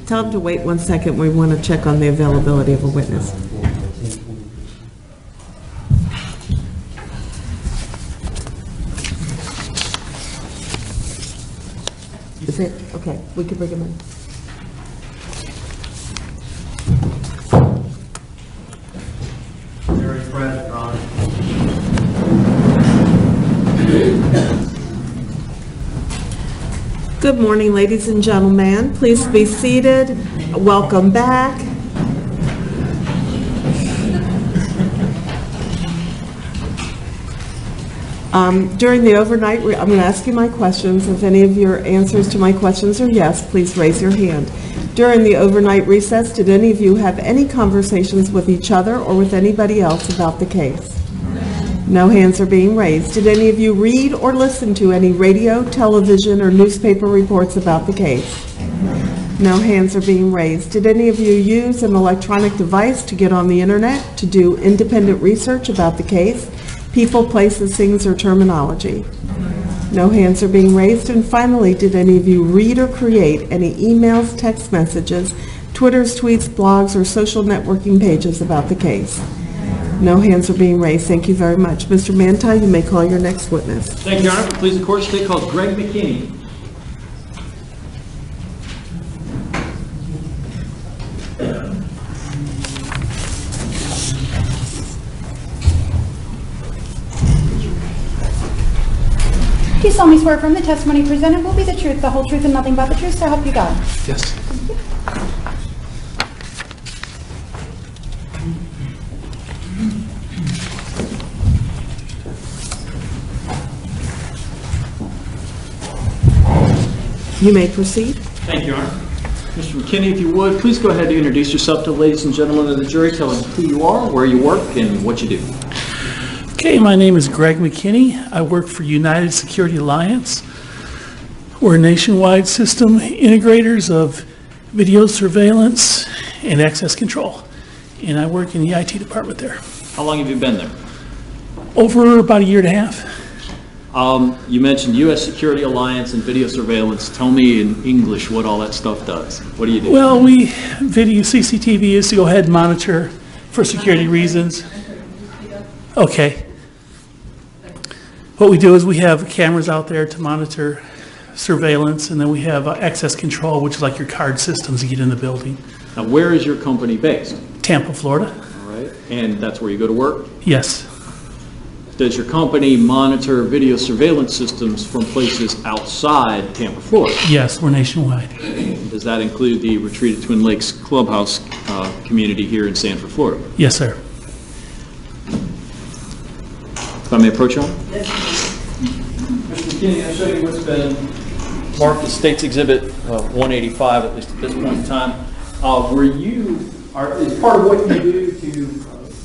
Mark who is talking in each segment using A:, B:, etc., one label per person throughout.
A: Tell them to wait 1 second. We want to check on the availability of a witness. Is it? Okay, we can bring him in.
B: Very present, Your Honor.
A: Good morning, ladies and gentlemen. Please be seated. Welcome back. During the overnight, I'm going to ask you my questions. If any of your answers to my questions are yes, please raise your hand. During the overnight recess, did any of you have any conversations with each other or with anybody else about the case? No hands are being raised. Did any of you read or listen to any radio, television, or newspaper reports about the case? No hands are being raised. Did any of you use an electronic device to get on the internet to do independent research about the case? People, places, things, or terminology? No hands are being raised. And finally, did any of you read or create any emails, text messages, Twitters, tweets, blogs, or social networking pages about the case? No hands are being raised. Thank you very much. Mr. Manti, you may call your next witness.
B: Thank you, Your Honor. Please, the court, state called Greg McKinney.
C: Do you solemnly swear from the testimony presented will be the truth, the whole truth, and nothing but the truth, so help you God?
B: Yes.
A: You may proceed.
B: Thank you, Your Honor. Mr. McKinney, if you would, please go ahead and introduce yourself to the ladies and gentlemen of the jury, tell us who you are, where you work, and what you do.
D: Okay, my name is Greg McKinney. I work for United Security Alliance. We're nationwide system integrators of video surveillance and access control. And I work in the IT department there.
B: How long have you been there?
D: Over about a year and a half.
B: You mentioned U.S. Security Alliance and video surveillance. Tell me in English what all that stuff does. What do you do?
D: Well, video CCTV is to go ahead and monitor for security reasons. Okay. What we do is we have cameras out there to monitor surveillance, and then we have access control, which is like your card systems to get in the building.
B: Now, where is your company based?
D: Tampa, Florida.
B: All right. And that's where you go to work?
D: Yes.
B: Does your company monitor video surveillance systems from places outside Tampa, Florida?
D: Yes, we're nationwide.
B: Does that include the Retreat at Twin Lakes Clubhouse community here in Sanford, Florida?
D: Yes, sir.
B: If I may approach you on? Yes. Mr. McKinney, I'll show you what's been marked as State's Exhibit 185, at least at this point in time. Is part of what you do to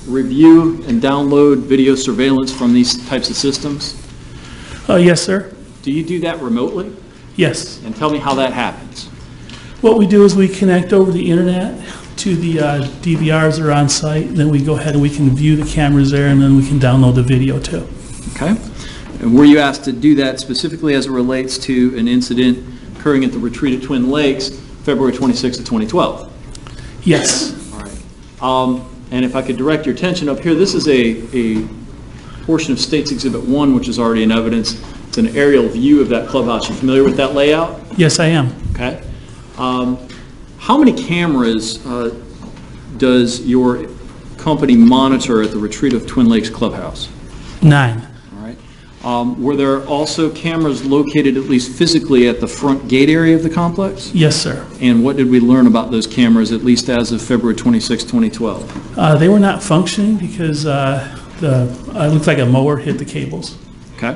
B: review and download video surveillance from these types of systems?
D: Yes, sir.
B: Do you do that remotely?
D: Yes.
B: And tell me how that happens.
D: What we do is we connect over the internet to the DVRs that are on site, and then we go ahead and we can view the cameras there, and then we can download the video too.
B: Okay. And were you asked to do that specifically as it relates to an incident occurring at the Retreat at Twin Lakes, February 26th of 2012?
D: Yes.
B: All right. And if I could direct your attention up here, this is a portion of State's Exhibit 1, which is already in evidence. It's an aerial view of that clubhouse. You familiar with that layout?
D: Yes, I am.
B: Okay. How many cameras does your company monitor at the Retreat of Twin Lakes Clubhouse?
D: 9.
B: All right. Were there also cameras located at least physically at the front gate area of the complex?
D: Yes, sir.
B: And what did we learn about those cameras, at least as of February 26, 2012?
D: They were not functioning because it looked like a mower hit the cables.
B: Okay.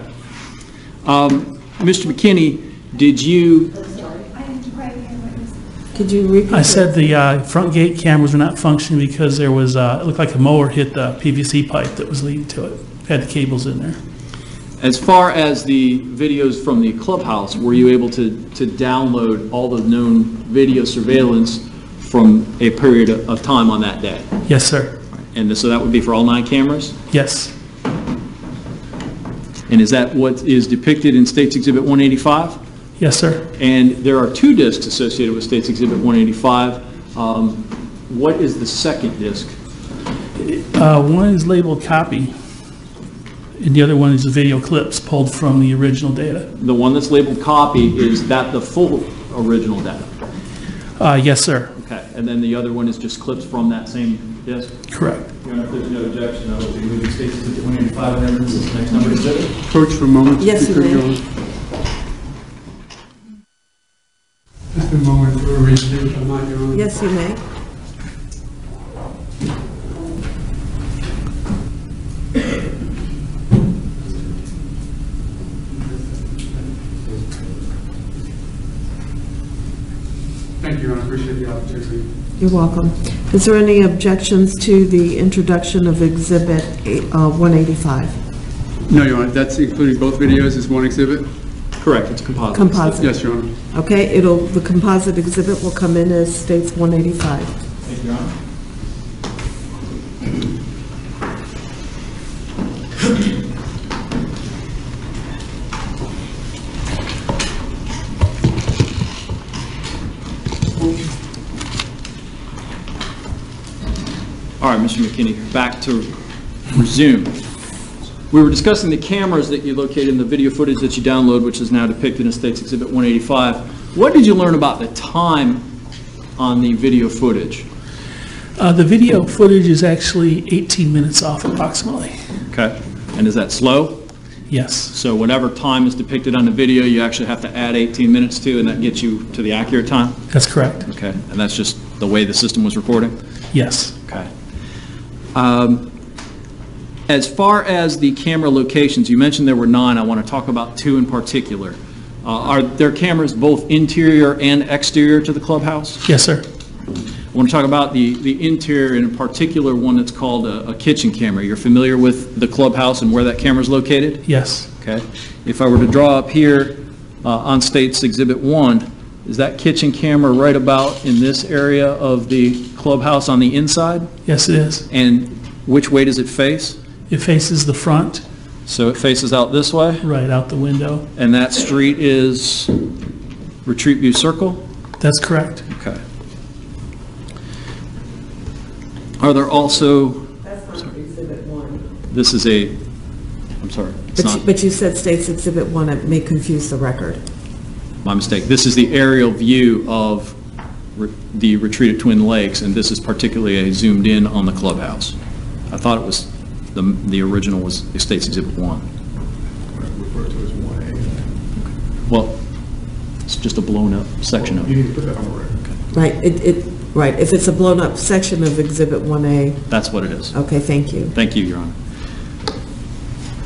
B: Mr. McKinney, did you...
A: Could you repeat?
D: I said the front gate cameras were not functioning because there was, it looked like a mower hit the PVC pipe that was leading to it. Had the cables in there.
B: As far as the videos from the clubhouse, were you able to download all the known video surveillance from a period of time on that day?
D: Yes, sir.
B: And so that would be for all 9 cameras?
D: Yes.
B: And is that what is depicted in State's Exhibit 185?
D: Yes, sir.
B: And there are 2 discs associated with State's Exhibit 185. What is the second disc?
D: One is labeled copy, and the other one is the video clips pulled from the original data.
B: The one that's labeled copy, is that the full original data?
D: Yes, sir.
B: Okay, and then the other one is just clips from that same disc?
D: Correct.
B: Your Honor, if there's no objection, I will be moving State's Exhibit 185 and evidence as the next number exhibit.
E: Approach for a moment.
A: Yes, you may.
E: Just a moment for a review, if I'm not, Your Honor.
A: Yes, you may.
E: Thank you, Your Honor. Appreciate the opportunity.
A: You're welcome. Is there any objections to the introduction of Exhibit 185?
E: No, Your Honor. That's including both videos as one exhibit?
B: Correct, it's composite.
A: Composite?
E: Yes, Your Honor.
A: Okay, the composite exhibit will come in as states 185.
B: Thank you, Your Honor. All right, Mr. McKinney, back to resume. We were discussing the cameras that you located in the video footage that you download, which is now depicted in State's Exhibit 185. What did you learn about the time on the video footage?
D: The video footage is actually 18 minutes off approximately.
B: Okay. And is that slow?
D: Yes,
B: So whatever time is depicted on the video, you actually have to add 18 minutes to, and that gets you to the accurate time?
D: that's correct.
B: Okay. And that's just the way the system was recording?
D: Yes.
B: Okay. As far as the camera locations, you mentioned there were 9. I want to talk about 2 in particular. Are there cameras both interior and exterior to the clubhouse?
D: Yes, sir.
B: I want to talk about the interior, and in particular one that's called a kitchen camera. You're familiar with the clubhouse and where that camera is located?
D: Yes.
B: Okay. If I were to draw up here on State's Exhibit 1, is that kitchen camera right about in this area of the clubhouse on the inside?
D: Yes, it is.
B: And which way does it face?
D: It faces the front,
B: So it faces out this way,
D: right out the window.
B: and that street is Retreat View Circle?
D: That's correct.
B: Okay. Are there also,
A: That's not Exhibit 1.
B: this is a, I'm sorry, it's not,
A: But you said states Exhibit 1, it may confuse the record.
B: my mistake. This is the aerial view of the retreat at Twin Lakes, and this is particularly a zoomed in on the clubhouse. I thought it was, the original was State's Exhibit 1.
E: Referred to as 1A.
B: Well, it's just a blown up section of
E: You
B: it.
E: need to put that on the record.
A: Right, right, if it's a blown-up section of Exhibit 1A,
B: That's what it is.
A: okay, thank you.
B: Thank you, Your Honor.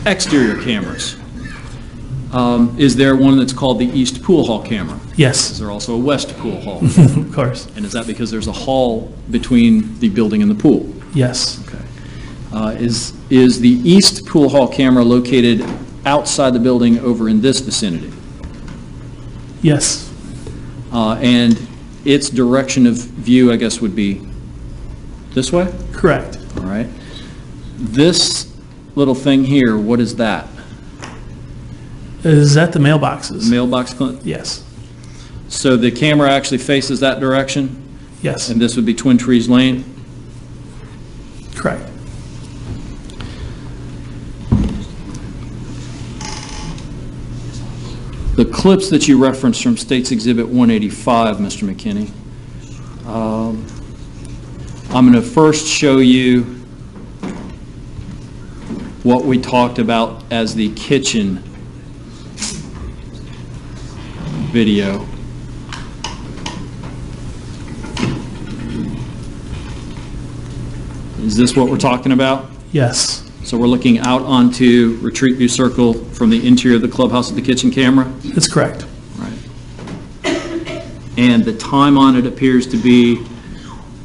B: Exterior cameras. Is there one that's called the East Pool Hall camera? Is
D: Yes,
B: there also a West Pool Hall?
D: of course.
B: And is that because there's a hall between the building and the pool?
D: Yes,
B: Okay. Is the East Pool Hall camera located outside the building over in this vicinity?
D: yes,
B: And its direction of view, I guess, would be this way?
D: correct.
B: All right. This little thing here, what is that?
D: Is that the mailboxes?
B: Mailbox clip?
D: Yes,
B: So the camera actually faces that direction,
D: yes,
B: and this would be Twin Trees Lane?
D: correct.
B: The clips that you referenced from State's Exhibit 185, Mr. McKinney, I'm going to first show you what we talked about as the kitchen video. Is this what we're talking about?
D: Yes,
B: So we're looking out onto Retreat View Circle from the interior of the clubhouse with the kitchen camera?
D: that's correct.
B: Right. And the time on it appears to be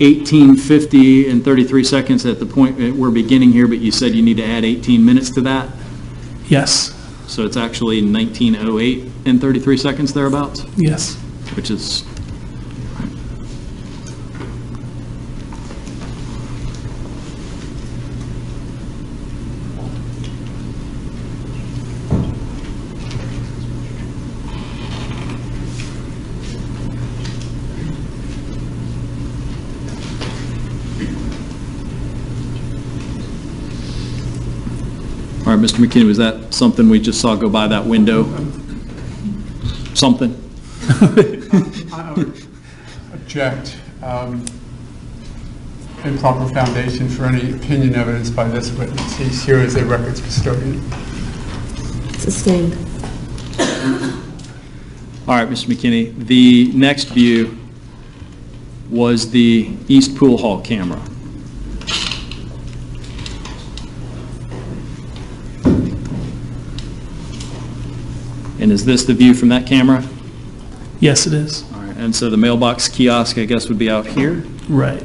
B: 18:50 and 33 seconds at the point we're beginning here, but you said you need to add 18 minutes to that?
D: Yes,
B: So it's actually 19:08 and 33 seconds thereabouts,
D: yes,
B: which is... right, Mr. McKinney, was that something we just saw go by that window? Something?
E: I would object. Improper foundation for any opinion evidence by this witness. He's here as a records custodian.
A: Sustained.
B: All right, Mr. McKinney, the next view was the East Pool Hall camera. And is this the view from that camera?
D: Yes, it is.
B: All right, and so the mailbox kiosk, I guess, would be out here?
D: Right.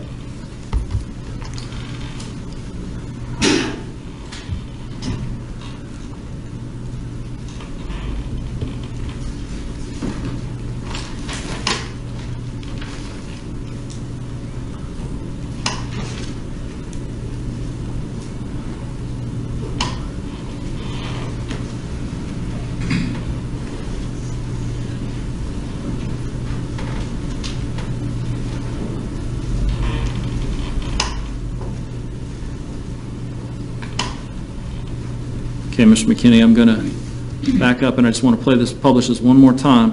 B: Okay, Mr. McKinney, I'm going to back up, and I just want to publish this one more time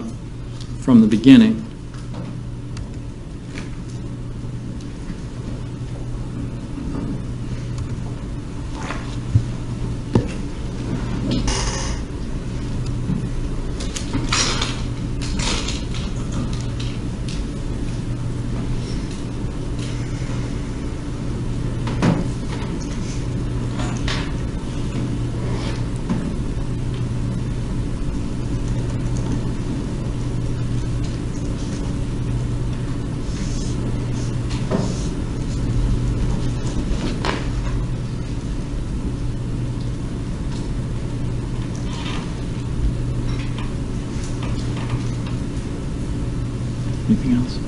B: from the beginning. Anything else?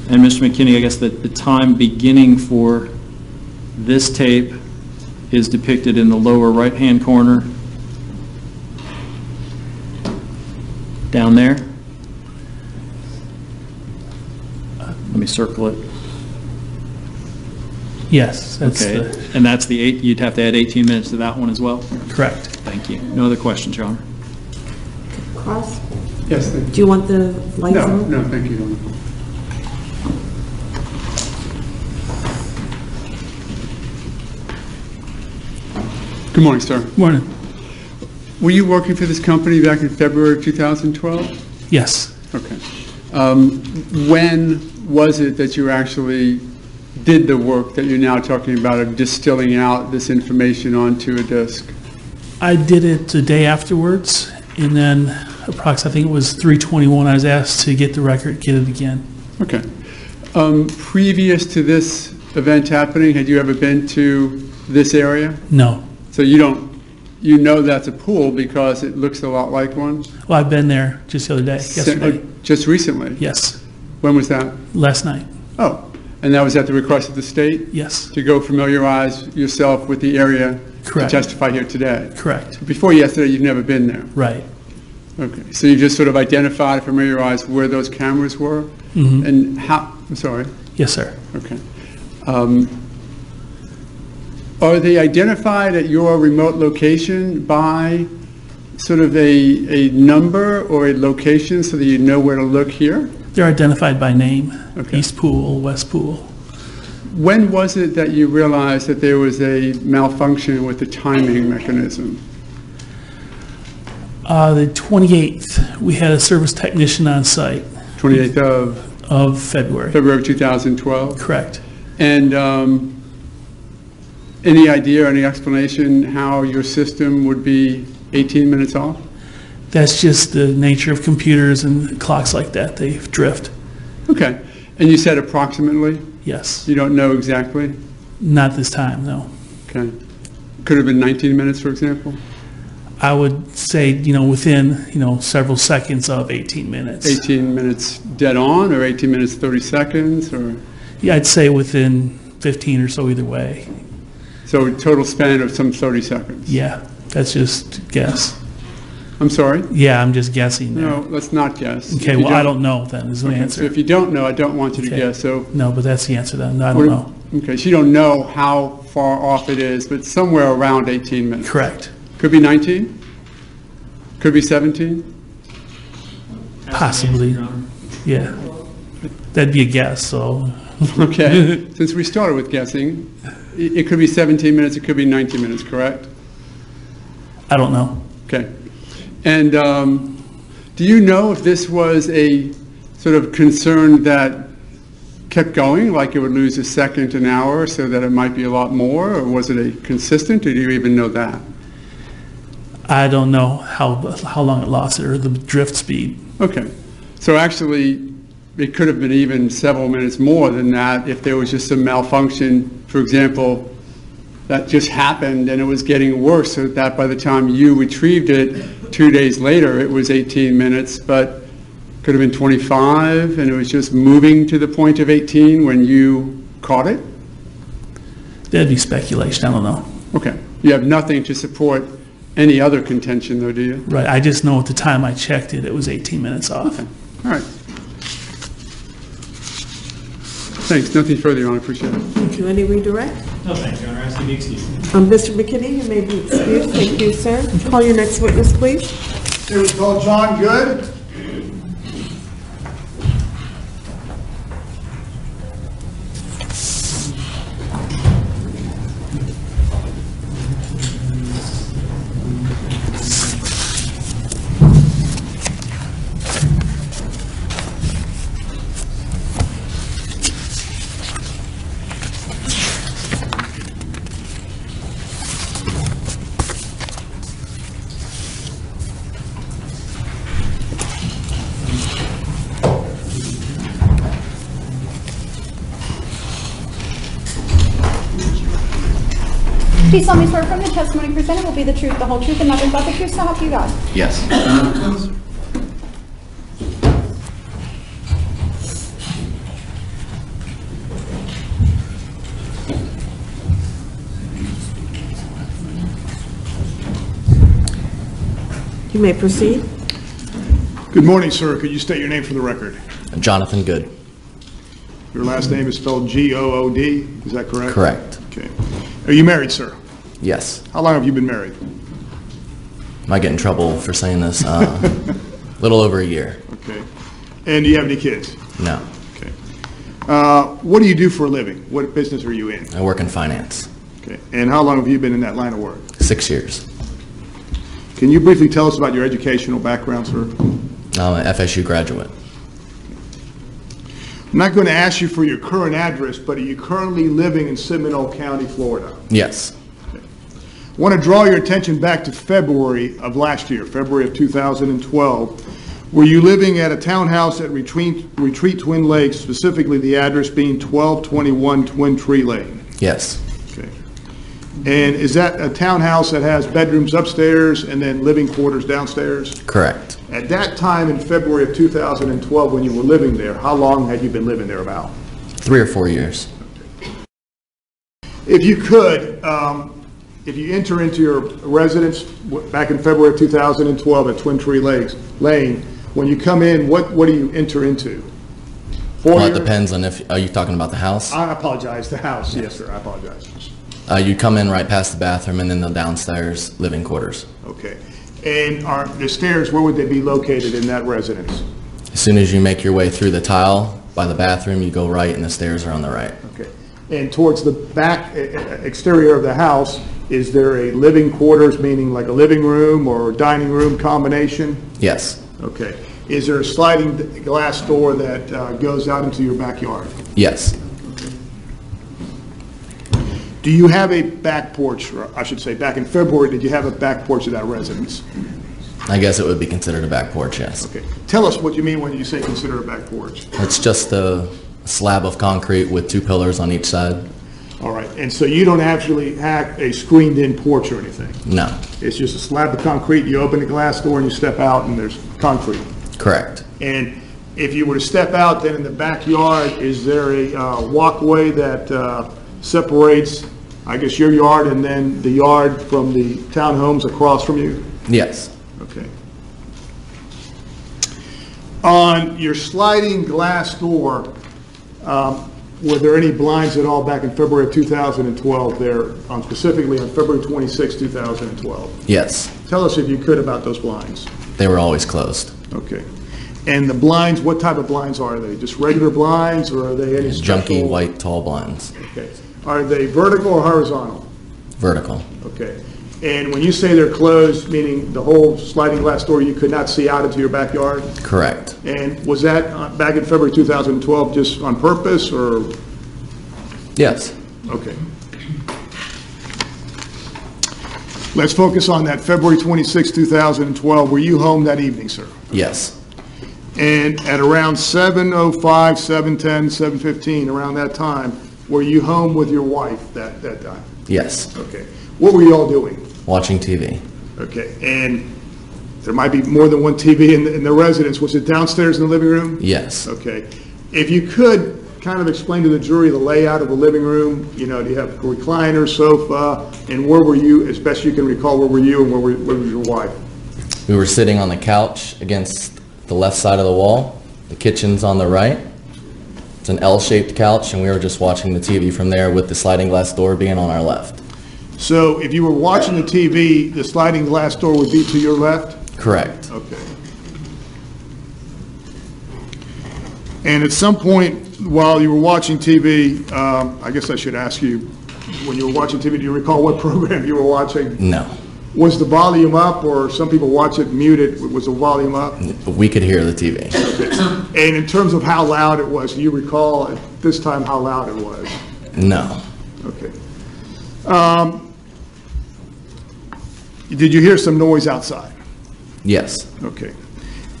B: And Mr. McKinney, I guess that the time beginning for this tape is depicted in the lower right-hand corner, down there. Let me circle it.
D: Yes, that's
B: Okay,
D: the,
B: and that's the you'd have to add 18 minutes to that one as well?
D: correct.
B: Thank you. No other questions, Your Honor?
A: Cross?
E: Yes, thank you.
A: Do you want the lights
E: No,
A: on?
E: no, thank you. Good morning, sir.
D: Morning.
E: Were you working for this company back in February of 2012?
D: Yes.
E: Okay. When was it that you actually did the work that you're now talking about of distilling out this information onto a disk?
D: I did it the day afterwards, and then approximately, I think it was 3:21, I was asked to get the record, get it again.
E: Okay. Previous to this event happening, had you ever been to this area?
D: No.
E: So you know that's a pool because it looks a lot like one?
D: Well, I've been there just the other day, yesterday.
E: Just recently?
D: Yes,
E: When was that?
D: last night.
E: Oh, and that was at the request of the state?
D: Yes,
E: To go familiarize yourself with the area to
D: Correct.
E: testify here today?
D: correct.
E: Before yesterday, you've never been there?
D: Right.
E: Okay, so you just sort of identified, familiarized where those cameras were?
D: Mhm.
E: And how, I'm sorry,
D: Yes, sir.
E: okay. Are they identified at your remote location by sort of a number or a location so that you know where to look here?
D: They're identified by name,
E: Okay.
D: East Pool, West Pool.
E: When was it that you realized that there was a malfunction with the timing mechanism?
D: The 28th, we had a service technician on site
E: 28th
D: of February.
E: February 2012?
D: Correct.
E: And any idea, any explanation how your system would be 18 minutes off?
D: That's just the nature of computers and clocks like that. They drift.
E: Okay. And you said approximately?
D: Yes.
E: You don't know exactly?
D: Not this time, no.
E: Okay. Could have been 19 minutes, for example?
D: I would say, within, several seconds of 18 minutes.
E: 18 minutes dead on, or 18 minutes 30 seconds, or?
D: Yeah, I'd say within 15 or so either way.
E: So a total span of some 30 seconds?
D: Yeah, that's just guess.
E: I'm sorry?
D: Yeah, I'm just guessing there.
E: No, let's not guess.
D: Okay,
E: If you
D: well, I don't know then, is the
E: So
D: answer.
E: if you don't know, I don't want you to
D: Okay.
E: guess, so.
D: No, but that's the answer then. I don't know.
E: Okay, so you don't know how far off it is, but somewhere around 18 minutes.
D: Correct.
E: Could be 19? Could be 17?
D: Possibly. Yeah. That'd be a guess, so.
E: Okay, since we started with guessing, it could be 17 minutes, it could be 19 minutes, correct?
D: I don't know.
E: Okay. And do you know if this was a sort of concern that kept going, like it would lose a second an hour so that it might be a lot more, or was it a consistent, or do you even know that?
D: I don't know how long it lost it or the drift speed.
E: Okay. So actually, it could have been even several minutes more than that if there was just some malfunction, for example, that just happened and it was getting worse, so that by the time you retrieved it 2 days later, it was 18 minutes, but could have been 25, and it was just moving to the point of 18 when you caught it?
D: That'd be speculation. I don't know.
E: Okay. You have nothing to support any other contention, though, do you?
D: Right. I just know at the time I checked it, it was 18 minutes off.
E: Okay. All right. Thanks. Nothing further, Your Honor. Appreciate it.
A: Thank you. Any redirect?
F: No, thank you, Your Honor. I ask you to be excused.
A: Mr. McKinney, you may be excused. Thank you, sir. Call your next witness, please.
G: It was called John Good.
C: Do you solemnly swear from the testimony presented will be the truth, the whole truth, and nothing but the truth, so help you God?
H: Yes.
A: You may proceed.
G: Good morning, sir. Could you state your name for the record?
H: Jonathan Good.
G: Your last name is spelled G-O-O-D, is that correct?
H: Correct.
G: Okay. Are you married, sir?
H: Yes.
G: How long have you been married?
H: Might get in trouble for saying this. Little over a year.
G: Okay. And do you have any kids?
H: No.
G: Okay. What do you do for a living? What business are you in?
H: I work in finance.
G: Okay. And how long have you been in that line of work?
H: 6 years.
G: Can you briefly tell us about your educational background, sir?
H: I'm an FSU graduate.
G: I'm not going to ask you for your current address, but are you currently living in Seminole County, Florida?
H: Yes.
G: I want to draw your attention back to February of last year, February of 2012. Were you living at a townhouse at Retreat Twin Lakes, specifically the address being 1221 Twin Tree Lane?
H: Yes.
G: Okay. And is that a townhouse that has bedrooms upstairs and then living quarters downstairs?
H: Correct.
G: At that time in February of 2012, when you were living there, how long had you been living there about?
H: 3 or 4 years.
G: If you could, if you enter into your residence back in February of 2012 at Twin Tree Lane, when you come in, what do you enter into?
H: Well, it depends on if, are you talking about the house?
G: I apologize, the house. Yes, sir, I apologize.
H: You come in right past the bathroom and then the downstairs living quarters.
G: Okay. And are the stairs, where would they be located in that residence?
H: As soon as you make your way through the tile by the bathroom, you go right and the stairs are on the right.
G: Okay. And towards the back exterior of the house, is there a living quarters, meaning like a living room or dining room combination?
H: Yes.
G: Okay. Is there a sliding glass door that goes out into your backyard?
H: Yes.
G: Do you have a back porch, or I should say, back in February, did you have a back porch of that residence?
H: I guess it would be considered a back porch, yes.
G: Okay. Tell us what you mean when you say consider a back porch.
H: It's just a slab of concrete with 2 pillars on each side.
G: All right. And so you don't actually have a screened-in porch or anything?
H: No.
G: It's just a slab of concrete, you open the glass door and you step out and there's concrete?
H: Correct.
G: And if you were to step out, then in the backyard, is there a walkway that separates, I guess, your yard and then the yard from the townhomes across from you?
H: Yes.
G: Okay. On your sliding glass door, were there any blinds at all back in February of 2012 there, specifically on February 26, 2012?
H: Yes,
G: Tell us if you could about those blinds.
H: they were always closed.
G: Okay. And the blinds, what type of blinds are they? Just regular blinds, or are they any special?
H: Junky white tall blinds,
G: Okay. Are they vertical or horizontal?
H: vertical.
G: Okay. And when you say they're closed, meaning the whole sliding glass door, you could not see out into your backyard?
H: Correct.
G: And was that back in February 2012 just on purpose, or?
H: Yes,
G: Okay. Let's focus on that February 26, 2012. Were you home that evening, sir?
H: yes,
G: And at around 7:05, 7:10, 7:15, around that time, were you home with your wife that time?
H: yes.
G: Okay. What were you all doing?
H: Watching TV.
G: Okay. And there might be more than one TV in the residence. Was it downstairs in the living room?
H: Yes.
G: Okay. If you could kind of explain to the jury the layout of the living room, do you have a recliner, sofa, and where were you, as best you can recall, where were you and where was your wife?
H: We were sitting on the couch against the left side of the wall. The kitchen's on the right. It's an L-shaped couch, and we were just watching the TV from there with the sliding glass door being on our left.
G: So if you were watching the TV, the sliding glass door would be to your left?
H: Correct.
G: Okay. And at some point while you were watching TV, I guess I should ask you, when you were watching TV, do you recall what program you were watching?
H: No.
G: Was the volume up, or some people watch it muted? Was the volume up?
H: We could hear the TV.
G: And in terms of how loud it was, do you recall at this time how loud it was?
H: No.
G: Okay. Did you hear some noise outside?
H: Yes.
G: Okay.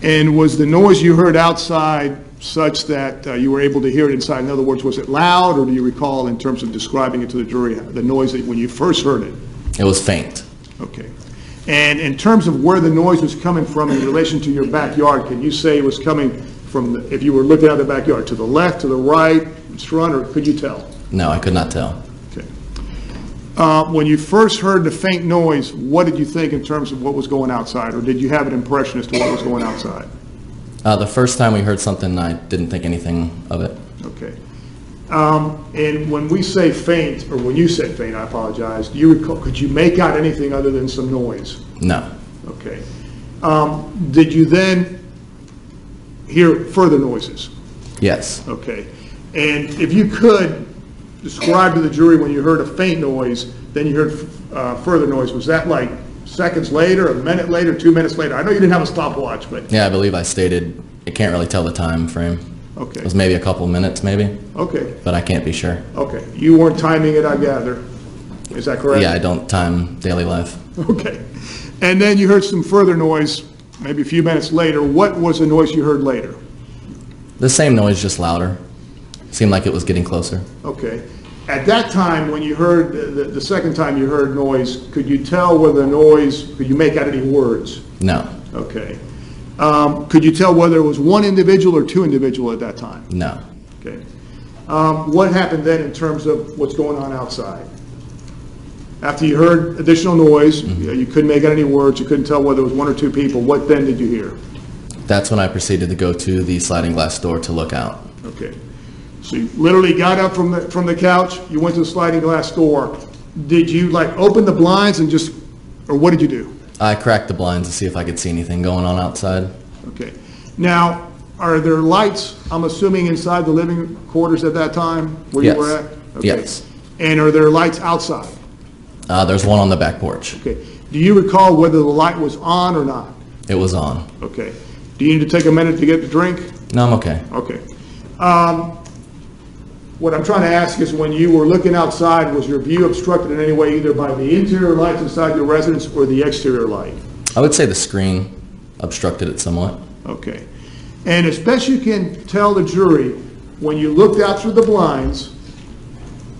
G: And was the noise you heard outside such that you were able to hear it inside? In other words, was it loud, or do you recall, in terms of describing it to the jury, the noise that when you first heard it?
H: It was faint.
G: Okay. And in terms of where the noise was coming from in relation to your backyard, can you say it was coming from, if you were looking out the backyard, to the left, to the right, in front, or could you tell?
H: No, I could not tell.
G: Okay. When you first heard the faint noise, what did you think in terms of what was going outside, or did you have an impression as to what was going outside?
H: The first time we heard something, I didn't think anything of it.
G: Okay. And when we say faint, or when you say faint, I apologize, do you recall, could you make out anything other than some noise?
H: No.
G: Okay. Did you then hear further noises?
H: Yes.
G: Okay. And if you could describe to the jury when you heard a faint noise, then you heard further noise, was that like seconds later, a minute later, 2 minutes later? I know you didn't have a stopwatch, but...
H: Yeah, I believe I stated, I can't really tell the time frame.
G: Okay.
H: It was maybe a couple minutes, maybe,
G: Okay.
H: but I can't be sure.
G: Okay. You weren't timing it, I gather. Is that correct?
H: Yeah, I don't time daily life.
G: Okay. And then you heard some further noise, maybe a few minutes later. What was the noise you heard later?
H: The same noise, just louder. Seemed like it was getting closer.
G: Okay. At that time, when you heard, the second time you heard noise, could you tell whether the noise, could you make out any words?
H: No.
G: Okay. Could you tell whether it was one individual or two individuals at that time?
H: No.
G: Okay. What happened then in terms of what's going on outside? After you heard additional noise, you couldn't make out any words, you couldn't tell whether it was one or two people, what then did you hear?
H: That's when I proceeded to go to the sliding glass door to look out.
G: Okay. So you literally got up from the couch, you went to the sliding glass door. Did you like open the blinds and just, or what did you do?
H: I cracked the blinds to see if I could see anything going on outside.
G: Okay. Now, are there lights, I'm assuming, inside the living quarters at that time where
H: Yes.
G: you were at? Okay.
H: Yes.
G: And are there lights outside?
H: There's one on the back porch.
G: Okay. Do you recall whether the light was on or not?
H: It was on.
G: Okay. Do you need to take a minute to get the drink?
H: No, I'm okay.
G: Okay. What I'm trying to ask is, when you were looking outside, was your view obstructed in any way, either by the interior lights inside your residence or the exterior light?
H: I would say the screen obstructed it somewhat.
G: Okay. And as best you can tell the jury, when you looked out through the blinds,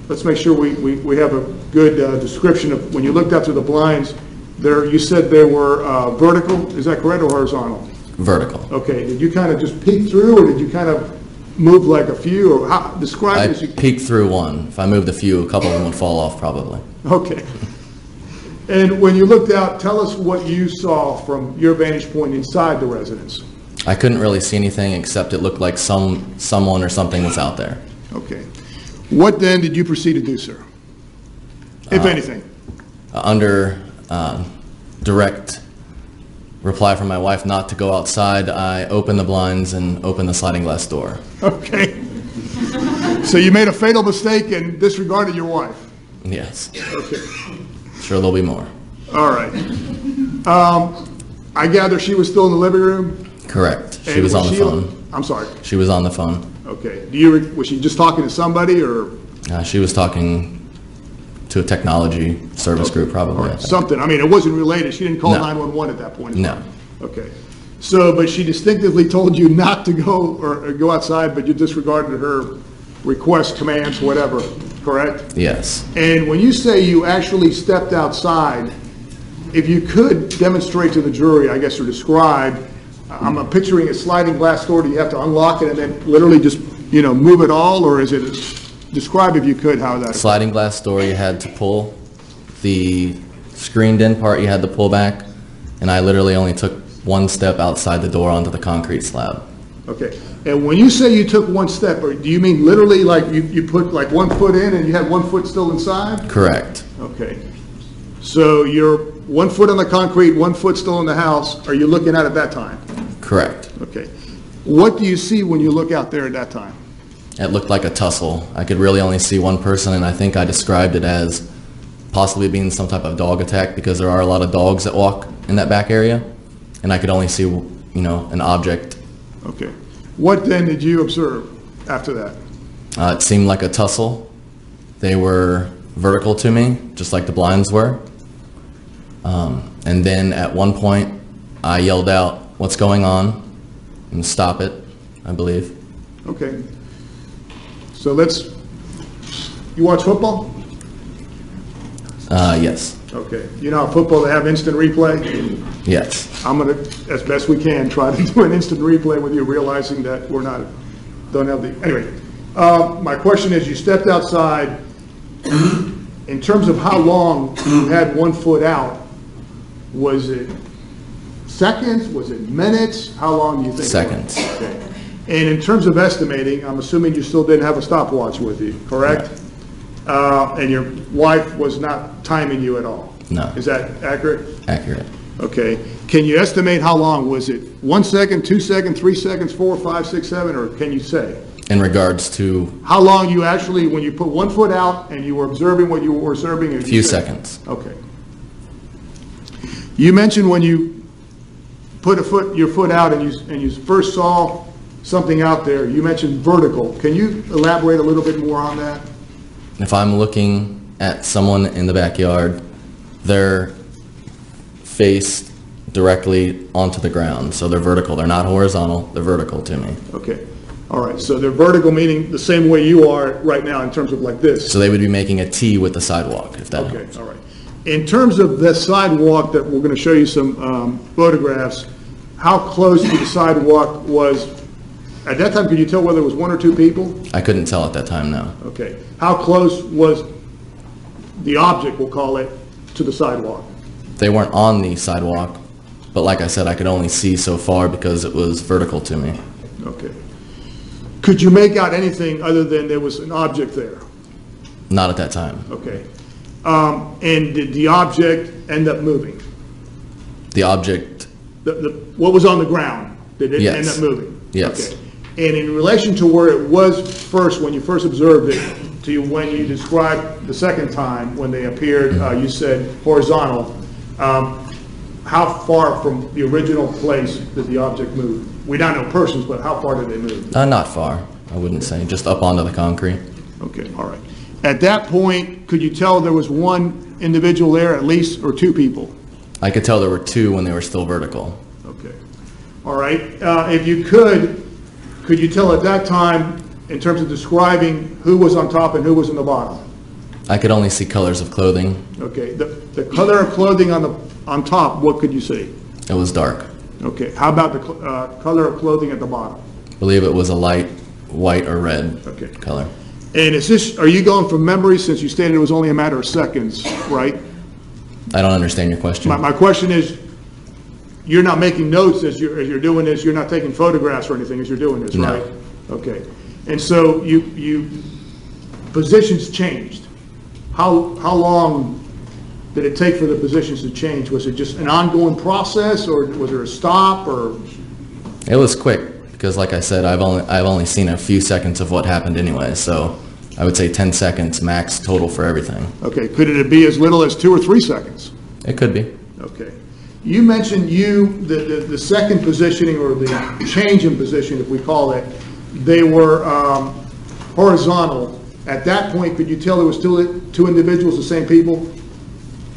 G: let's make sure we have a good description of, when you looked out through the blinds, there, you said they were vertical, is that correct, or horizontal?
H: Vertical.
G: Okay. Did you kind of just peek through, or did you kind of move like a few, or how, describe
H: I
G: it as you...
H: peeked through one. If I moved a few, a couple of them would fall off probably.
G: Okay. And when you looked out, tell us what you saw from your vantage point inside the residence.
H: I couldn't really see anything except it looked like someone or something was out there.
G: Okay. What then did you proceed to do, sir? If anything?
H: Under direct reply from my wife not to go outside, I opened the blinds and opened the sliding glass door.
G: Okay. So you made a fatal mistake and disregarded your wife?
H: Yes.
G: Okay.
H: Sure, there'll be more.
G: All right. I gather she was still in the living room?
H: Correct. She
G: And
H: was on the phone.
G: I'm sorry.
H: She was on the phone.
G: Okay. Was she just talking to somebody or?
H: She was talking to a technology service group, probably. I think.
G: Something. I mean, it wasn't related. She didn't call
H: No.
G: 911 at that point.
H: No.
G: Okay. So, but she distinctively told you not to go or go outside, but you disregarded her requests, commands, whatever, correct?
H: Yes.
G: And when you say you actually stepped outside, if you could demonstrate to the jury, I guess, or describe, I'm picturing a sliding glass door. Do you have to unlock it and then literally just, move it all, or is it, describe if you could how that.
H: Sliding glass door, you had to pull. The screened-in part, you had to pull back. And I literally only took one step outside the door onto the concrete slab.
G: Okay. And when you say you took one step, or do you mean literally like you put like 1 foot in and you had 1 foot still inside?
H: Correct.
G: Okay. So you're 1 foot on the concrete, 1 foot still in the house. Are you looking at that time?
H: Correct.
G: Okay. What do you see when you look out there at that time?
H: It looked like a tussle. I could really only see one person, and I think I described it as possibly being some type of dog attack because there are a lot of dogs that walk in that back area, and I could only see, an object.
G: Okay. What then did you observe after that?
H: It seemed like a tussle. They were vertical to me, just like the blinds were. And then at one point, I yelled out, "What's going on?" and "Stop it," I believe.
G: Okay. So you watch football?
H: Yes.
G: Okay. You know how football, they have instant replay?
H: Yes.
G: I'm going to, as best we can, try to do an instant replay with you, realizing that don't have the, anyway. My question is, you stepped outside. In terms of how long you had 1 foot out, was it seconds? Was it minutes? How long do you think?
H: Seconds.
G: Okay. And in terms of estimating, I'm assuming you still didn't have a stopwatch with you, correct? And your wife was not timing you at all?
H: No.
G: Is that accurate?
H: Accurate.
G: Okay. Can you estimate how long? Was it 1 second, 2 seconds, 3 seconds, 4, 5, 6, 7, or can you say?
H: In regards to
G: How long you actually, when you put 1 foot out and you were observing what you were observing?
H: a few seconds.
G: Okay. You mentioned when you put your foot out and you first saw something out there, you mentioned vertical. Can you elaborate a little bit more on that?
H: If I'm looking at someone in the backyard, they're faced directly onto the ground. So they're vertical. They're not horizontal. They're vertical to me.
G: Okay. All right. So they're vertical, meaning the same way you are right now in terms of like this.
H: So they would be making a T with the sidewalk, if that
G: Okay.
H: helps.
G: All right. In terms of the sidewalk that we're going to show you some photographs, how close to the sidewalk was, at that time, could you tell whether it was 1 or 2 people?
H: I couldn't tell at that time, no.
G: Okay. How close was the object, we'll call it, to the sidewalk?
H: They weren't on the sidewalk, but like I said, I could only see so far because it was vertical to me.
G: Okay. Could you make out anything other than there was an object there?
H: Not at that time.
G: Okay. And did the object end up moving?
H: The object,
G: What was on the ground? Did it end
H: Yes.
G: up moving?
H: Yes.
G: Okay. And in relation to where it was first, when you first observed it, to when you described the second time when they appeared, you said horizontal. How far from the original place did the object move? We don't know persons, but how far did they move?
H: not far, I wouldn't say, just up onto the concrete.
G: Okay, all right. At that point, could you tell there was one individual there at least, or 2 people?
H: I could tell there were 2 when they were still vertical.
G: Okay. All right. If you could you tell at that time, in terms of describing who was on top and who was on the bottom?
H: I could only see colors of clothing.
G: Okay. The color of clothing on top, what could you see?
H: It was dark.
G: Okay. How about the color of clothing at the bottom?
H: I believe it was a light white or red
G: Okay.
H: color.
G: And are you going from memory, since you stated it was only a matter of seconds, right?
H: I don't understand your question.
G: My question is, you're not making notes as you're doing this, you're not taking photographs or anything as you're doing this,
H: No.
G: right? Okay. And so positions changed. How long did it take for the positions to change? Was it just an ongoing process, or was there a stop, or?
H: It was quick, because like I said, I've only seen a few seconds of what happened anyway, so I would say 10 seconds max total for everything.
G: Okay, could it be as little as 2 or 3 seconds?
H: It could be.
G: Okay. You mentioned the second positioning, or the change in position, if we call it, they were horizontal. At that point, could you tell there was still 2 individuals, the same people?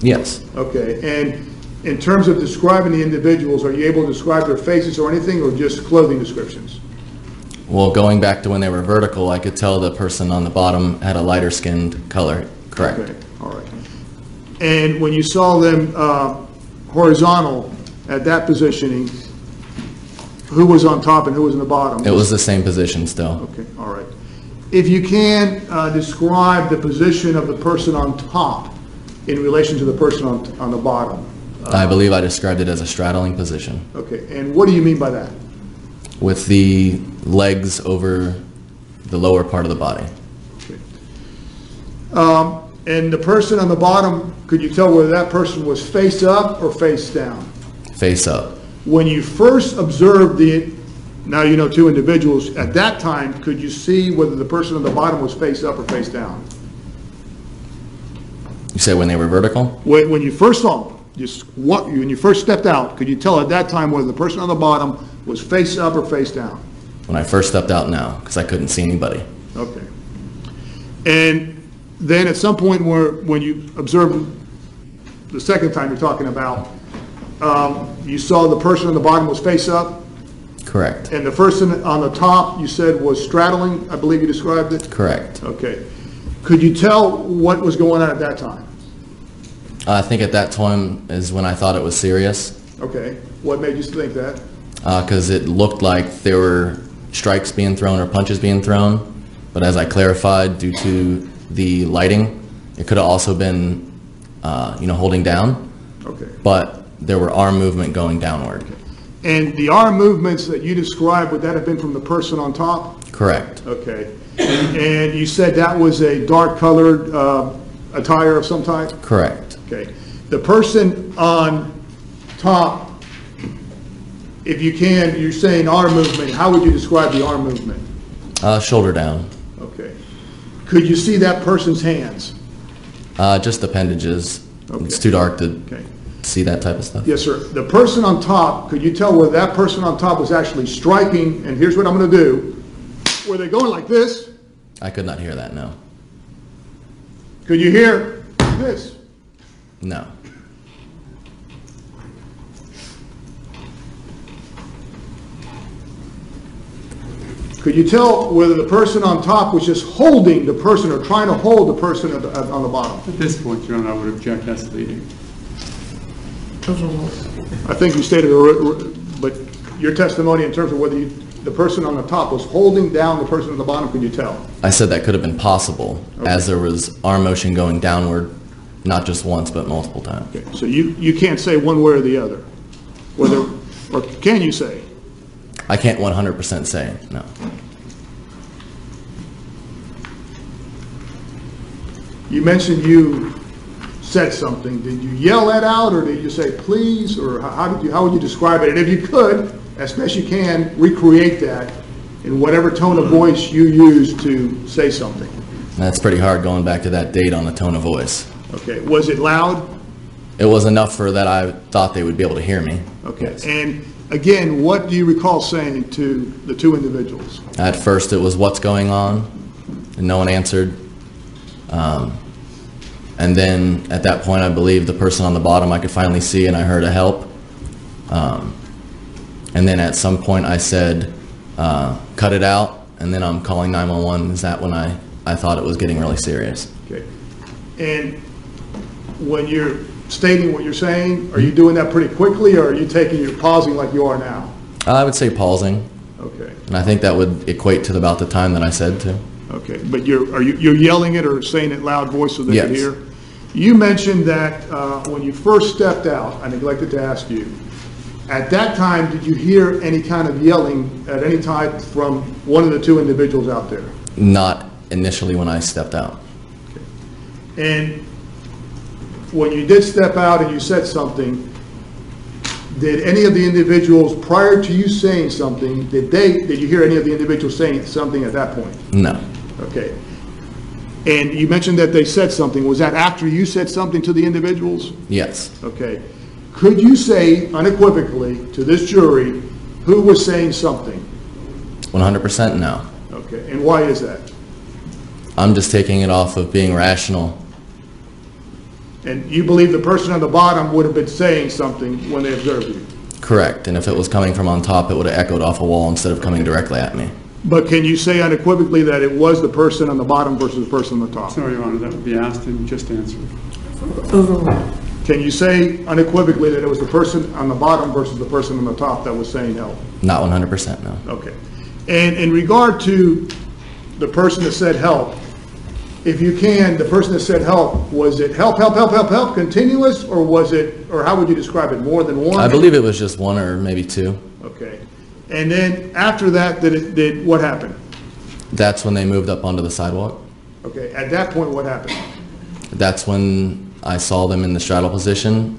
H: Yes.
G: Okay, and in terms of describing the individuals, are you able to describe their faces or anything, or just clothing descriptions?
H: Well, going back to when they were vertical, I could tell the person on the bottom had a lighter skinned color. Correct.
G: Okay, all right. And when you saw them horizontal at that positioning, who was on top and who was in the bottom?
H: It was the same position still.
G: Okay, all right. If you can describe the position of the person on top in relation to the person on the bottom.
H: I believe I described it as a straddling position,
G: Okay, and what do you mean by that?
H: with the legs over the lower part of the body.
G: And the person on the bottom, could you tell whether that person was face up or face down?
H: Face up.
G: When you first observed now you know 2 individuals, at that time, could you see whether the person on the bottom was face up or face down?
H: You said when they were vertical?
G: When you first saw them, when you first stepped out, could you tell at that time whether the person on the bottom was face up or face down?
H: When I first stepped out, no, because I couldn't see anybody.
G: Okay. And then at some point when you observed the second time you're talking about, you saw the person on the bottom was face up,
H: Correct.
G: and the person on the top you said was straddling, I believe you described it?
H: Correct.
G: Okay. Could you tell what was going on at that time?
H: I think at that time is when I thought it was serious,
G: Okay. What made you think that?
H: because it looked like there were strikes being thrown or punches being thrown, but as I clarified, due to the lighting, it could have also been, holding down,
G: Okay.
H: but there were arm movement going downward.
G: And the arm movements that you described, would that have been from the person on top?
H: Correct.
G: Okay. And you said that was a dark-colored attire of some type?
H: Correct.
G: Okay. The person on top, if you can, you're saying arm movement, how would you describe the arm movement?
H: Shoulder down.
G: Okay. Could you see that person's hands?
H: Just appendages.
G: Okay.
H: It's too dark to
G: Okay.
H: see that type of stuff.
G: Yes, sir. The person on top, could you tell whether that person on top was actually striking, and here's what I'm going to do, were they going like this?
H: I could not hear that, no.
G: Could you hear this?
H: No.
G: Could you tell whether the person on top was just holding the person or trying to hold the person on the bottom?
E: At this point, Your Honor, I would object, that's leading.
G: I think you stated, but your testimony in terms of whether the person on the top was holding down the person on the bottom, could you tell?
H: I said that could have been possible, as there was arm motion going downward, not just once, but multiple times.
G: Okay, so you can't say one way or the other, whether, or can you say?
H: I can't 100% say, no.
G: You mentioned you said something. Did you yell that out, or did you say please, or how would you describe it? And if you could, as best you can, recreate that in whatever tone of voice you use to say something.
H: That's pretty hard going back to that date on the tone of voice.
G: Okay, was it loud?
H: It was enough for that I thought they would be able to hear me.
G: Okay,
H: Yes.
G: and again, what do you recall saying to the 2 individuals?
H: At first it was what's going on, and no one answered. And then at that point I believe the person on the bottom I could finally see, and I heard a help. And then at some point I said, cut it out, and then I'm calling 911. Is that when I thought it was getting really serious?
G: Okay, and when you're stating what you're saying, are you doing that pretty quickly, or are you pausing like you are now?
H: I would say pausing,
G: Okay,
H: and I think that would equate to about the time that I said to.
G: okay, but you're yelling it or saying it loud voice so they can
H: Yes.
G: hear? You mentioned that when you first stepped out, I neglected to ask you, At that time, did you hear any kind of yelling at any time from one of the two individuals out there?
H: Not initially when I stepped out.
G: And when you did step out and you said something, did any of the individuals, prior to you saying something, did you hear any of the individuals saying something at that point?
H: No.
G: Okay. And you mentioned that they said something. Was that after you said something to the individuals?
H: Yes.
G: Okay. Could you say unequivocally to this jury who was saying something?
H: 100% no.
G: Okay. And why is that?
H: I'm just taking it off of being rational.
G: And you believe the person on the bottom would have been saying something when they observed you?
H: Correct. And if it was coming from on top, it would have echoed off a wall instead of coming directly at me.
G: But can you say unequivocally that it was the person on the bottom versus the person on the top?
E: Sorry, Your Honor, that would be asked and just answered.
A: Overruled.
G: Can you say unequivocally that it was the person on the bottom versus the person on the top that was saying help?
H: Not 100%, no.
G: Okay. And in regard to the person that said help, if you can, the person that said help, was it help, help, help, help, help, continuous, or was it, or how would you describe it, more than one?
H: I believe it was just one or maybe two.
G: Okay. And then after that, what happened?
H: That's when they moved up onto the sidewalk.
G: Okay. At that point, what happened?
H: That's when I saw them in the straddle position,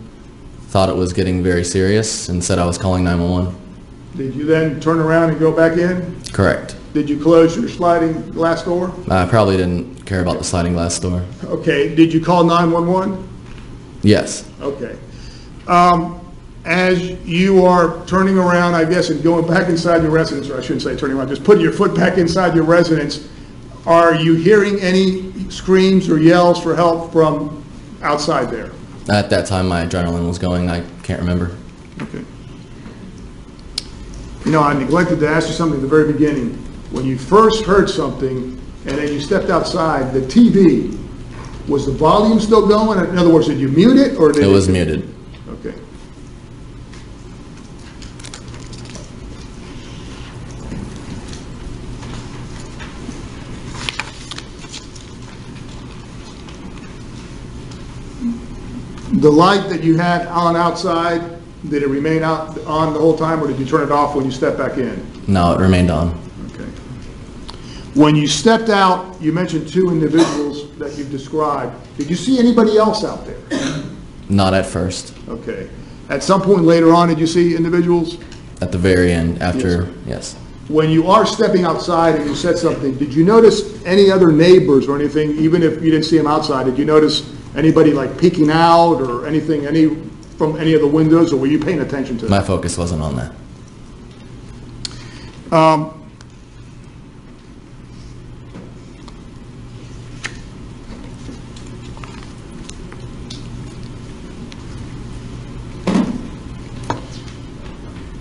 H: thought it was getting very serious, and said I was calling 911.
G: Did you then turn around and go back in?
H: Correct.
G: Did you close your sliding glass door?
H: I probably didn't care about the sliding glass door.
G: Okay. Did you call 911?
H: Yes.
G: Okay. As you are turning around, I guess, and going back inside your residence, or I shouldn't say turning around, just putting your foot back inside your residence, are you hearing any screams or yells for help from outside there?
H: At that time, my adrenaline was going. I can't remember.
G: Okay. You know, I neglected to ask you something at the very beginning. When you first heard something and then you stepped outside, the TV, was the volume still going? In other words, did you mute it, or did
H: It was muted.
G: Okay. The light that you had on outside, did it remain on the whole time, or did you turn it off when you stepped back in?
H: No, it remained on.
G: Okay. When you stepped out, you mentioned two individuals that you've described. Did you see anybody else out there?
H: Not at first.
G: Okay. At some point later on, did you see individuals?
H: At the very end, after, yes.
G: When you are stepping outside and you said something, did you notice any other neighbors or anything, even if you didn't see them outside? Did you notice anybody like peeking out or anything, from any of the windows, or were you paying attention to that?
H: My focus wasn't on that.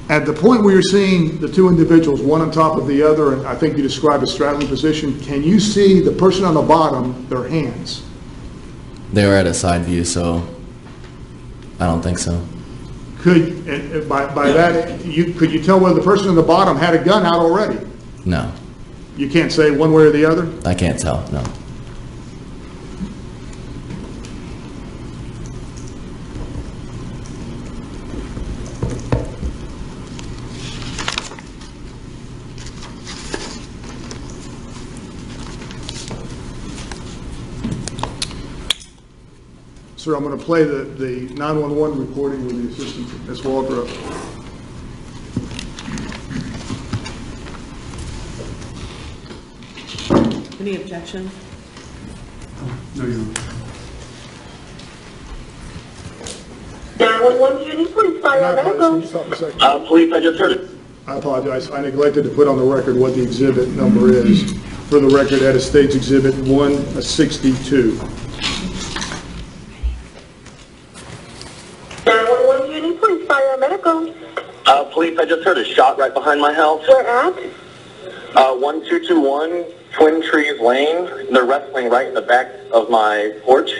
G: At the point where you're seeing the two individuals, one on top of the other, and I think you described a straddling position, can you see the person on the bottom, their hands?
H: They were at a side view, so I don't think so.
G: Could, by that, could you tell whether the person on the bottom had a gun out already?
H: No.
G: You can't say one way or the other?
H: I can't tell, no.
G: Sir, I'm going to play the 911 recording with the assistant, Ms. Waldrop.
A: Any objections?
E: No, you don't.
I: 911 Judy, please fire medical.
J: Police, I just heard it.
G: I apologize. I neglected to put on the record what the exhibit number is. For the record, that is State's Exhibit 162.
I: 911 Judy, please fire medical.
J: Police, I just heard a shot right behind my house.
I: Where at?
J: 1221 Twin Trees Lane. They're wrestling right in the back of my porch.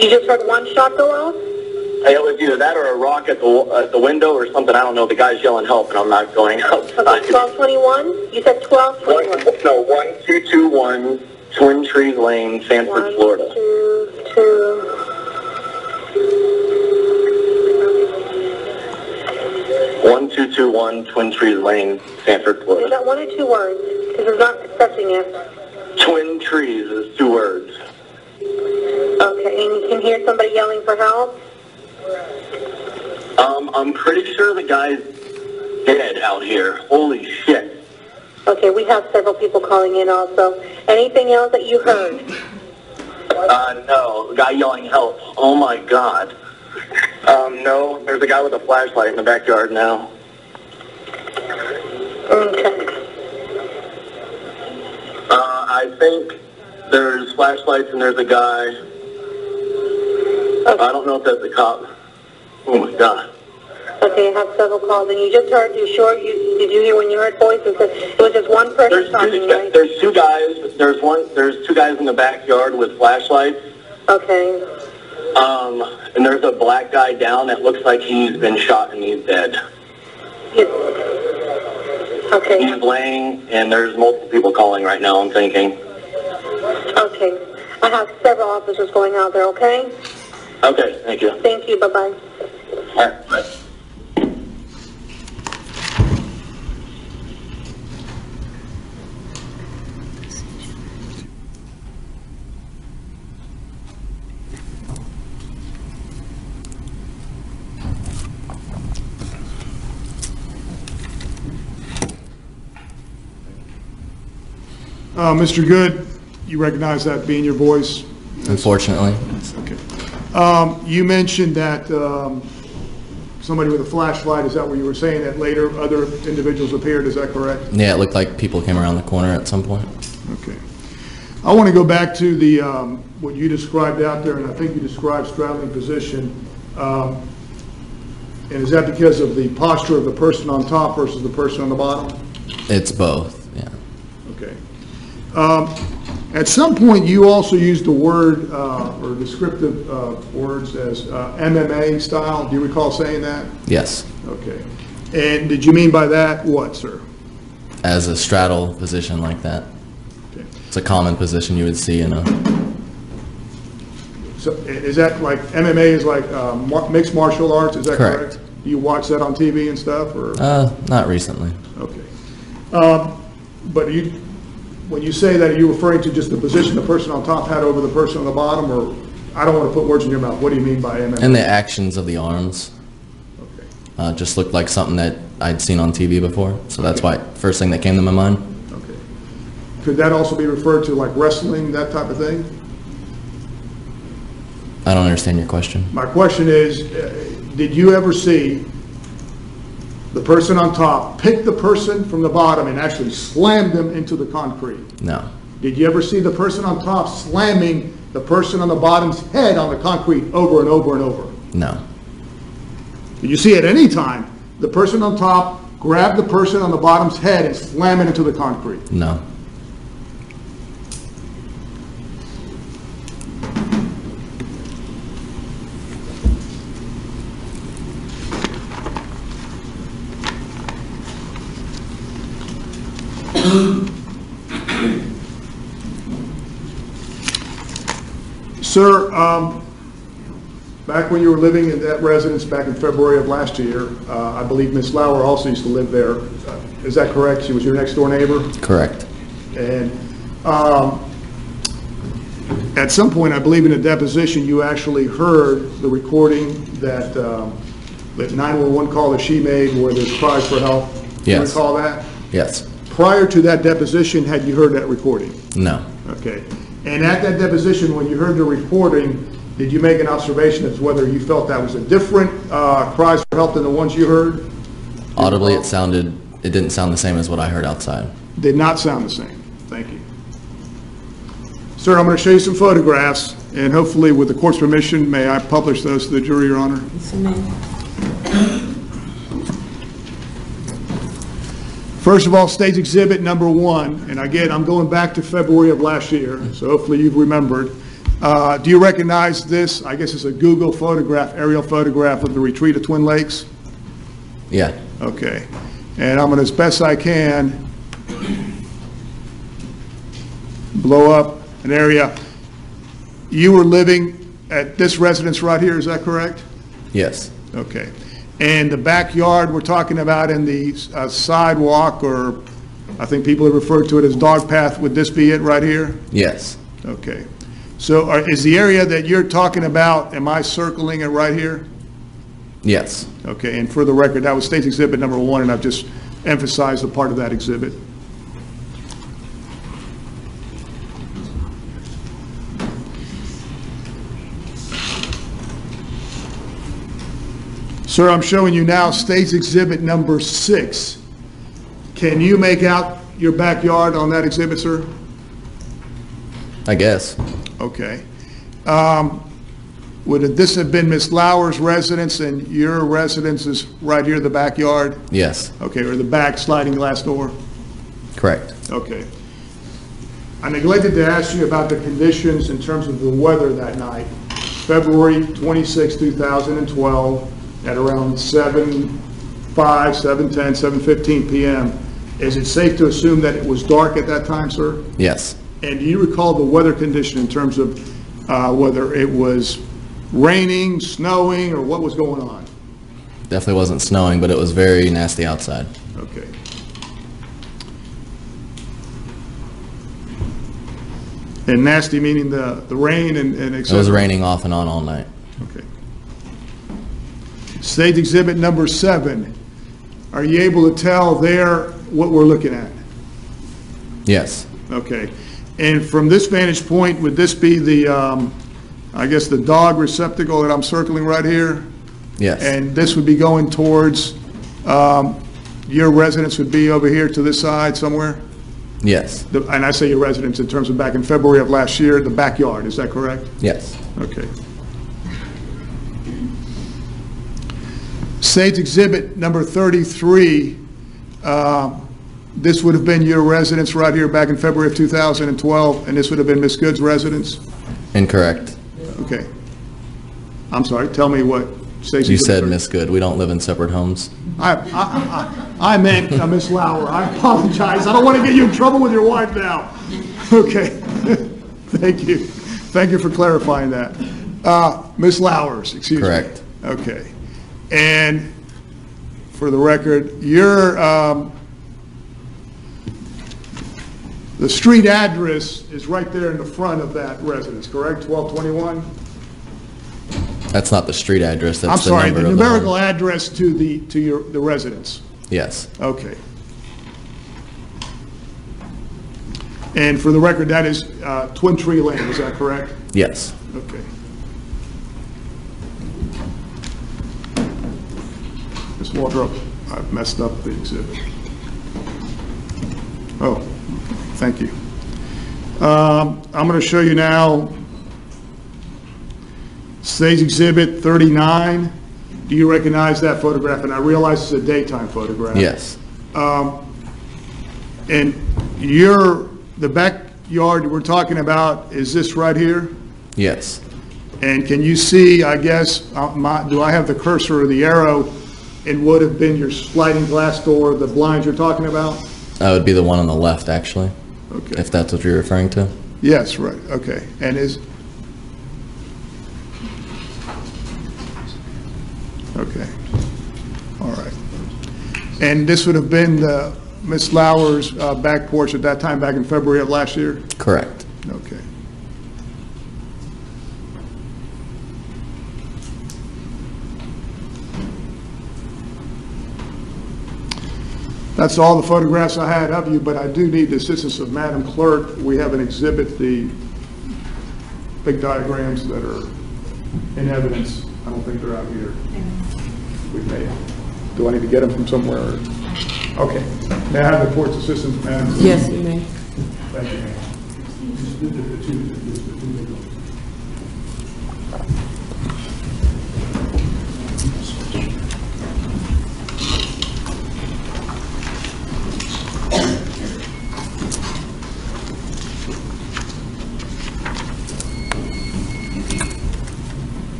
I: You just heard one shot go off?
J: It was either that or a rock at the window or something. I don't know. The guy's yelling help, and I'm not going outside.
I: Okay, 1221? You said 1221?
J: No, 1221 Twin Trees Lane, Sanford, Florida.
I: 1, 2, 2.
J: 1221 Twin Trees Lane, Sanford,
I: Is
J: Florida.
I: that one or two words? Because it's not accepting it.
J: Twin Trees is 2 words.
I: Okay, and you can hear somebody yelling for help?
J: I'm pretty sure the guy's dead out here. Holy shit.
I: Okay, we have several people calling in also. Anything else that you heard?
J: No, the guy yelling help. Oh my god. No, there's a guy with a flashlight in the backyard now.
I: Okay.
J: I think there's flashlights and there's a guy.
I: Okay.
J: I don't know if that's a cop. Oh my god.
I: Okay, I have several calls, and you just heard, did you hear when you heard voices? It was just one person talking, right?
J: There's 2 guys. There's 2 guys in the backyard with flashlights.
I: Okay.
J: And there's a black guy down that looks like he's been shot and he's dead.
I: Okay.
J: He's laying, and there's multiple people calling right now, I'm thinking.
I: Okay. I have several officers going out there, okay?
J: Okay, thank you.
I: Thank you, bye-bye.
J: All right, bye.
G: Mr. Good, you recognize that being your voice?
H: Unfortunately.
G: Okay. You mentioned that somebody with a flashlight, is that what you were saying, that later other individuals appeared, is that correct?
H: Yeah, it looked like people came around the corner at some point.
G: Okay. I want to go back to the what you described out there, and I think you described straddling position. And is that because of the posture of the person on top versus the person on the bottom?
H: It's both, yeah.
G: Okay. At some point, you also used the word or descriptive words as MMA style. Do you recall saying that?
H: Yes.
G: Okay. And did you mean by that what, sir?
H: As a straddle position like that.
G: Okay.
H: It's a common position you would see in a...
G: So is that like, MMA is like mixed martial arts, is that correct? Do you watch that on TV and stuff, or?
H: Not recently.
G: Okay. But when you say that, are you referring to just the position the person on top had over the person on the bottom, or, I don't want to put words in your mouth, what do you mean by MMA?
H: And the actions of the arms.
G: Okay.
H: Just looked like something that I'd seen on TV before, so that's why, first thing that came to my mind.
G: Okay. Could that also be referred to like wrestling, that type of thing?
H: I don't understand your question.
G: My question is, did you ever see the person on top pick the person from the bottom and actually slam them into the concrete?
H: No.
G: Did you ever see the person on top slamming the person on the bottom's head on the concrete over and over and over?
H: No.
G: Did you see at any time the person on top grab the person on the bottom's head and slam it into the concrete?
H: No.
G: Sir, back when you were living in that residence back in February of last year, I believe Ms. Lauer also used to live there. Is that correct? She was your next door neighbor?
H: Correct.
G: And at some point, I believe in a deposition, you actually heard the recording that 911 call that she made where there's cries for help.
H: Yes.
G: Do you recall that?
H: Yes.
G: Prior to that deposition, had you heard that recording?
H: No.
G: Okay. And at that deposition, when you heard the recording, did you make an observation as whether you felt that was a different cries for help than the ones you heard?
H: Audibly, it didn't sound the same as what I heard outside.
G: Did not sound the same. Thank you. Sir, I'm going to show you some photographs, and hopefully, with the court's permission, may I publish those to the jury, Your Honor?
A: Yes, you may.
G: First of all, State's Exhibit number 1, and again, I'm going back to February of last year, so hopefully you've remembered. Do you recognize this? I guess it's a Google photograph, aerial photograph of the retreat of Twin Lakes?
H: Yeah.
G: Okay. And I'm going to, as best I can, blow up an area. You were living at this residence right here, is that correct?
H: Yes.
G: Okay. And the backyard, we're talking about in the sidewalk, or I think people have referred to it as dog path, would this be it right here?
H: Yes.
G: Okay. So is the area that you're talking about, am I circling it right here?
H: Yes.
G: Okay, and for the record, that was State's Exhibit number 1, and I've just emphasized a part of that exhibit. Sir, I'm showing you now State's Exhibit number 6. Can you make out your backyard on that exhibit, sir?
H: I guess.
G: Okay. Would this have been Ms. Lauer's residence, and your residence is right here, the backyard?
H: Yes.
G: Okay, or the back sliding glass door?
H: Correct.
G: Okay. I neglected to ask you about the conditions in terms of the weather that night. February 26, 2012, at around 7:05, 7:10, 7:15 p.m. Is it safe to assume that it was dark at that time, sir?
H: Yes.
G: And do you recall the weather condition in terms of whether it was raining, snowing, or what was going on?
H: Definitely wasn't snowing, but it was very nasty outside.
G: Okay. And nasty meaning the rain and et
H: It
G: cetera?
H: was raining off and on all night.
G: Okay. State Exhibit number 7. Are you able to tell there what we're looking at?
H: Yes.
G: Okay. And from this vantage point, would this be the, I guess, the dog receptacle that I'm circling right here?
H: Yes.
G: And this would be going towards, your residence would be over here to this side somewhere?
H: Yes.
G: And I say your residence in terms of back in February of last year, the backyard, is that correct?
H: Yes.
G: Okay. State's Exhibit number 33, this would have been your residence right here back in February of 2012, and this would have been Ms. Good's residence?
H: Incorrect.
G: Okay. I'm sorry, tell me what State's
H: You
G: Exhibit
H: said
G: 33.
H: Miss Good. We don't live in separate homes.
G: I meant Miss Lauer. I apologize. I don't want to get you in trouble with your wife now. Okay. Thank you. Thank you for clarifying that. Miss Lauer's, excuse me.
H: Correct.
G: Okay. And for the record, your, the street address is right there in the front of that residence, correct? 1221?
H: That's not the street address. That's
G: I'm sorry,
H: the
G: the
H: number of
G: numerical
H: home.
G: address to the residence.
H: Yes.
G: Okay. And for the record, that is Twin Tree Lane, is that correct?
H: Yes.
G: Okay. Ms. Waldrop, I've messed up the exhibit. Oh, thank you. I'm going to show you now State's Exhibit 39. Do you recognize that photograph? And I realize it's a daytime photograph.
H: Yes.
G: And the backyard we're talking about, is this right here?
H: Yes.
G: And can you see, I guess, do I have the cursor or the arrow in would have been your sliding glass door, the blinds you're talking about?
H: That would be the one on the left, actually.
G: Okay.
H: If that's what you're referring to.
G: Yes, right, okay. And okay, all right. And this would have been Ms. Lauer's back porch at that time, back in February of last year?
H: Correct.
G: Okay. That's all the photographs I had of you, but I do need the assistance of Madam Clerk. We have an exhibit, the big diagrams that are in evidence. I don't think they're out here. We may. Do I need to get them from somewhere? Okay. May I have the court's assistance, Madam Clerk?
A: Yes, you may.
G: Thank you, ma'am.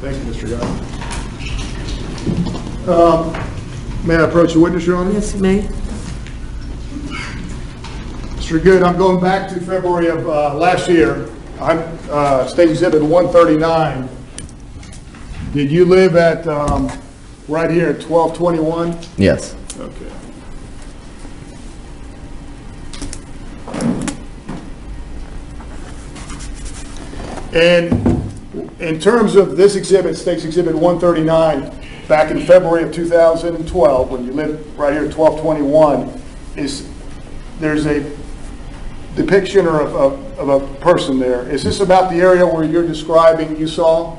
G: Thank you, Mr. Guy. May I approach the witness, Your Honor?
A: Yes, you may.
G: Mr. Good, I'm going back to February of last year. I'm State Exhibit 139. Did you live at right here at 1221?
H: Yes.
G: Okay. And in terms of this exhibit, State's Exhibit 139, back in February of 2012, when you lived right here at 1221, there's a depiction of a person there. Is this about the area where you're describing you saw?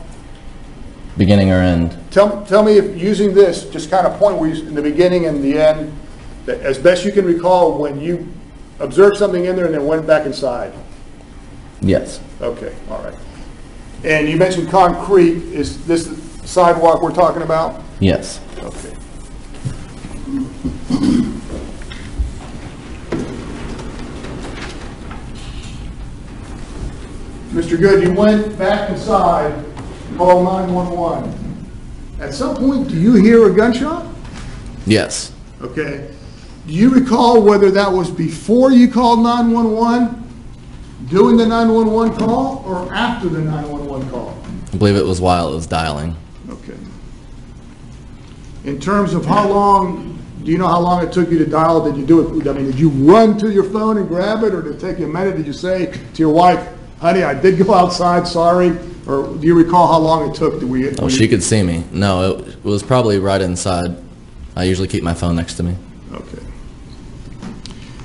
H: Beginning or end?
G: Tell me if using this, just kind of point where you, in the beginning and the end, that as best you can recall when you observed something in there and then went back inside.
H: Yes.
G: Okay, all right. And you mentioned concrete. Is this the sidewalk we're talking about?
H: Yes.
G: Okay. Mr. Good, you went back inside, called 911. At some point, do you hear a gunshot?
H: Yes.
G: Okay. Do you recall whether that was before you called 911, doing the 911 call, or after the 911 call?
H: I believe it was while it was dialing.
G: Okay. In terms of how long, do you know how long it took you to dial? Did you do it, I mean, did you run to your phone and grab it, or did it take you a minute? Did you say to your wife, honey, I did go outside, sorry? Or do you recall how long it took?
H: Oh, she could see me. No, it was probably right inside. I usually keep my phone next to me.
G: Okay.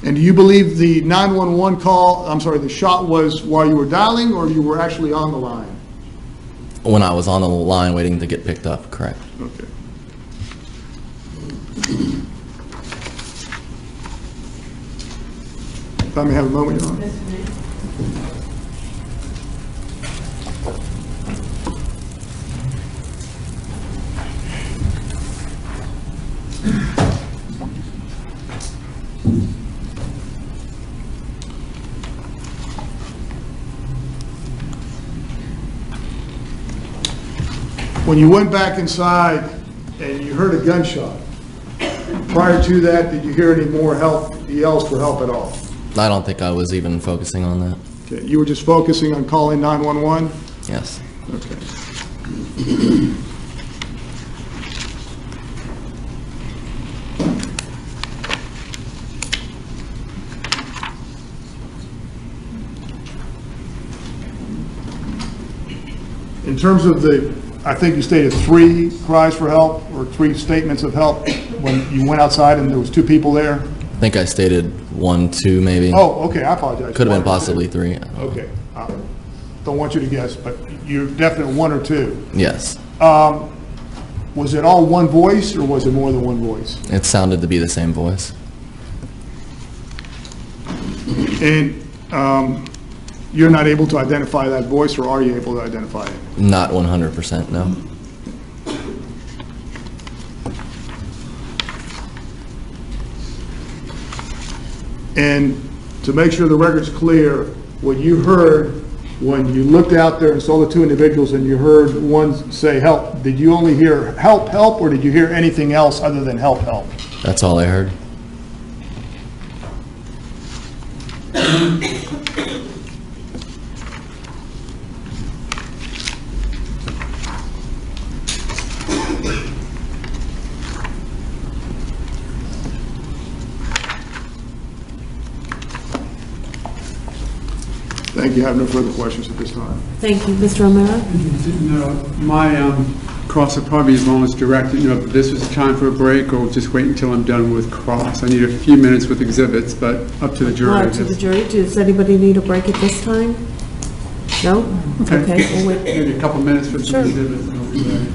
G: And do you believe the 911 call, I'm sorry, the shot was while you were dialing, or you were actually on the line?
H: When I was on the line waiting to get picked up, correct.
G: Okay. If I may have a moment, Your Honor. When you went back inside and you heard a gunshot, prior to that, did you hear any more yells for help at all?
H: I don't think I was even focusing on that.
G: Okay, you were just focusing on calling 911?
H: Yes.
G: Okay. In terms of I think you stated 3 cries for help or 3 statements of help when you went outside and there was 2 people there?
H: I think I stated 1, 2 maybe.
G: Oh, okay, I apologize.
H: Could have been possibly 3.
G: Okay. Don't want you to guess, but you're definitely 1 or 2.
H: Yes.
G: Was it all one voice or was it more than one voice?
H: It sounded to be the same voice.
G: And you're not able to identify that voice, or are you able to identify it?
H: Not 100%, no.
G: And to make sure the record's clear, what you heard when you looked out there and saw the 2 individuals and you heard one say help, did you only hear help, help, or did you hear anything else other than help, help?
H: That's all I heard.
G: Thank you. I have no further questions at this time.
A: Thank you. Mr. O'Mara?
E: No, my cross will probably be as long as directed. You know, if this was time for a break, or just wait until I'm done with cross. I need a few minutes with exhibits, but up to the jury.
A: Up to the jury. Does anybody need a break at this time? No? Okay, we'll wait.
E: Maybe a couple minutes for
A: Sure.
E: the exhibits and I'll be ready.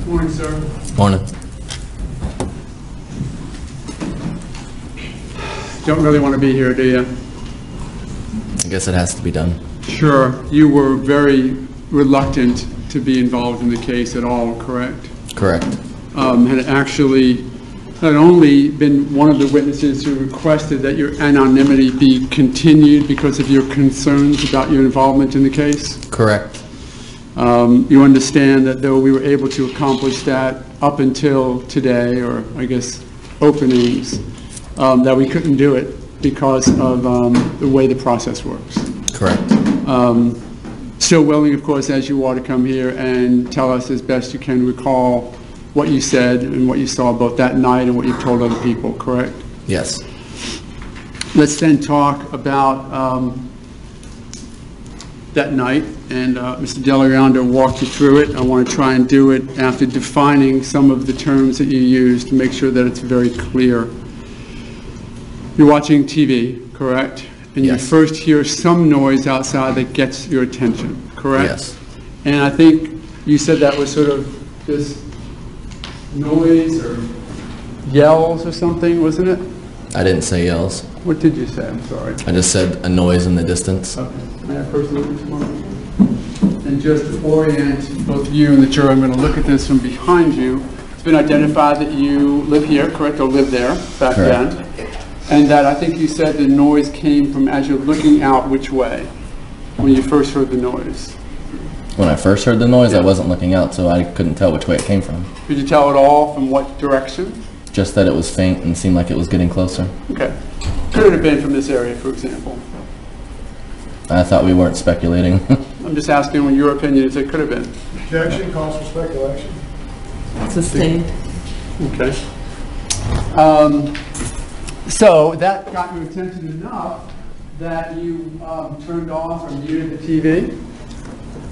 E: Morning, sir.
H: Morning.
E: Don't really want to be here, do you?
H: I guess it has to be done.
E: Sure. You were very reluctant to be involved in the case at all, correct?
H: Correct.
E: Had actually not only been one of the witnesses who requested that your anonymity be continued because of your concerns about your involvement in the case.
H: Correct.
E: You understand that though we were able to accomplish that up until today, or I guess openings, that we couldn't do it because of the way the process works.
H: Correct.
E: Still willing, of course, as you are, to come here and tell us as best you can recall what you said and what you saw both that night and what you told other people, correct?
H: Yes.
E: Let's then talk about that night, and Mr. Delarondo walked you through it. I want to try and do it after defining some of the terms that you used to make sure that it's very clear. You're watching TV, correct? And
H: Yes.
E: you first hear some noise outside that gets your attention, correct?
H: Yes.
E: And I think you said that was sort of this noise or yells or something, wasn't it?
H: I didn't say yells.
E: What did you say? I'm sorry.
H: I just said a noise in the distance.
E: Okay. May I first look at this one? And just to orient both you and the jury, I'm going to look at this from behind you. It's been identified that you live here, correct, or live there back
H: Correct.
E: then. And that I think you said the noise came from as you're looking out which way when you first heard the noise.
H: When I first heard the noise, I wasn't looking out, so I couldn't tell which way it came from.
E: Could you tell at all from what direction?
H: Just that it was faint and seemed like it was getting closer.
E: Okay. Could it have been from this area, for example?
H: I thought we weren't speculating.
E: I'm just asking what your opinion is it could have been.
G: Objection calls for speculation.
A: Sustained.
E: Okay. So that got your attention enough that you turned off or muted the TV,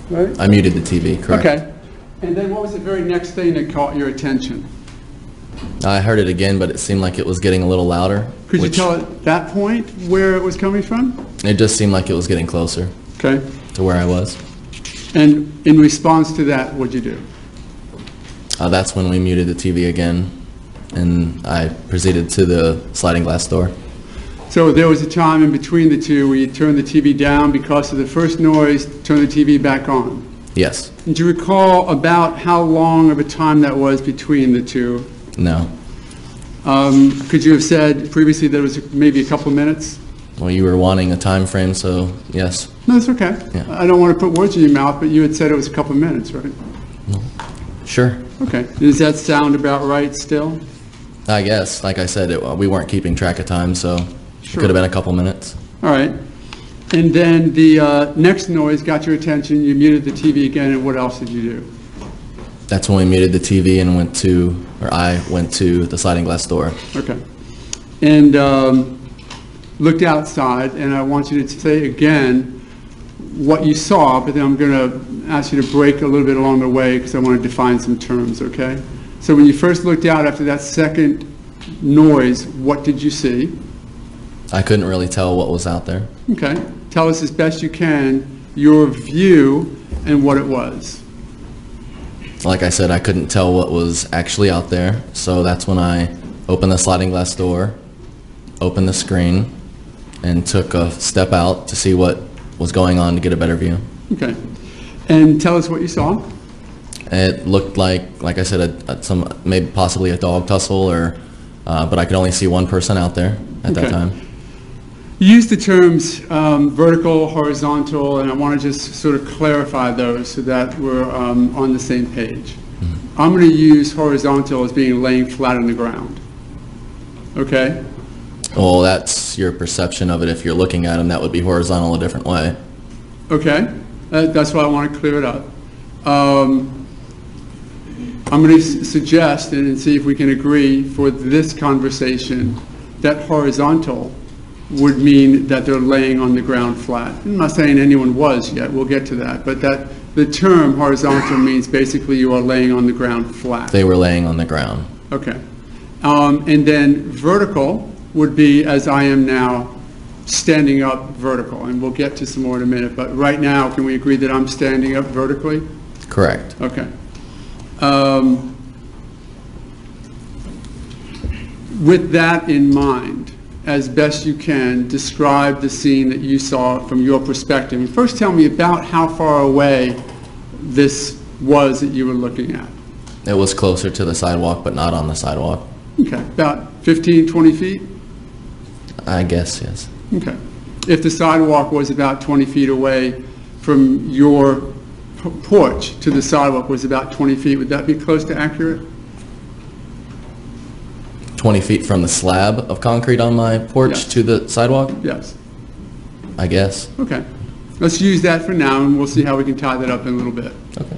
E: right?
H: I muted the TV, correct?
E: Okay. And then what was the very next thing that caught your attention?
H: I heard it again, but it seemed like it was getting a little louder.
E: Could you
H: which-
E: tell at that point where it was coming from?
H: It just seemed like it was getting closer
E: Okay.
H: to where I was.
E: And in response to that, what'd you do?
H: That's when we muted the TV again, and I proceeded to the sliding glass door.
E: So there was a time in between the two where you turned the TV down because of the first noise, turned the TV back on.
H: Yes.
E: Do you recall about how long of a time that was between the two?
H: No.
E: Could you have said previously that it was maybe a couple of minutes?
H: Well, you were wanting a time frame, so yes.
E: No, it's okay.
H: Yeah.
E: I don't want to put words in your mouth, but you had said it was a couple of minutes, right?
H: Sure.
E: Okay. Does that sound about right still?
H: I guess. Like I said, we weren't keeping track of time, so it
E: Sure.
H: could have been a couple minutes.
E: All right. And then the next noise got your attention, you muted the TV again, and what else did you do?
H: That's when we muted the TV and I went to the sliding glass door.
E: Okay. And looked outside, and I want you to say again what you saw, but then I'm going to ask you to break a little bit along the way because I want to define some terms, okay? So when you first looked out after that second noise, what did you see?
H: I couldn't really tell what was out there.
E: Okay. Tell us as best you can your view and what it was.
H: Like I said, I couldn't tell what was actually out there, so that's when I opened the sliding glass door, opened the screen, and took a step out to see what was going on to get a better view.
E: Okay. And tell us what you saw.
H: It looked like I said, maybe possibly a dog tussle, but I could only see one person out there at that
E: Okay.
H: time.
E: You used the terms vertical, horizontal, and I want to just sort of clarify those so that we're on the same page. I'm going to use horizontal as being laying flat on the ground. Okay?
H: Well, that's your perception of it. If you're looking at them, that would be horizontal a different way.
E: Okay? That's why I want to clear it up. I'm going to suggest and see if we can agree for this conversation that horizontal would mean that they're laying on the ground flat. I'm not saying anyone was yet, we'll get to that, but that the term horizontal means basically you are laying on the ground flat.
H: They were laying on the ground.
E: Okay. And then vertical would be, as I am now, standing up vertical, and we'll get to some more in a minute, but right now, can we agree that I'm standing up vertically?
H: Correct.
E: Okay. With that in mind, as best you can, describe the scene that you saw from your perspective. And first tell me about how far away this was that you were looking at.
H: It was closer to the sidewalk, but not on the sidewalk.
E: Okay, about 15, 20 feet?
H: I guess, yes.
E: Okay. If the sidewalk was about 20 feet away from your porch to the sidewalk was about 20 feet, would that be close to accurate?
H: 20 feet from the slab of concrete on my porch
E: Yes.
H: to the sidewalk?
E: Yes.
H: I guess.
E: Okay. Let's use that for now, and we'll see how we can tie that up in a little bit.
H: Okay.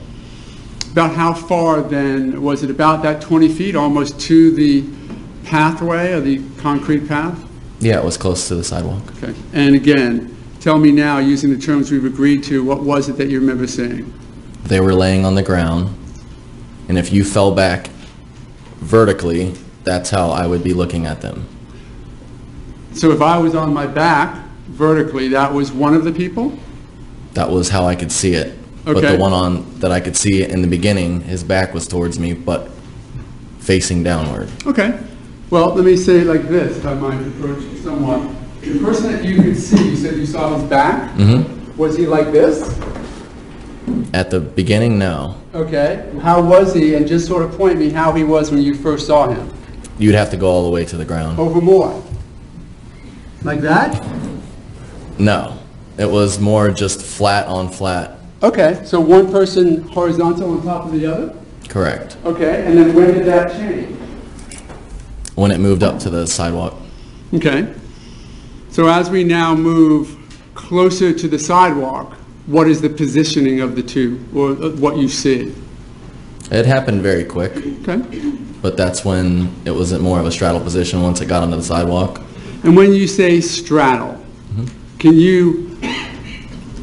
E: About how far then, was it about that 20 feet, almost to the pathway or the concrete path?
H: Yeah, it was close to the sidewalk.
E: Okay. And again, tell me now, using the terms we've agreed to, what was it that you remember seeing?
H: They were laying on the ground, and if you fell back vertically, that's how I would be looking at them.
E: So if I was on my back vertically, that was one of the people?
H: That was how I could see it. But
E: Okay.
H: the one on that I could see in the beginning, his back was towards me, but facing downward.
E: Okay. Well, let me say it like this, if I might approach it somewhat. The person that you could see, you said you saw his back?
H: Mm-hmm.
E: Was he like this?
H: At the beginning, no.
E: Okay. How was he? And just sort of point me how he was when you first saw him.
H: You'd have to go all the way to the ground.
E: Over more. Like that?
H: No. It was more just flat on flat.
E: Okay. So one person horizontal on top of the other?
H: Correct.
E: Okay. And then when did that change?
H: When it moved up to the sidewalk.
E: Okay. So as we now move closer to the sidewalk, what is the positioning of the two, or what you see?
H: It happened very quick,
E: Okay.
H: but that's when it was at more of a straddle position once it got onto the sidewalk.
E: And when you say straddle, can you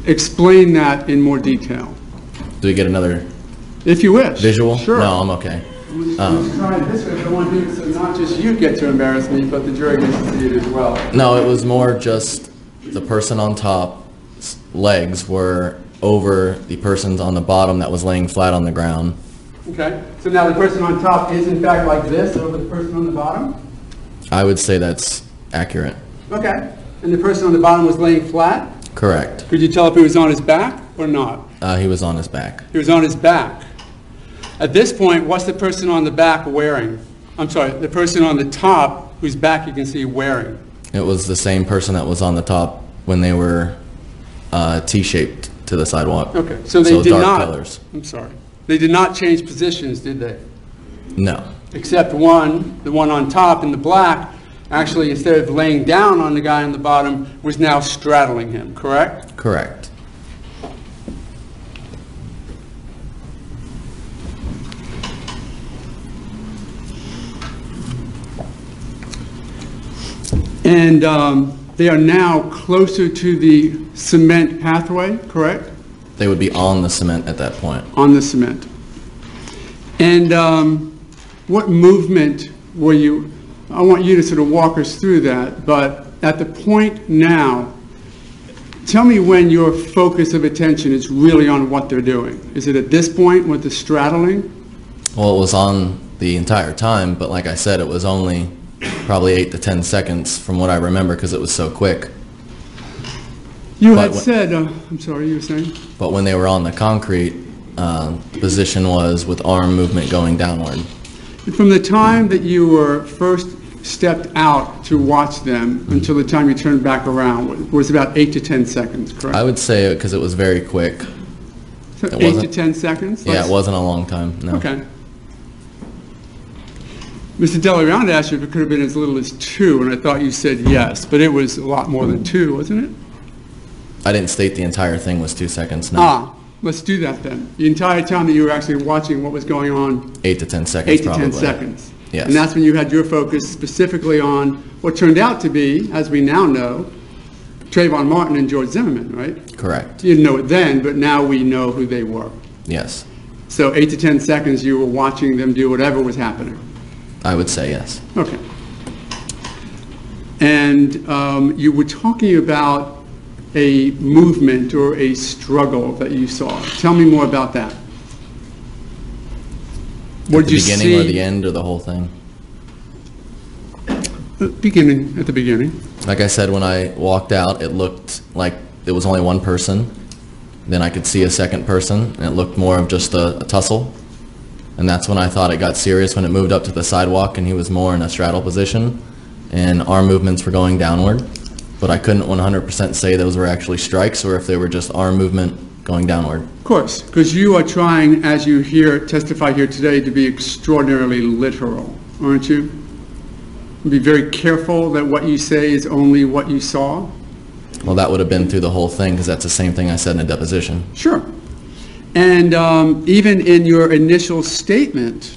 E: explain that in more detail?
H: Do we get another
E: If you wish.
H: visual?
E: Sure.
H: No, I'm okay.
E: Let's try it this way. I want to do it so not just you get to embarrass me, but the jury gets to see it as well.
H: No, it was more just the person on top's legs were over the person on the bottom that was laying flat on the ground.
E: Okay. So now the person on top is in fact like this over the person on the bottom?
H: I would say that's accurate.
E: Okay. And the person on the bottom was laying flat?
H: Correct.
E: Could you tell if he was on his back or not?
H: He was on his back.
E: He was on his back. At this point, what's the person on the back wearing? I'm sorry, the person on the top whose back you can see wearing?
H: It was the same person that was on the top when they were T-shaped to the sidewalk.
E: Okay, so they did
H: dark
E: not.
H: colors.
E: I'm sorry. They did not change positions, did they?
H: No.
E: Except one, the one on top in the black, actually instead of laying down on the guy on the bottom, was now straddling him, correct?
H: Correct.
E: And they are now closer to the cement pathway, correct?
H: They would be on the cement at that point.
E: On the cement. And what movement were you, I want you to sort of walk us through that, but at the point now, tell me when your focus of attention is really on what they're doing. Is it at this point with the straddling?
H: Well, it was on the entire time, but like I said, it was only probably 8 to 10 seconds from what I remember because it was so quick.
E: You
H: But
E: had said, I'm sorry, you were saying?
H: But when they were on the concrete, the position was with arm movement going downward.
E: From the time that you were first stepped out to watch them until the time you turned back around was about 8 to 10 seconds, correct?
H: I would say because it was very quick.
E: So
H: it
E: 8 to
H: wasn't-
E: 10 seconds?
H: Yeah, it wasn't a long time, no.
E: Okay. Mr. Delaronde asked you if it could have been as little as 2, and I thought you said yes, but it was a lot more than 2, wasn't it?
H: I didn't state the entire thing was 2 seconds, no.
E: Ah, let's do that then. The entire time that you were actually watching what was going on,
H: 8 to 10 seconds
E: 8 to
H: probably.
E: 10 seconds.
H: Yes.
E: And that's when you had your focus specifically on what turned out to be, as we now know, Trayvon Martin and George Zimmerman, right?
H: Correct.
E: You didn't know it then, but now we know who they were.
H: Yes.
E: So 8 to 10 seconds you were watching them do whatever was happening.
H: I would say yes.
E: Okay. And you were talking about a movement or a struggle that you saw. Tell me more about that. What
H: At
E: did
H: the
E: you
H: beginning
E: see?
H: or the end or the whole thing?
E: Beginning, at the beginning.
H: Like I said, when I walked out, it looked like it was only one person. Then I could see a second person, and it looked more of just a tussle. And that's when I thought it got serious, when it moved up to the sidewalk and he was more in a straddle position and arm movements were going downward. But I couldn't 100% say those were actually strikes or if they were just arm movement going downward.
E: Of course, because you are trying, as you testify here today, to be extraordinarily literal, aren't you? Be very careful that what you say is only what you saw.
H: Well, that would have been through the whole thing because that's the same thing I said in a deposition.
E: Sure. And even in your initial statement,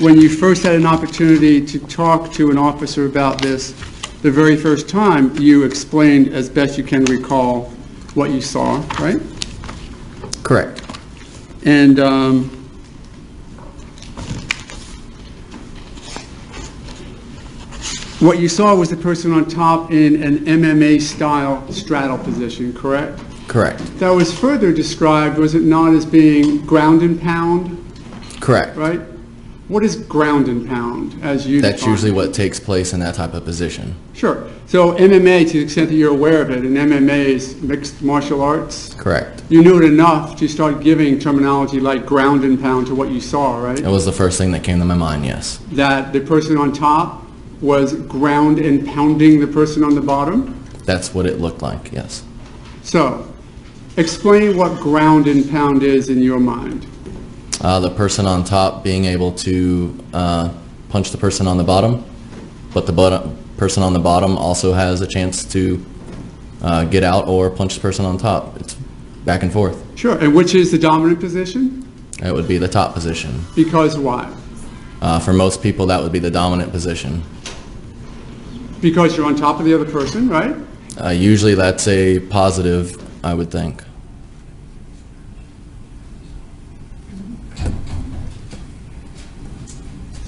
E: when you first had an opportunity to talk to an officer about this, the very first time, you explained as best you can recall what you saw, right?
H: Correct.
E: And what you saw was the person on top in an MMA-style straddle position, correct?
H: Correct.
E: That was further described, was it not, as being ground and pound?
H: Correct.
E: Right? What is ground and pound, as you
H: That's
E: define
H: usually
E: it?
H: what takes place in that type of position.
E: Sure. So MMA, to the extent that you're aware of it, and MMA is mixed martial arts?
H: Correct.
E: You knew it enough to start giving terminology like ground and pound to what you saw, right?
H: It was the first thing that came to my mind, yes.
E: That the person on top was ground and pounding the person on the bottom?
H: That's what it looked like, yes.
E: So, explain what ground and pound is in your mind.
H: The person on top being able to punch the person on the bottom, but the person on the bottom also has a chance to get out or punch the person on top. It's back and forth.
E: Sure, and which is the dominant position?
H: It would be the top position.
E: Because why?
H: For most people, that would be the dominant position.
E: Because you're on top of the other person, right?
H: Usually that's a positive, I would think.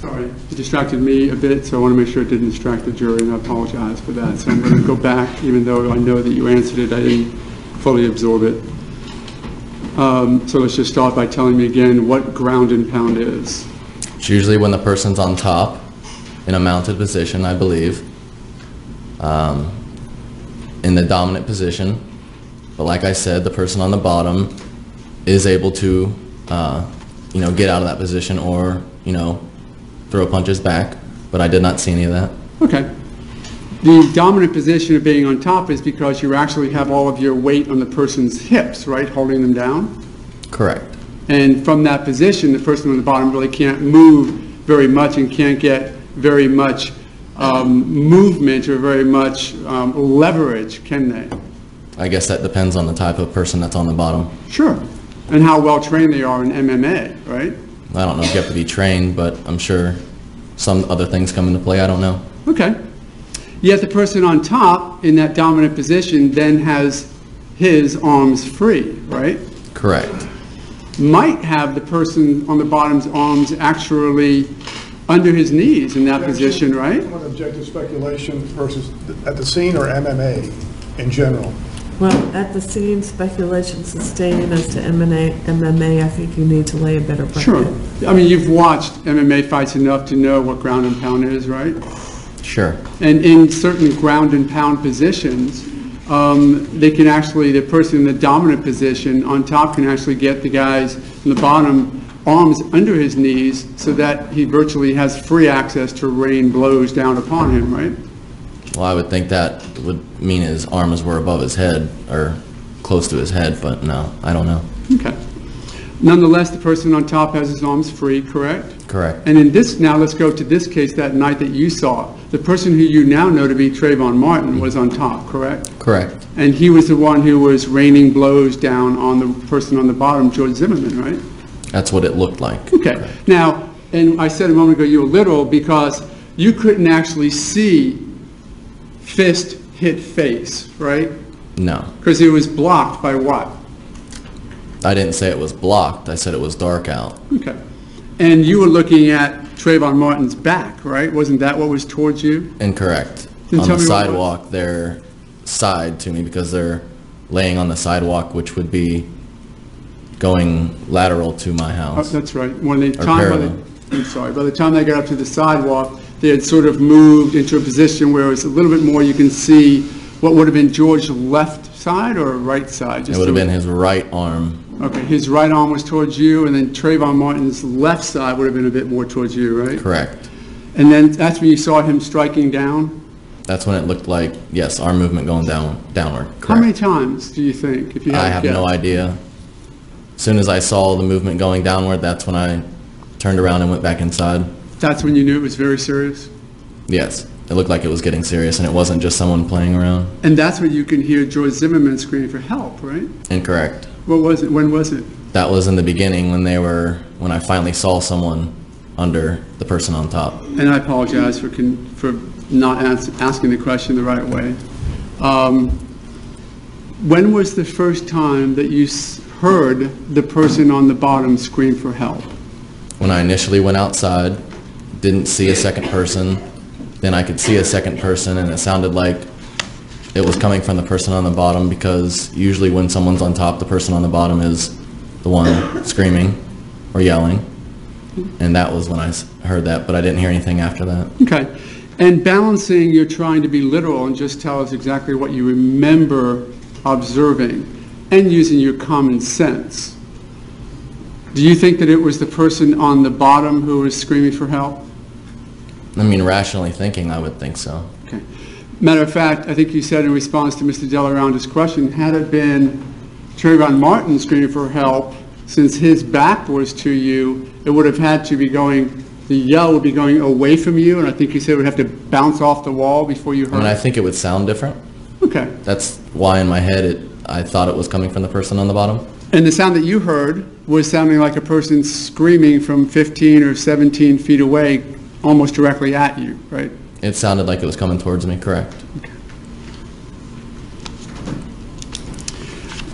E: Sorry, it distracted me a bit, so I want to make sure it didn't distract the jury, and I apologize for that. So I'm going to go back, even though I know that you answered it, I didn't fully absorb it. So let's just start by telling me again what ground and pound is.
H: It's usually when the person's on top in a mounted position, I believe, in the dominant position. But like I said, the person on the bottom is able to, get out of that position or, throw punches back. But I did not see any of that.
E: Okay. The dominant position of being on top is because you actually have all of your weight on the person's hips, right, holding them down?
H: Correct.
E: And from that position, the person on the bottom really can't move very much and can't get very much movement or very much leverage, can they?
H: I guess that depends on the type of person that's on the bottom.
E: Sure. And how well trained they are in MMA, right?
H: I don't know if you have to be trained, but I'm sure some other things come into play. I don't know.
E: Okay. Yet the person on top in that dominant position then has his arms free, right?
H: Correct.
E: Might have the person on the bottom's arms actually under his knees in that position, right?
G: What objective speculation versus at the scene or MMA in general?
A: Well, at the scene, speculation sustained as to MMA, I think you need to lay a better bracket.
E: Sure. I mean, you've watched MMA fights enough to know what ground and pound is, right?
H: Sure.
E: And in certain ground and pound positions, they can actually, the person in the dominant position on top can actually get the guys in the bottom arms under his knees so that he virtually has free access to rain blows down upon him, right?
H: Well, I would think that would mean his arms were above his head or close to his head, but no, I don't know.
E: Okay. Nonetheless, the person on top has his arms free, correct?
H: Correct.
E: And in this, now let's go to this case that night that you saw. The person who you now know to be Trayvon Martin was on top, correct?
H: Correct.
E: And he was the one who was raining blows down on the person on the bottom, George Zimmerman, right?
H: That's what it looked like.
E: Okay.
H: Correct.
E: Now, and I said a moment ago you were literal because you couldn't actually see fist hit face, right?
H: No.
E: Because it was blocked by what?
H: I didn't say it was blocked. I said it was dark out.
E: Okay. And you were looking at Trayvon Martin's back, right? Wasn't that what was towards you?
H: Incorrect.
E: Then
H: On
E: tell
H: the
E: me what
H: sidewalk, they're side to me because they're laying on the sidewalk, which would be going lateral to my
E: Oh,
H: house.
E: that's right. When they
H: parallel.
E: by the time they got up to the sidewalk, they had sort of moved into a position where it was a little bit more, you can see what would have been George's left side or right side?
H: It would have been his right arm.
E: Okay, his right arm was towards you, and then Trayvon Martin's left side would have been a bit more towards you, right?
H: Correct.
E: And then that's when you saw him striking down?
H: That's when it looked like, yes, arm movement going downward. Correct.
E: How many times do you think? If you had
H: I
E: to
H: have
E: guess?
H: no idea. As soon as I saw the movement going downward, that's when I turned around and went back inside.
E: That's when you knew it was very serious?
H: Yes, it looked like it was getting serious, and it wasn't just someone playing around.
E: And that's when you can hear George Zimmerman screaming for help, right?
H: Incorrect.
E: What was it? When was it?
H: That was in the beginning when I finally saw someone under the person on top.
E: And I apologize for not asking the question the right way. When was the first time that you heard the person on the bottom scream for help?
H: When I initially went outside, didn't see a second person, then I could see a second person, and it sounded like it was coming from the person on the bottom, because usually when someone's on top, the person on the bottom is the one screaming or yelling. And that was when I heard that, but I didn't hear anything after that.
E: Okay. And balancing, you're trying to be literal and just tell us exactly what you remember observing and using your common sense. Do you think that it was the person on the bottom who was screaming for help?
H: I mean, rationally thinking, I would think so.
E: Okay. Matter of fact, I think you said in response to Mr. Delarounde's question, had it been Trayvon Martin screaming for help, since his back was to you, it would have had to be going, the yell would be going away from you, and I think you said it would have to bounce off the wall before you heard
H: I mean, I
E: it.
H: think it would sound different.
E: Okay.
H: That's why in my head I thought it was coming from the person on the bottom.
E: And the sound that you heard was sounding like a person screaming from 15 or 17 feet away, almost directly at you, right?
H: It sounded like it was coming towards me, correct.
E: Okay.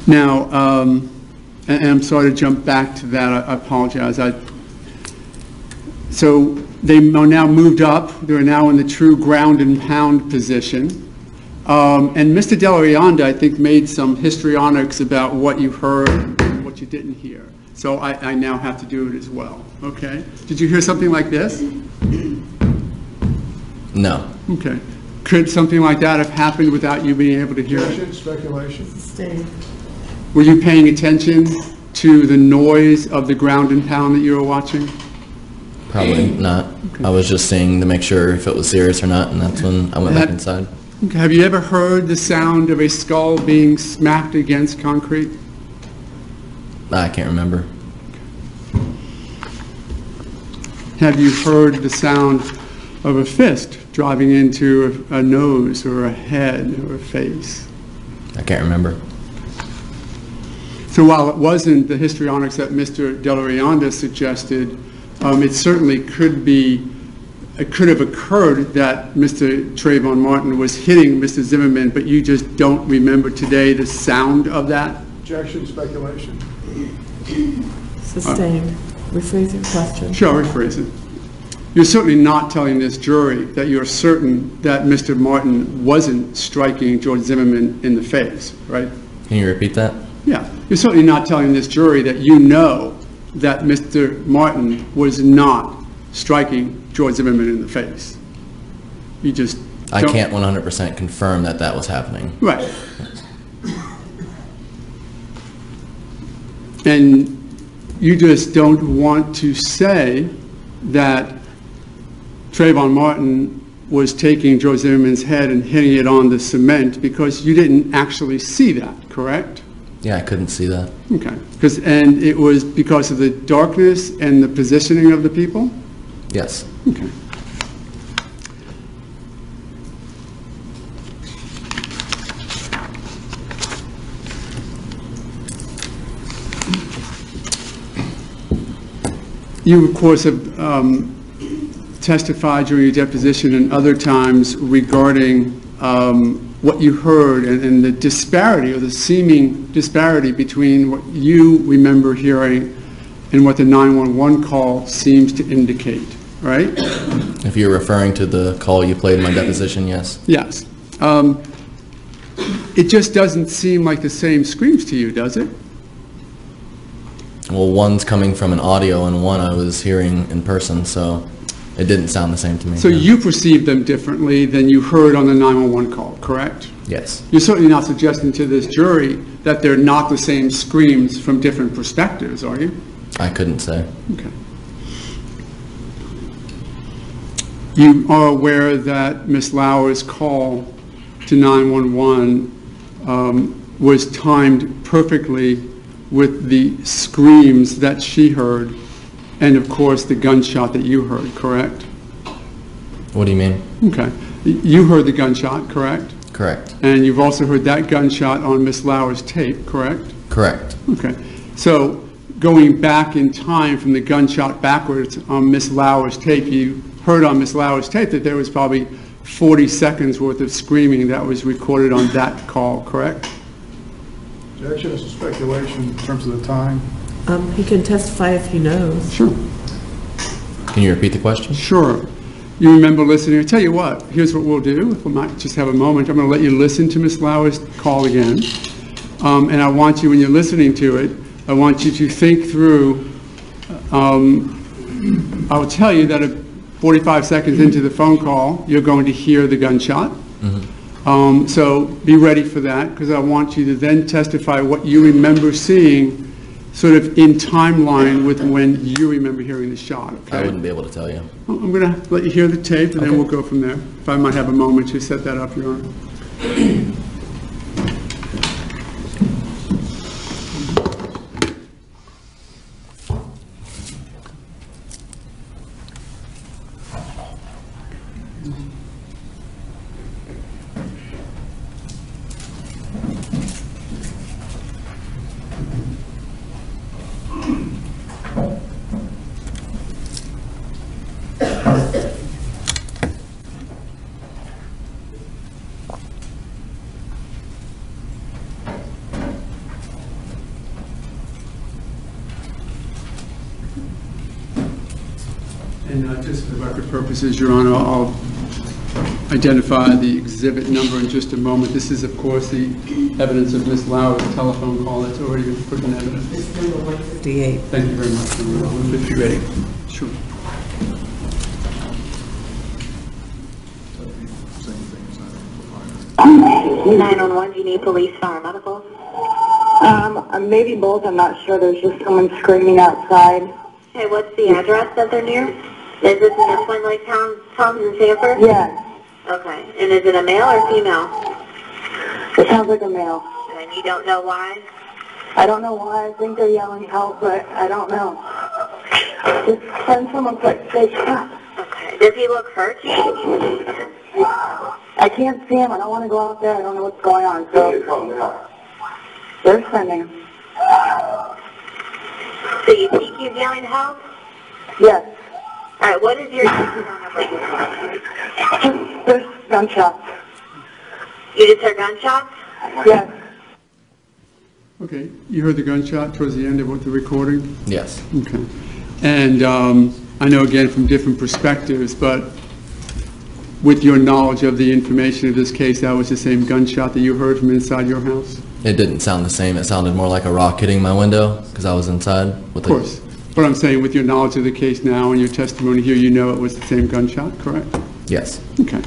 E: Now, and I'm sorry to jump back to that, I apologize. So they are now moved up, they're now in the true ground and pound position. And Mr. Delarounde, I think, made some histrionics about what you heard and what you didn't hear. So I now have to do it as well, okay? Did you hear something like this?
H: No.
E: Okay. Could something like that have happened without you being able to hear it?
G: Objection, speculation.
A: Sustained.
E: Were you paying attention to the noise of the ground and pound that you were watching?
H: Probably not. I was just seeing to make sure if it was serious or not, and that's when I went back inside.
E: Okay. Have you ever heard the sound of a skull being smacked against concrete?
H: I can't remember.
E: Have you heard the sound of a fist driving into a nose or a head or a face?
H: I can't remember.
E: So while it wasn't the histrionics that Mr. Delarounde suggested, it certainly it could have occurred that Mr. Trayvon Martin was hitting Mr. Zimmerman, but you just don't remember today the sound of that?
G: Objection, speculation.
A: Sustained. Rephrase your question.
E: Sure, I'll rephrase it. You're certainly not telling this jury that you're certain that Mr. Martin wasn't striking George Zimmerman in the face, right?
H: Can you repeat that?
E: Yeah. You're certainly not telling this jury that you know that Mr. Martin was not striking George Zimmerman in the face. You just
H: I
E: don't-
H: can't 100% confirm that that was happening.
E: Right. And you just don't want to say that Trayvon Martin was taking George Zimmerman's head and hitting it on the cement because you didn't actually see that, correct?
H: Yeah, I couldn't see that.
E: Okay. And it was because of the darkness and the positioning of the people?
H: Yes.
E: Okay. You, of course, have testified during your deposition and other times regarding what you heard and the disparity or the seeming disparity between what you remember hearing and what the 911 call seems to indicate, right?
H: If you're referring to the call you played in my deposition, yes.
E: Yes. It just doesn't seem like the same screams to you, does it?
H: Well, one's coming from an audio and one I was hearing in person, so it didn't sound the same to me.
E: So
H: no.
E: you perceived them differently than you heard on the 911 call, correct?
H: Yes.
E: You're certainly not suggesting to this jury that they're not the same screams from different perspectives, are you?
H: I couldn't say.
E: Okay. You are aware that Ms. Lauer's call to 911 was timed perfectly with the screams that she heard and, of course, the gunshot that you heard, correct?
H: What do you mean?
E: Okay. You heard the gunshot, correct?
H: Correct.
E: And you've also heard that gunshot on Ms. Lauer's tape, correct?
H: Correct.
E: Okay. So going back in time from the gunshot backwards on Ms. Lauer's tape, you heard on Ms. Lauer's tape that there was probably 40 seconds worth of screaming that was recorded on that call, correct?
G: Objection, it's a speculation in terms of the time.
A: He can testify if he knows.
E: Sure.
H: Can you repeat the question?
E: Sure. You remember listening. I tell you what, here's what we'll do. If we might just have a moment, I'm going to let you listen to Ms. Lauer's call again. And I want you, when you're listening to it, I want you to think through, I'll tell you that 45 seconds into the phone call, you're going to hear the gunshot. Mm-hmm. So be ready for that, because I want you to then testify what you remember seeing sort of in timeline with when you remember hearing the shot. Okay?
H: I wouldn't be able to tell you.
E: I'm going to let you hear the tape, and then we'll go from there. If I might have a moment to set that up, Your Honor. And just for the record purposes, Your Honor, I'll identify the exhibit number in just a moment. This is, of course, the evidence of Ms. Lauer's telephone call that's already been put in evidence.
A: It's number 158.
E: Thank you very much, Your Honor. 150 ready. Sure.
I: (911), do you need police, fire, medical?
K: Maybe both. I'm not sure. There's just someone screaming outside.
I: Okay, what's the address that they're near? Is this in the Twin Lake Towns in Sanford?
K: Yes.
I: Okay, and is it a male or female?
K: It sounds like a male.
I: And you don't know why?
K: I don't know why. I think they're yelling help, but I don't know. Just send someone quick. Say stop.
I: Okay, does he look hurt?
K: I can't see him. I don't want to go out there. I don't know what's going on. So they're sending him.
I: So you think he's yelling help?
K: Yes.
I: All right, what is your number?
K: There's gunshots.
I: You just heard gunshots?
K: Yes.
E: Okay. You heard the gunshot towards the end of what the recording?
H: Yes.
E: Okay. And I know, again, from different perspectives, but with your knowledge of the information of this case, that was the same gunshot that you heard from inside your house?
H: It didn't sound the same. It sounded more like a rock hitting my window because I was inside.
E: Of course. But I'm saying with your knowledge of the case now and your testimony here, you know it was the same gunshot, correct?
H: Yes.
E: Okay.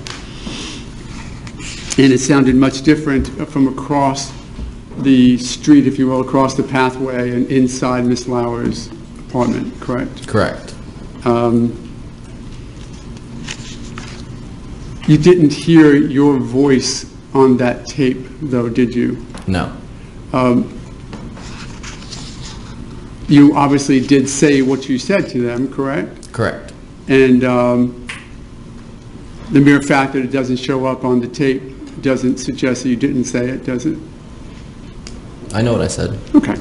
E: And it sounded much different from across the street, if you will, across the pathway and inside Miss Lauer's apartment, correct?
H: Correct.
E: You didn't hear your voice on that tape, though, did you?
H: No.
E: You obviously did say what you said to them, correct?
H: Correct.
E: And the mere fact that it doesn't show up on the tape doesn't suggest that you didn't say it, does it?
H: I know what I said.
E: Okay.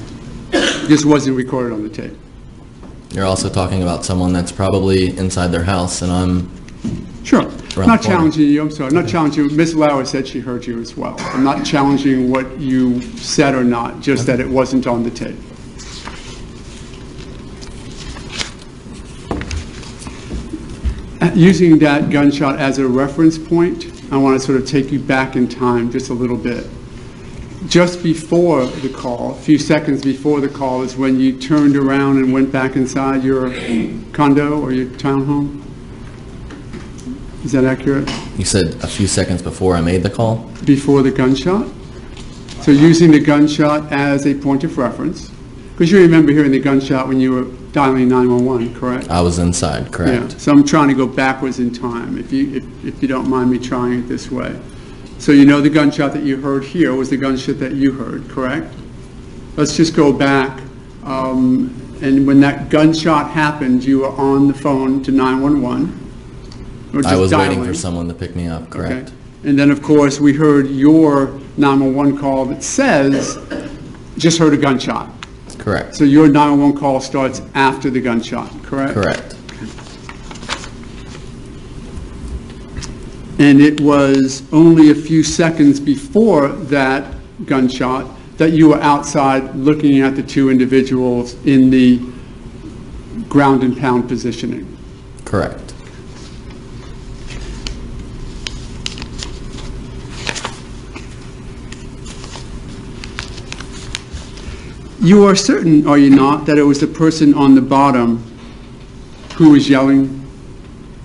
E: Just wasn't recorded on the tape.
H: You're also talking about someone that's probably inside their house, and I'm...
E: Sure.
H: I'm
E: not challenging you, I'm sorry. I'm not challenging you. Ms. Lauer said she heard you as well. I'm not challenging what you said or not, just that it wasn't on the tape. Using that gunshot as a reference point, I want to sort of take you back in time just a little bit. Just before the call, a few seconds before the call, is when you turned around and went back inside your condo or your townhome? Is that accurate?
H: You said a few seconds before I made the call?
E: Before the gunshot? So using the gunshot as a point of reference, because you remember hearing the gunshot when you were dialing 911, correct?
H: I was inside, correct.
E: Yeah. So I'm trying to go backwards in time, if you don't mind me trying it this way. So you know the gunshot that you heard here was the gunshot that you heard, correct? Let's just go back. And when that gunshot happened, you were on the phone to 911? Or just
H: I was
E: dialing?
H: waiting for someone to pick me up, correct.
E: Okay. And then, of course, we heard your 911 call that says, just heard a gunshot.
H: Correct.
E: So your 911 call starts after the gunshot, correct?
H: Correct.
E: And it was only a few seconds before that gunshot that you were outside looking at the two individuals in the ground and pound positioning.
H: Correct.
E: You are certain, are you not, that it was the person on the bottom who was yelling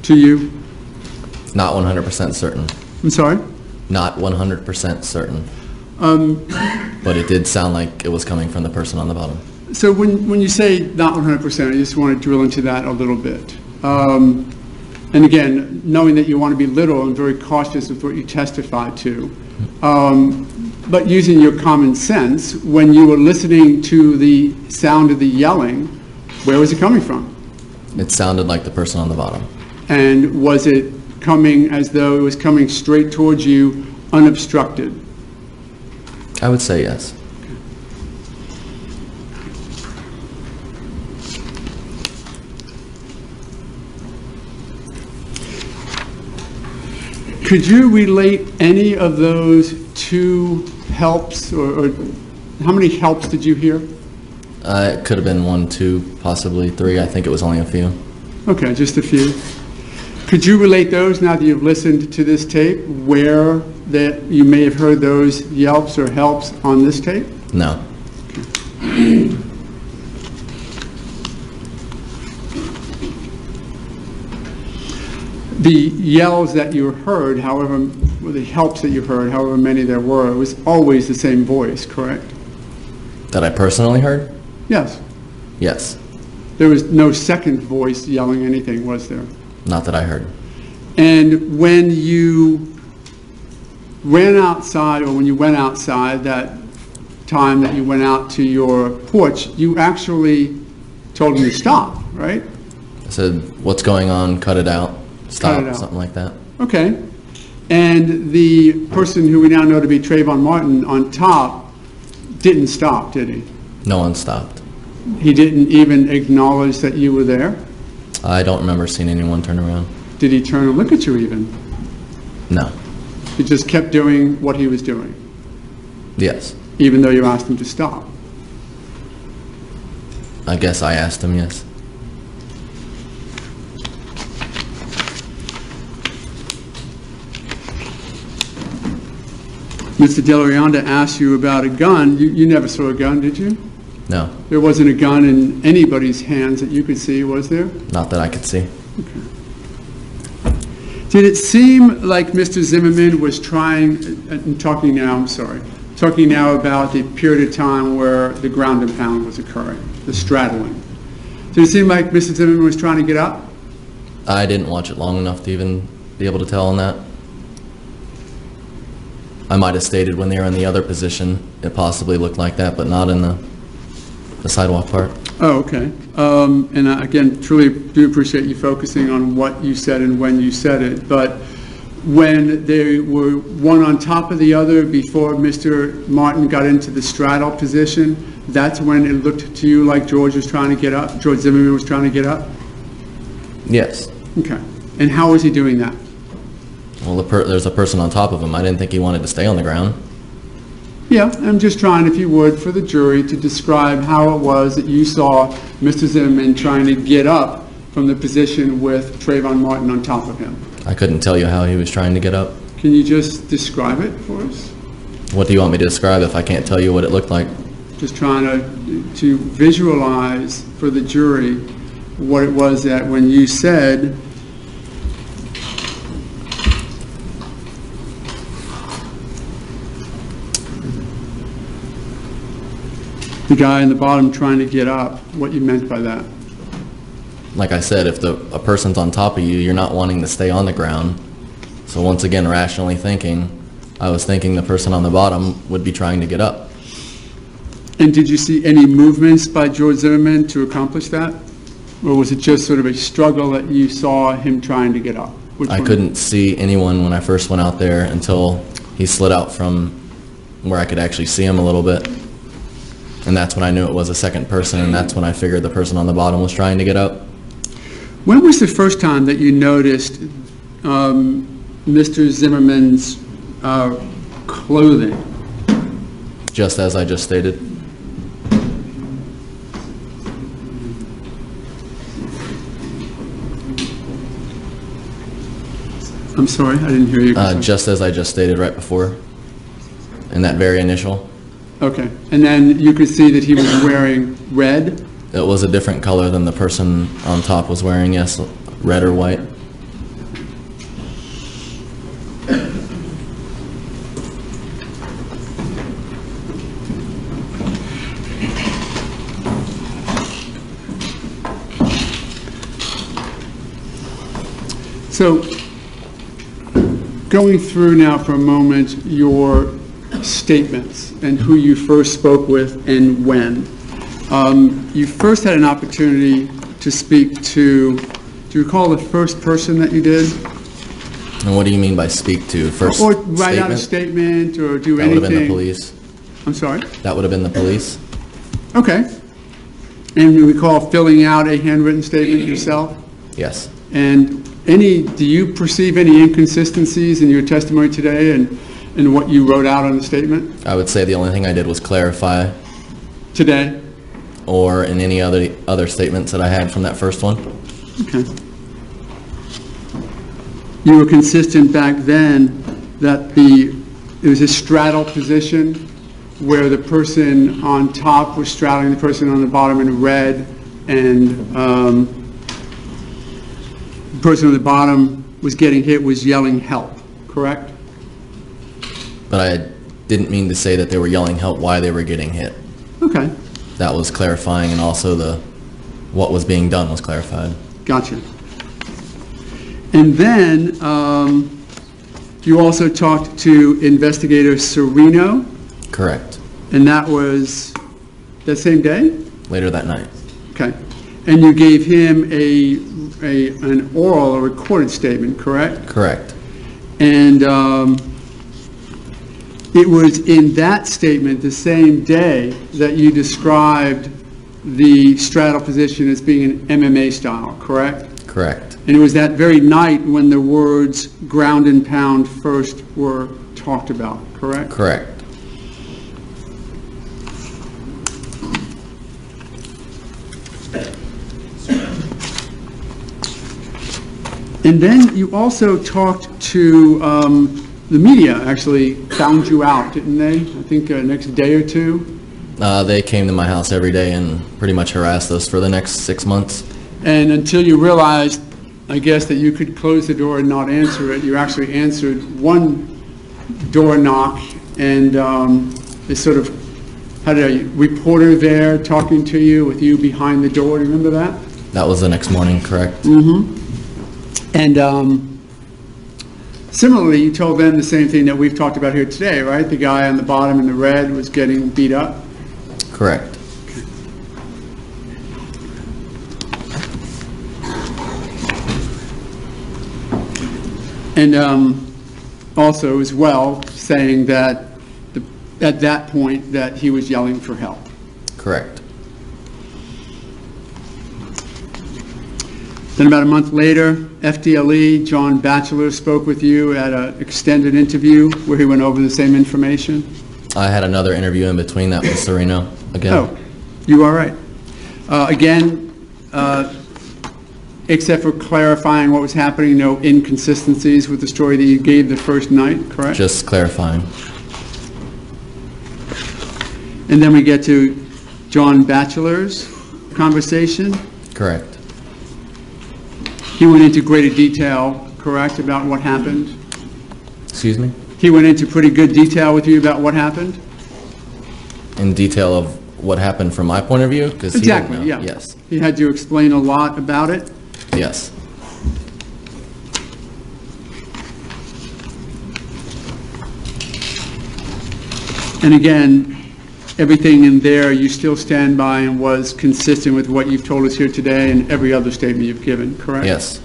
E: to you?
H: Not 100% certain.
E: I'm sorry?
H: Not 100% certain. But it did sound like it was coming from the person on the bottom.
E: So when you say not 100%, I just want to drill into that a little bit. And again, knowing that you want to be literal and very cautious with what you testify to, but using your common sense, when you were listening to the sound of the yelling, where was it coming from?
H: It sounded like the person on the bottom.
E: And was it coming as though it was coming straight towards you, unobstructed?
H: I would say yes.
E: Could you relate any of those two helps, or how many helps did you hear?
H: It could have been 1, 2, possibly 3. I think it was only a few.
E: Okay, just a few. Could you relate those, now that you've listened to this tape, where that you may have heard those yelps or helps on this tape?
H: No.
E: The yells that you heard, however, or the helps that you heard, however many there were, it was always the same voice, correct?
H: That I personally heard?
E: Yes.
H: Yes.
E: There was no second voice yelling anything, was there?
H: Not that I heard.
E: And when you ran outside, or when you went outside that time that you went out to your porch, you actually told him to stop, right?
H: I said, what's going on? Cut it out. Stop,
E: Cut it out.
H: something like that.
E: Okay. And the person who we now know to be Trayvon Martin on top didn't stop, did he?
H: No one stopped.
E: He didn't even acknowledge that you were there?
H: I don't remember seeing anyone turn around.
E: Did he turn and look at you even?
H: No.
E: He just kept doing what he was doing,
H: Yes.
E: even though you asked him to stop?
H: I guess I asked him, yes.
E: Mr. Delarianda asked you about a gun. You never saw a gun, did you?
H: No.
E: There wasn't a gun in anybody's hands that you could see, was there?
H: Not that I could see.
E: Did it seem like Mr. Zimmerman was trying, talking now about the period of time where the ground and pound was occurring, the straddling. Did it seem like Mr. Zimmerman was trying to get up?
H: I didn't watch it long enough to even be able to tell on that. I might have stated when they were in the other position, it possibly looked like that, but not in the sidewalk part.
E: Oh, okay. And again, truly do appreciate you focusing on what you said and when you said it. But when they were one on top of the other before Mr. Martin got into the straddle position, that's when it looked to you like George was trying to get up, George Zimmerman was trying to get up?
H: Yes.
E: Okay. And how was he doing that?
H: Well, there's a person on top of him. I didn't think he wanted to stay on the ground.
E: Yeah, I'm just trying, if you would, for the jury to describe how it was that you saw Mr. Zimmerman trying to get up from the position with Trayvon Martin on top of him.
H: I couldn't tell you how he was trying to get up.
E: Can you just describe it for us?
H: What do you want me to describe if I can't tell you what it looked like?
E: Just trying to visualize for the jury what it was that when you said The guy in the bottom trying to get up, what you meant by that?
H: Like I said, if a person's on top of you, you're not wanting to stay on the ground. So once again, rationally thinking, I was thinking the person on the bottom would be trying to get up.
E: And did you see any movements by George Zimmerman to accomplish that? Or was it just sort of a struggle that you saw him trying to get up?
H: I couldn't see anyone when I first went out there until he slid out from where I could actually see him a little bit. And that's when I knew it was a second person, and that's when I figured the person on the bottom was trying to get up.
E: When was the first time that you noticed Mr. Zimmerman's clothing?
H: Just as I just stated.
E: I'm sorry, I didn't hear you.
H: Just as I just stated right before, in that very initial.
E: Okay, and then you could see that he was wearing red?
H: It was a different color than the person on top was wearing, yes, red or white.
E: So, going through now for a moment your statements and who you first spoke with and when. You first had an opportunity to speak to, do you recall the first person that you did?
H: And what do you mean by speak to? First
E: Or write out a statement or do anything?
H: That would have been the police.
E: I'm sorry?
H: That would have been the police.
E: Okay. And you recall filling out a handwritten statement yourself?
H: Yes.
E: And do you perceive any inconsistencies in your testimony today and what you wrote out on the statement?
H: I would say the only thing I did was clarify.
E: Today?
H: Or in any other statements that I had from that first one.
E: Okay. You were consistent back then that it was a straddle position where the person on top was straddling the person on the bottom in red, and the person on the bottom was getting hit, was yelling help, correct?
H: But I didn't mean to say that they were yelling help while they were getting hit.
E: Okay.
H: That was clarifying, and also what was being done was clarified.
E: Gotcha. And then you also talked to Investigator Serino.
H: Correct.
E: And that was that same day?
H: Later that night.
E: Okay. And you gave him an oral, a recorded statement, correct?
H: Correct.
E: And it was in that statement the same day that you described the straddle position as being an MMA style, correct?
H: Correct.
E: And it was that very night when the words ground and pound first were talked about, correct?
H: Correct.
E: And then you also talked to the media, actually found you out, didn't they? I think next day or two?
H: They came to my house every day and pretty much harassed us for the next 6 months.
E: And until you realized, I guess, that you could close the door and not answer it, you actually answered one door knock, and they sort of had a reporter there talking to you with you behind the door. Do you remember that?
H: That was the next morning, correct?
E: Mm-hmm. And similarly, you told them the same thing that we've talked about here today, right? The guy on the bottom in the red was getting beat up?
H: Correct.
E: And also, as well, saying that at that point that he was yelling for help.
H: Correct.
E: Then about a month later, FDLE, John Batchelor, spoke with you at an extended interview where he went over the same information.
H: I had another interview in between that with Serino again.
E: Oh, you are right. Again, except for clarifying what was happening, no inconsistencies with the story that you gave the first night, correct?
H: Just clarifying.
E: And then we get to John Batchelor's conversation.
H: Correct.
E: He went into greater detail, correct, about what happened?
H: Excuse me?
E: He went into pretty good detail with you about what happened?
H: In detail of what happened from my point of view? 'Cause he didn't
E: Exactly,
H: know.
E: yeah.
H: Yes,
E: He had you explain a lot about it?
H: yes.
E: And again, everything in there you still stand by and was consistent with what you've told us here today and every other statement you've given, correct?
H: Yes.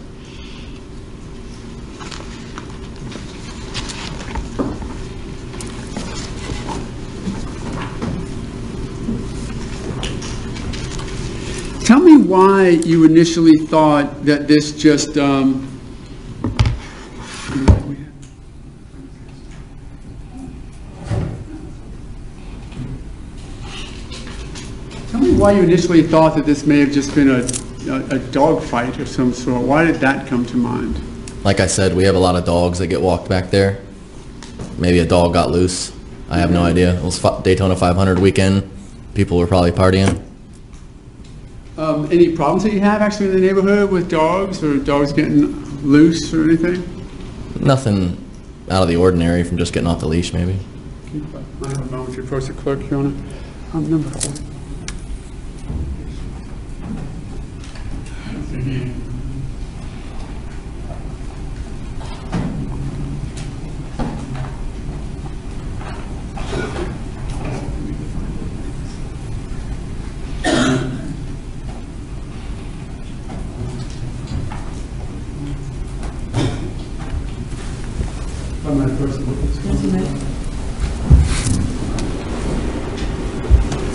E: Tell me why you initially thought that this just, tell me why you initially thought that this may have just been a dog fight of some sort. Why did that come to mind?
H: Like I said, we have a lot of dogs that get walked back there. Maybe a dog got loose. I have no idea. It was Daytona 500 weekend. People were probably partying.
E: Any problems that you have actually in the neighborhood with dogs or dogs getting loose or anything?
H: Nothing out of the ordinary from just getting off the leash, maybe.
E: I have a moment to approach the clerk, Your Honor. Number 4.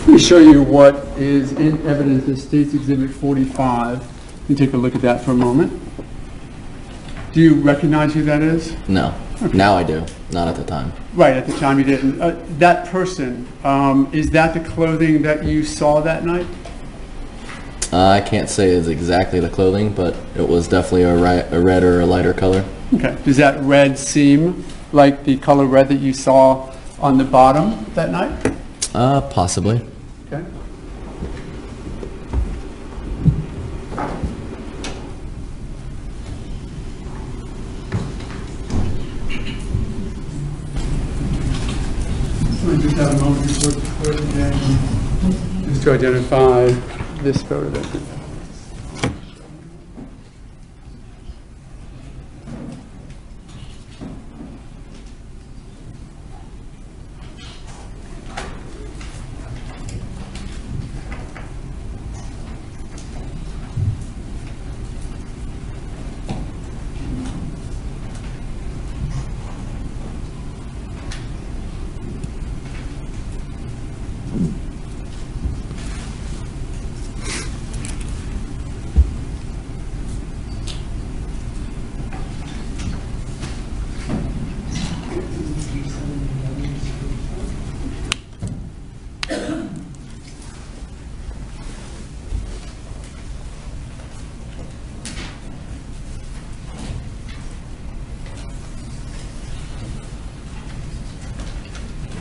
E: Let me show you what is in evidence as State's Exhibit 45. You can take a look at that for a moment. Do you recognize who that is?
H: No. Now I do. Not at the time.
E: Right, at the time you didn't. That person, is that the clothing that you saw that night?
H: I can't say it's exactly the clothing, but it was definitely a red or a lighter color.
E: Okay. Does that red seem like the color red that you saw on the bottom that night?
H: Possibly.
E: Okay. So I just have a moment before the clerk again, just to identify this photo that you have.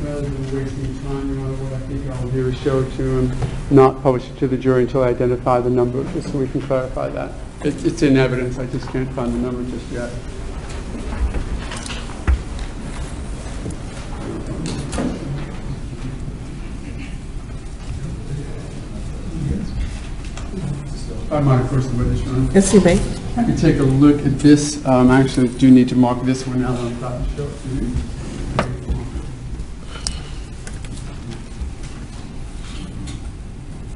E: Rather than wasting time, Your Honor, what I think I'll do is show it to him, not publish it to the jury until I identify the number, just so we can clarify that. It's in evidence, I just can't find the number just yet. I might have first the witness, Your Honor.
A: Yes, you may.
E: I can take a look at this. I actually do need to mark this one now that I'm about to show it to you.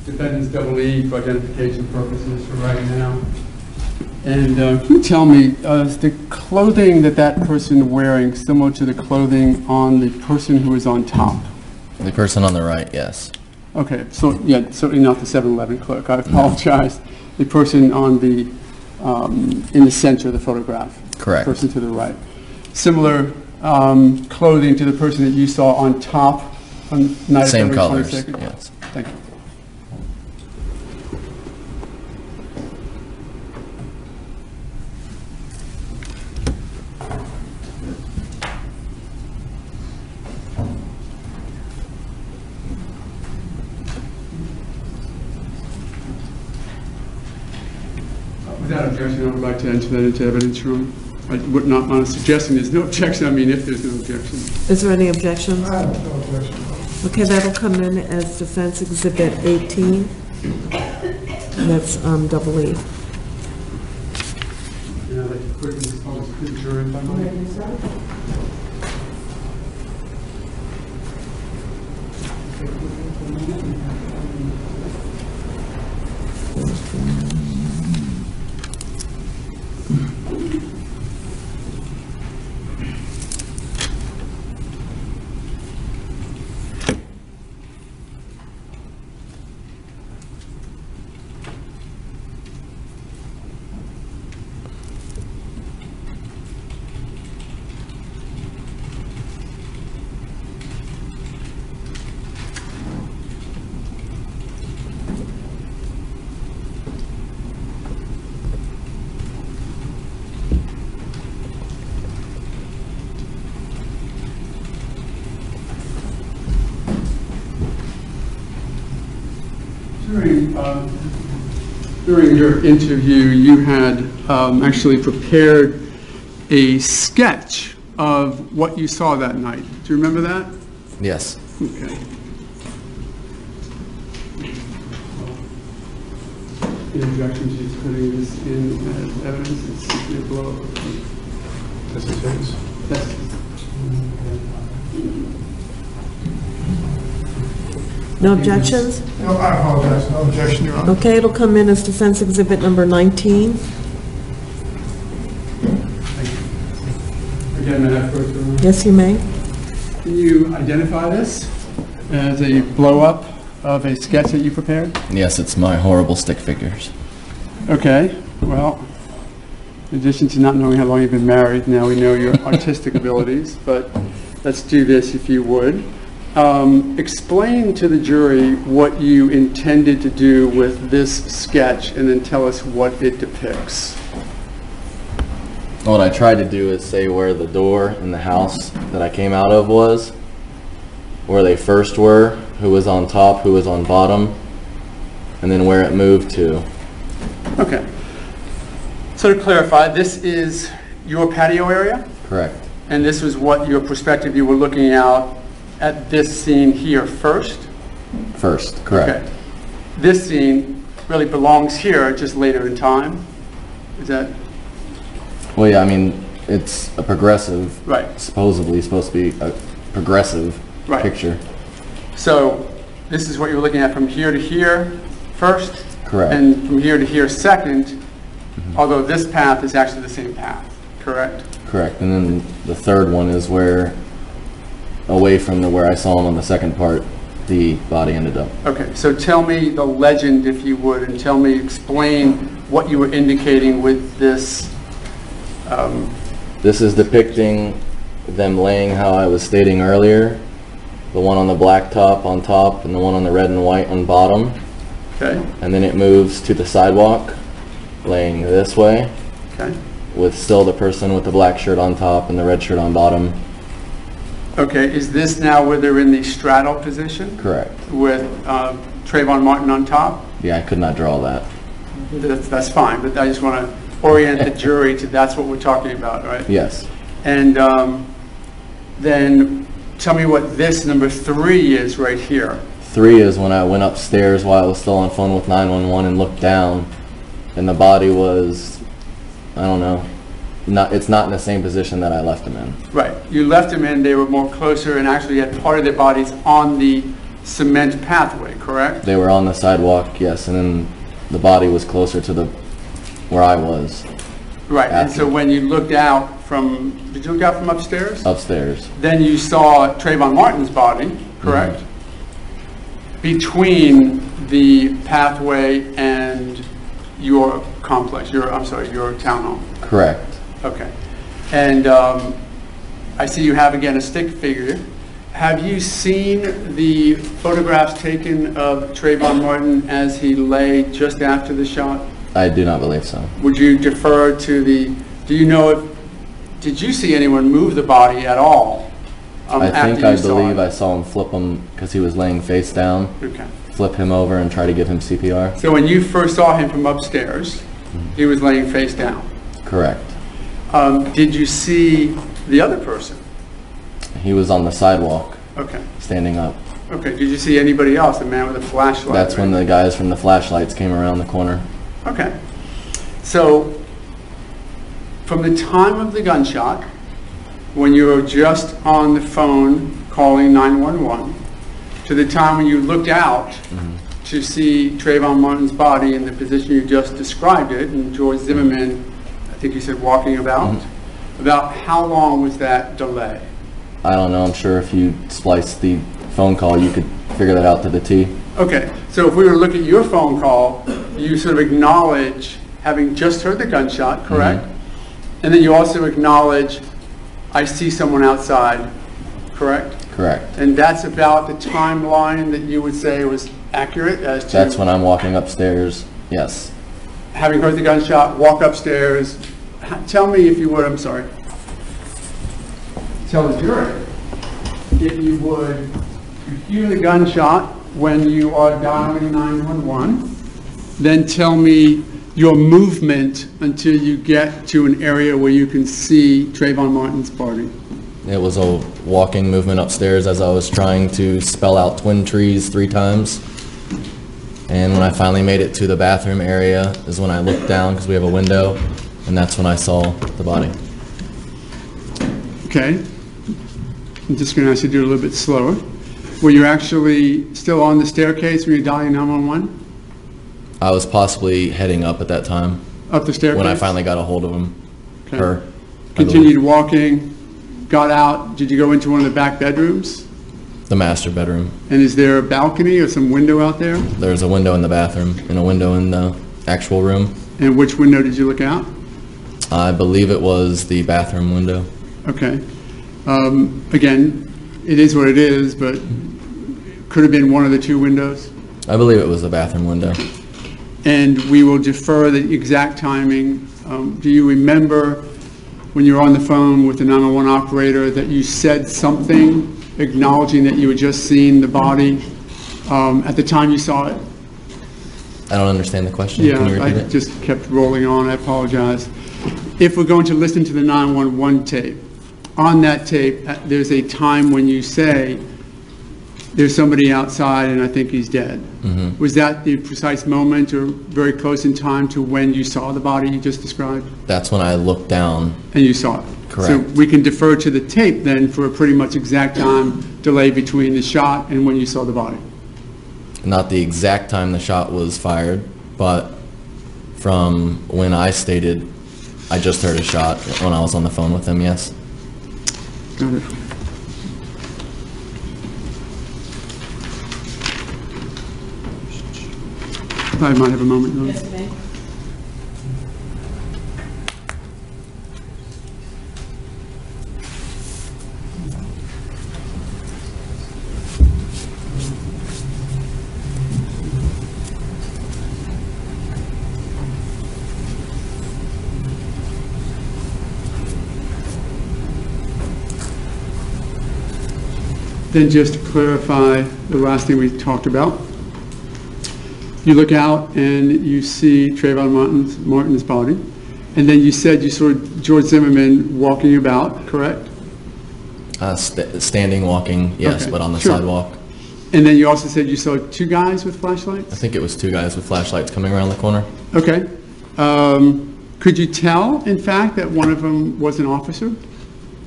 E: Defendant's double E for identification purposes for right now. And can you tell me, is the clothing that that person wearing similar to the clothing on the person who is on top?
H: The person on the right, yes.
E: Okay, so yeah, certainly not the 7-Eleven clerk. I apologize. The person on the in the center of the photograph.
H: Correct.
E: The person to the right. Similar clothing to the person that you saw on top on night of
H: Same
E: February
H: colors,
E: 22nd?
H: yes.
E: Thank you. Without objection, I would like to enter that into evidence room. I would not, suggesting there's no objection, I mean if there's no objection.
A: Is there any objection?
G: I have no objection.
A: Okay, that'll come in as Defense Exhibit 18. And that's double E.
E: And I'd like to quickly expose to the jury if I might. During your interview, you had actually prepared a sketch of what you saw that night. Do you remember that?
H: Yes.
E: Okay. The objection to just putting this in as evidence is simply a blow. That's his face. That's
A: No objections?
G: No, I apologize, no objection, Your Honor.
A: Okay, it'll come in as Defense Exhibit number 19.
E: Again, may I have first, Your Honor?
A: Yes, you may.
E: Can you identify this as a blow-up of a sketch that you prepared?
H: Yes, it's my horrible stick figures.
E: Okay, well, in addition to not knowing how long you've been married, now we know your artistic abilities, but let's do this if you would. Explain to the jury what you intended to do with this sketch and then tell us what it depicts.
H: What I tried to do is say where the door in the house that I came out of was, where they first were, who was on top, who was on bottom, and then where it moved to.
E: Okay. So to clarify, this is your patio area?
H: Correct.
E: And this was what your perspective, you were looking out at this scene here first?
H: First, correct.
E: Okay. This scene really belongs here, just later in time? Is that?
H: Well, yeah, I mean, it's a progressive,
E: Right.
H: supposedly supposed to be a progressive
E: Right.
H: picture.
E: So this is what you're looking at from here to here first?
H: Correct.
E: And from here to here second, although this path is actually the same path, correct?
H: Correct. And then the third one is where, away from where I saw him on the second part, the body ended up.
E: Okay, so tell me the legend, if you would, and explain what you were indicating with this.
H: This is depicting them laying how I was stating earlier, the one on the black top on top and the one on the red and white on bottom.
E: Okay.
H: And then it moves to the sidewalk, laying this way,
E: Okay.
H: with still the person with the black shirt on top and the red shirt on bottom.
E: Okay, is this now where they're in the straddle position
H: Correct.
E: with Trayvon Martin on top?
H: Yeah, I could not draw that.
E: That's fine, but I just want to orient the jury to that's what we're talking about, right?
H: Yes.
E: And then tell me what this number 3 is right here.
H: 3 is when I went upstairs while I was still on phone with 911 and looked down, and the body was, I don't know, it's not in the same position that I left him in.
E: Right. You left them in, they were more closer and actually had part of their bodies on the cement pathway, correct?
H: They were on the sidewalk, yes, and then the body was closer to where I was.
E: Right. And
H: After.
E: so when you looked out from, did you look out from upstairs?
H: Upstairs.
E: Then you saw Trayvon Martin's body, correct? Between the pathway and your complex, your townhome.
H: Correct.
E: Okay. And I see you have again a stick figure. Have you seen the photographs taken of Trayvon Martin as he lay just after the shot?
H: I do not believe so.
E: Would you defer to did you see anyone move the body at all?
H: I believe I saw him flip him because he was laying face down.
E: Okay.
H: Flip him over and try to give him CPR.
E: So when you first saw him from upstairs, he was laying face down.
H: Correct.
E: Did you see the other person?
H: He was on the sidewalk,
E: Okay.
H: standing up.
E: Okay, did you see anybody else, a man with a flashlight?
H: That's when the guys from the flashlights came around the corner.
E: Okay. So, from the time of the gunshot, when you were just on the phone calling 911, to the time when you looked out to see Trayvon Martin's body in the position you just described it, and George Zimmerman, I think you said walking about how long was that delay?
H: I don't know. I'm sure if you splice the phone call, you could figure that out to the T.
E: Okay, so if we were to look at your phone call, you sort of acknowledge having just heard the gunshot, correct? And then you also acknowledge, I see someone outside, correct?
H: Correct.
E: And that's about the timeline that you would say was accurate as to...
H: That's when I'm walking upstairs, yes.
E: Having heard the gunshot, walk upstairs. Tell me, if you would, I'm sorry. Tell the jury, if you would, you hear the gunshot when you are dialing 911, then tell me your movement until you get to an area where you can see Trayvon Martin's body.
H: It was a walking movement upstairs as I was trying to spell out twin trees 3 times. And when I finally made it to the bathroom area is when I looked down because we have a window, and that's when I saw the body.
E: Okay. I'm just going to ask you to do it a little bit slower. Were you actually still on the staircase when you were dialing 911?
H: I was possibly heading up at that time.
E: Up the staircase?
H: When I finally got a hold of him.
E: Okay.
H: Her.
E: Continued walking, got out. Did you go into one of the back bedrooms?
H: The master bedroom.
E: And is there a balcony or some window out there?
H: There's a window in the bathroom and a window in the actual room.
E: And which window did you look out?
H: I believe it was the bathroom window.
E: Okay. Again, it is what it is, but could have been one of the 2 windows?
H: I believe it was the bathroom window.
E: And we will defer the exact timing. Do you remember when you were on the phone with the 911 operator that you said something acknowledging that you had just seen the body at the time you saw it?
H: I don't understand the question.
E: Yeah,
H: Can you repeat it?
E: Just kept rolling on. I apologize. If we're going to listen to the 911 tape, on that tape, there's a time when you say, there's somebody outside and I think he's dead. Was that the precise moment or very close in time to when you saw the body you just described?
H: That's when I looked down.
E: And you saw it?
H: Correct.
E: So we can defer to the tape then for a pretty much exact time delay between the shot and when you saw the body.
H: Not the exact time the shot was fired, but from when I stated I just heard a shot when I was on the phone with him, yes.
E: Got it. I might have a moment.
A: Yes, ma'am.
E: Then just to clarify the last thing we talked about, you look out and you see Trayvon Martin's body, and then you said you saw George Zimmerman walking about, correct?
H: Standing, walking, yes,
E: Okay,
H: but on the
E: sure.
H: sidewalk.
E: And then you also said you saw 2 guys with flashlights?
H: I think it was 2 guys with flashlights coming around the corner.
E: Okay. Could you tell, in fact, that one of them was an officer?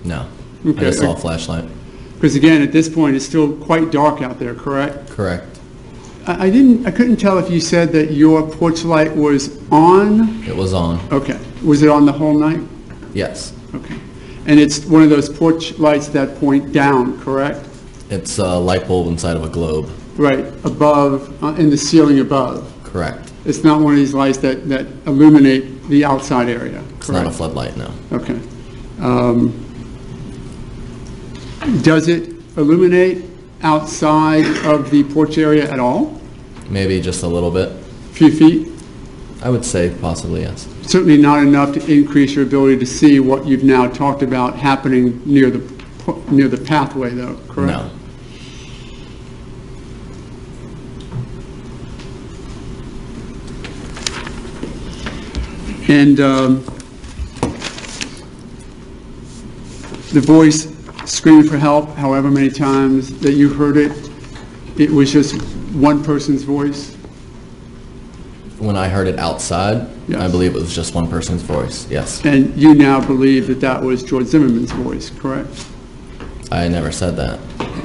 H: No.
E: Okay.
H: I just saw a flashlight.
E: Because again, at this point, it's still quite dark out there, correct?
H: Correct.
E: I couldn't tell if you said that your porch light was on?
H: It was on.
E: Okay. Was it on the whole night?
H: Yes.
E: Okay. And it's one of those porch lights that point down, correct?
H: It's a light bulb inside of a globe.
E: Right, above, in the ceiling above.
H: Correct.
E: It's not one of these lights that illuminate the outside area, correct?
H: It's not a floodlight, no.
E: Okay. Does it illuminate outside of the porch area at all?
H: Maybe just a little bit.
E: A few feet?
H: I would say possibly, yes.
E: Certainly not enough to increase your ability to see what you've now talked about happening near the pathway, though, correct?
H: No.
E: And the voice screaming for help, however many times that you heard it, it was just one person's voice?
H: When I heard it outside,
E: Yes.
H: I believe it was just one person's voice, yes.
E: And you now believe that that was George Zimmerman's voice, correct?
H: I never said that.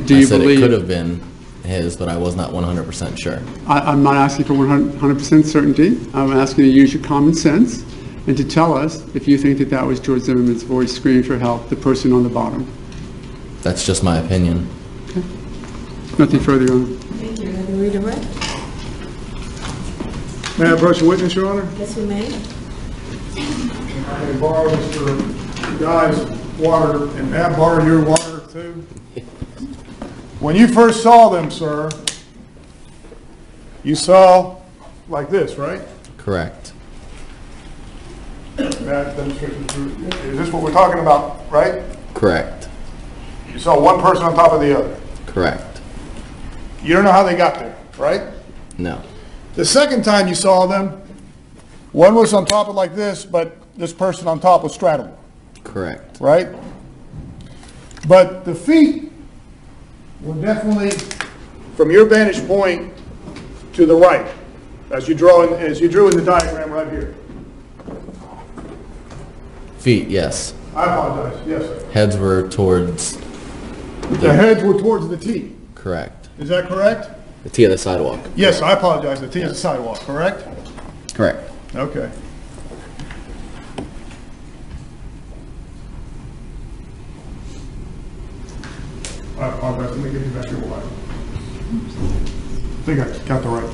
E: Do
H: I
E: you
H: said
E: believe-
H: it could have been his, but I was not 100% sure.
E: I'm not asking for 100% certainty. I'm asking you to use your common sense and to tell us if you think that that was George Zimmerman's voice screaming for help, the person on the bottom.
H: That's just my opinion.
E: Nothing further, Your Honor.
A: Thank you. Have you redirect?
G: May I approach the witness, Your Honor?
A: Yes, you may.
G: I may borrow Mr. Guy's water, and may I borrow your water too? When you first saw them, sir, you saw like this, right?
H: Correct.
G: May I demonstrate this? Is this what we're talking about, right?
H: Correct.
G: You saw one person on top of the other.
H: Correct.
G: You don't know how they got there, right?
H: No.
G: The second time you saw them, one was on top of like this, but this person on top was straddling,
H: Correct.
G: right? But the feet were definitely, from your vantage point, to the right, as you drew in the diagram right here.
H: Feet, yes.
G: I apologize, yes, sir.
H: Heads were towards,
G: The heads were towards the T.
H: correct.
G: Is that correct?
H: The T of the sidewalk.
G: Yes, I apologize, the T is the sidewalk, correct?
H: Correct.
G: Okay. I apologize, let me give you back your water. I think I got the right.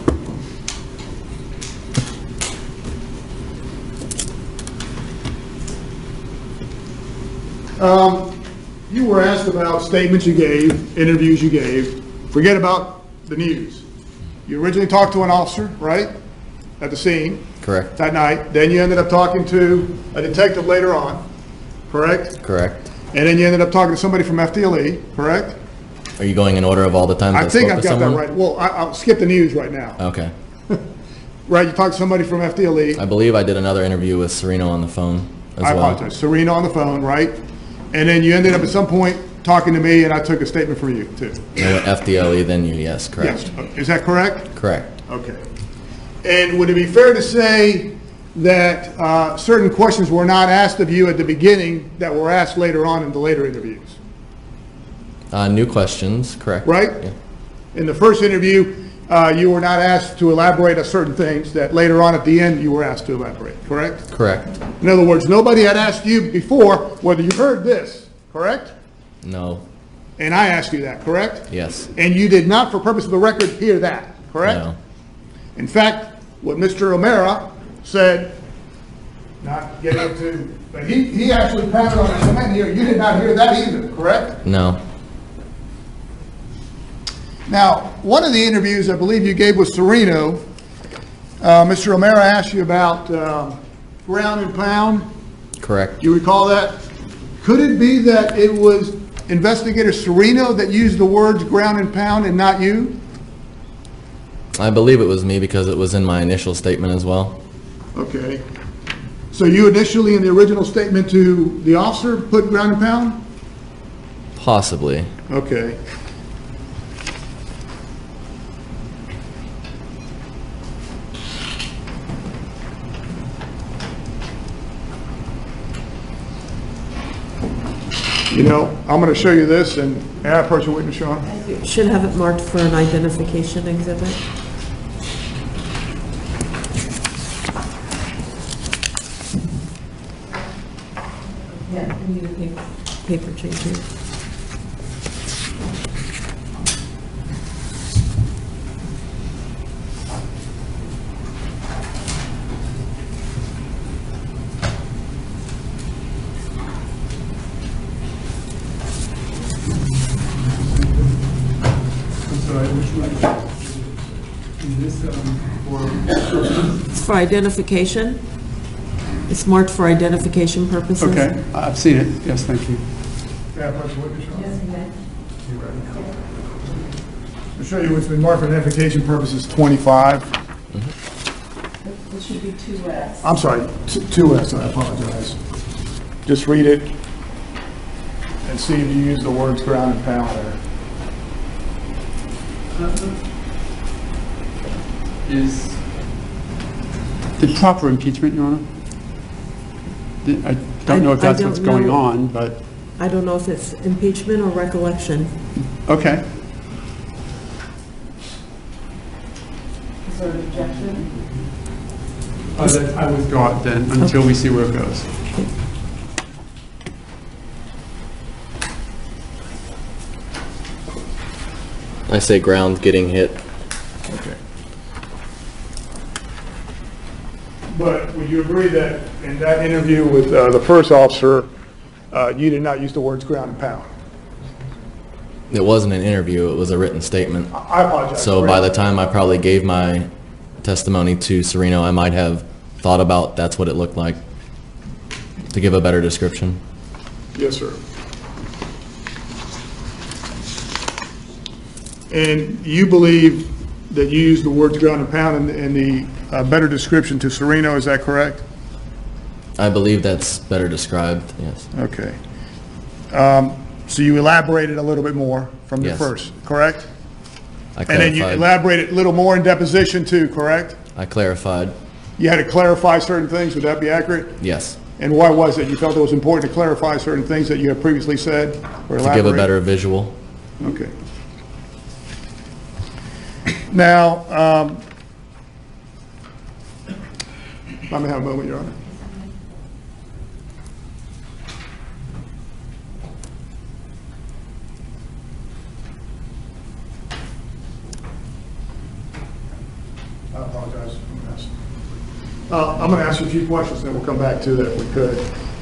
G: You were asked about statements you gave, interviews you gave. Forget about the news. You originally talked to an officer, right, at the scene
H: Correct.
G: that night. Then you ended up talking to a detective later on, correct?
H: Correct.
G: And then you ended up talking to somebody from FDLE, correct?
H: Are you going in order of all the times I
G: I think
H: spoke
G: I've
H: to
G: got that
H: someone?
G: right. Well, I'll skip the news right now.
H: Okay.
G: Right, you talked to somebody from FDLE.
H: I believe I did another interview with Sereno on the phone as
G: I
H: well.
G: apologize. Serena on the phone, right? And then you ended up at some point talking to me, and I took a statement from you, too.
H: I went FDLE, then you, yes, correct.
G: Yes. Is that correct?
H: Correct.
G: Okay. And would it be fair to say that certain questions were not asked of you at the beginning that were asked later on in the later interviews?
H: New questions, correct.
G: Right?
H: Yeah.
G: In the first interview, you were not asked to elaborate on certain things that later on at the end you were asked to elaborate, correct?
H: Correct.
G: In other words, nobody had asked you before whether you heard this, correct?
H: No.
G: And I asked you that, correct?
H: Yes.
G: And you did not, for purpose of the record, hear that, correct?
H: No.
G: In fact, what Mr. O'Mara said, not getting into, but he actually pounded on his cement here, you did not hear that either, correct?
H: No.
G: Now, one of the interviews I believe you gave with Sereno, Mr. O'Mara asked you about ground and pound.
H: Correct.
G: Do you recall that? Could it be that it was Investigator Sereno that used the words ground and pound and not you?
H: I believe it was me because it was in my initial statement as well.
G: Okay. So you initially, in the original statement to the officer, put ground and pound?
H: Possibly.
G: Okay. You know, I'm going to show you this, and may I approach a witness, Sean?
A: You should have it marked for an identification exhibit. Yeah, we need a paper change here. It's for identification. It's marked for identification purposes.
E: Okay, I've seen it. Yes, thank you.
G: May I approach a witness, Sean?
A: Yes, you may.
G: To show you what's been marked for identification purposes, 25.
A: It should be 2S.
G: I'm sorry, 2S, I apologize. Just read it and see if you use the words ground and pound there.
E: Is the proper impeachment, Your Honor? I don't know if that's what's going on, but...
A: I don't know if it's impeachment or recollection.
E: Okay.
A: Is there an objection?
E: I withdraw it then until we see where it goes.
H: I say ground getting hit.
G: Okay. But would you agree that in that interview with the first officer, you did not use the words ground and pound?
H: It wasn't an interview, it was a written statement.
G: I apologize.
H: So by the time I probably gave my testimony to Sereno, I might have thought about that's what it looked like to give a better description.
G: Yes, sir. And you believe that you used the words ground and pound in the better description to Sereno, is that correct?
H: I believe that's better described, yes.
G: Okay. So you elaborated a little bit more from the
H: Yes.
G: first, correct?
H: I
G: And then you
H: clarified.
G: elaborated a little more in deposition too, correct?
H: I clarified,
G: You had to clarify certain things, would that be accurate?
H: yes.
G: And why was it? You felt it was important to clarify certain things that you had previously said or
H: To give a
G: elaborate?
H: better visual.
G: Okay. Now, let me have a moment, Your Honor. I apologize. I'm going to ask you a few questions, then we'll come back to that if we could.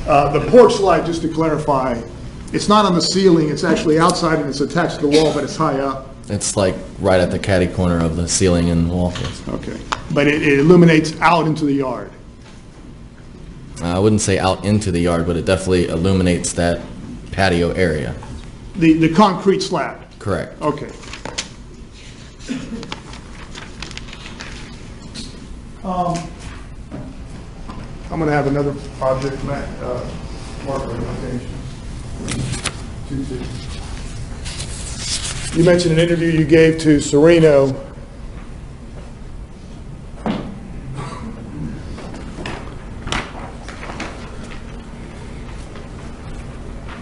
G: The porch light, just to clarify, it's not on the ceiling, it's actually outside and it's attached to the wall, but it's high up.
H: It's like right at the catty corner of the ceiling and wall. Yes.
G: Okay. But it illuminates out into the yard.
H: I wouldn't say out into the yard, but it definitely illuminates that patio area.
G: The concrete slab.
H: Correct.
G: Okay. I'm going to have another object, marker notation. You mentioned an interview you gave to Sereno.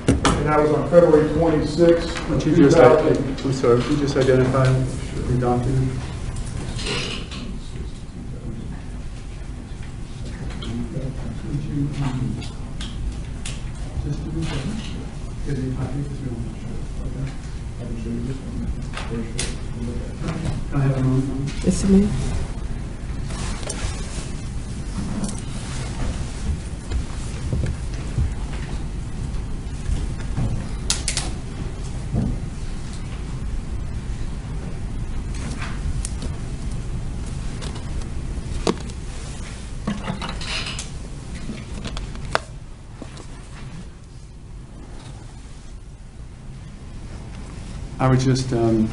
G: And that was on February 26th.
E: I'm sorry, you just identified the document?
A: Yes, ma'am.
E: I would just,
G: I'm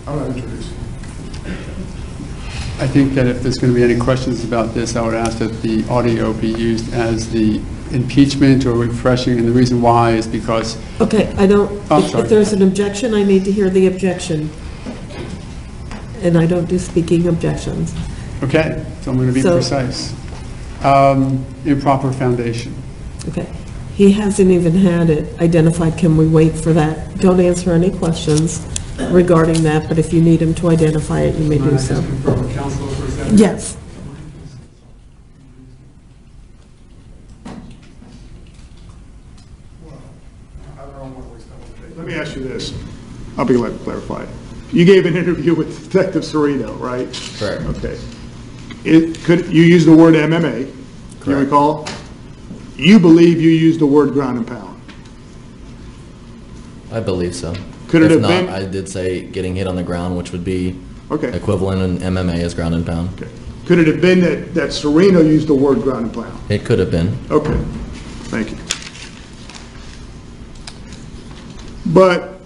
G: not introducing.
E: I think that if there's going to be any questions about this, I would ask that the audio be used as the impeachment or refreshing, and the reason why is because...
A: Okay, I don't,
E: sorry.
A: if there's an objection, I need to hear the objection. And I don't do speaking objections.
E: Okay, so I'm going to be
A: So-
E: precise. Improper foundation.
A: Okay. He hasn't even had it identified. Can we wait for that? Don't answer any questions regarding that, but if you need him to identify it, you may do so.
E: Counsel for a second?
A: Yes.
G: Let me ask you this. I'll be glad to clarify it. You gave an interview with Detective Sereno, right?
H: Correct.
G: Okay. You used the word MMA, do you
H: Correct.
G: recall? You believe you used the word ground and pound.
H: I believe so.
G: Could it
H: If
G: have
H: not,
G: been-
H: I did say getting hit on the ground, which would be
G: Okay.
H: equivalent in MMA as ground and pound.
G: Okay. Could it have been that Sereno used the word ground and pound?
H: It could have been.
G: Okay, thank you. But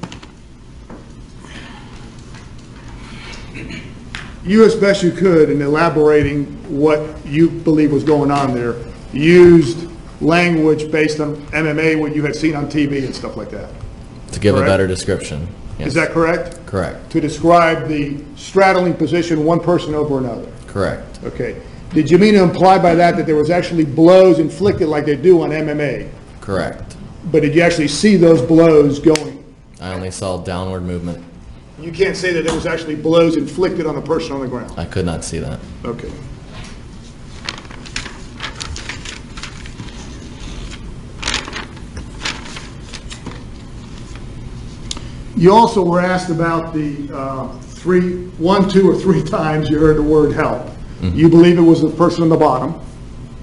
G: you, as best you could, in elaborating what you believe was going on there, used language based on MMA, what you had seen on TV and stuff like that.
H: To give
G: Correct.
H: a better description. Yes.
G: Is that correct?
H: Correct.
G: To describe the straddling position, one person over another.
H: Correct.
G: Okay. Did you mean to imply by that there was actually blows inflicted like they do on MMA?
H: Correct.
G: But did you actually see those blows going?
H: I only saw downward movement.
G: You can't say that there was actually blows inflicted on the person on the ground.
H: I could not see that.
G: Okay. You also were asked about the one, two, or three times you heard the word help. You believe it was the person on the bottom.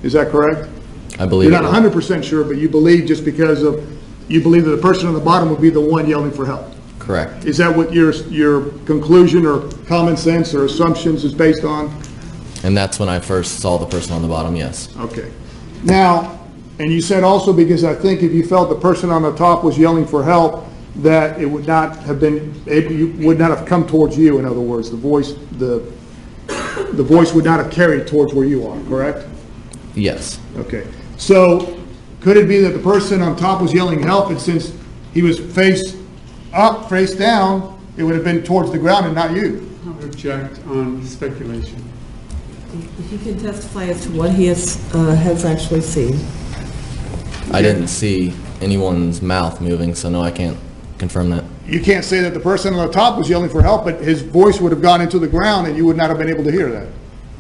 G: Is that correct?
H: I believe
G: You're
H: it
G: not
H: was.
G: 100% sure, but you believe just because of, you believe that the person on the bottom would be the one yelling for help.
H: Correct.
G: Is that what your conclusion or common sense or assumptions is based on?
H: And that's when I first saw the person on the bottom, yes.
G: Okay. Now, and you said also, because I think if you felt the person on the top was yelling for help, that it would not have been able, you would not have come towards you. In other words, the voice would not have carried towards where you are, correct?
H: Yes.
G: Okay. So could it be that the person on top was yelling help, and since he was face up, face down, it would have been towards the ground and not you?
E: I would object on speculation.
A: If you can testify as to what he has actually seen.
H: I didn't see anyone's mouth moving, so no, I can't confirm that.
G: You can't say that the person on the top was yelling for help, but his voice would have gone into the ground and you would not have been able to hear that.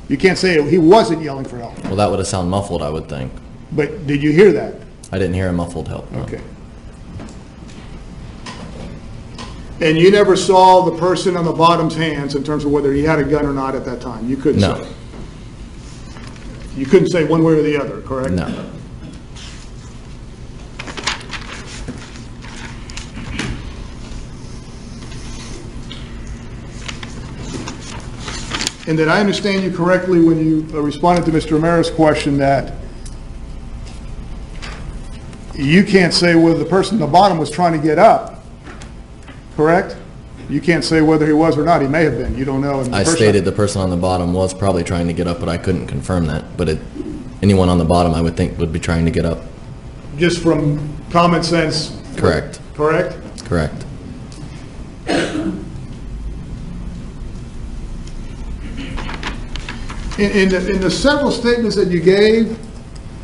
G: You can't say he wasn't yelling for help.
H: Well, that would have sounded muffled, I would think.
G: But did you hear that?
H: I didn't hear a muffled help. No.
G: Okay. And you never saw the person on the bottom's hands in terms of whether he had a gun or not at that time? You couldn't
H: No.
G: say? You couldn't say one way or the other, correct?
H: No.
G: And did I understand you correctly when you responded to Mr. Romera's question that you can't say whether the person at the bottom was trying to get up, correct? You can't say whether he was or not. He may have been. You don't know.
H: I stated the person on the bottom was probably trying to get up, but I couldn't confirm that. But anyone on the bottom, I would think, would be trying to get up.
G: Just from common sense?
H: Correct.
G: Correct?
H: Correct.
G: In the several statements that you gave,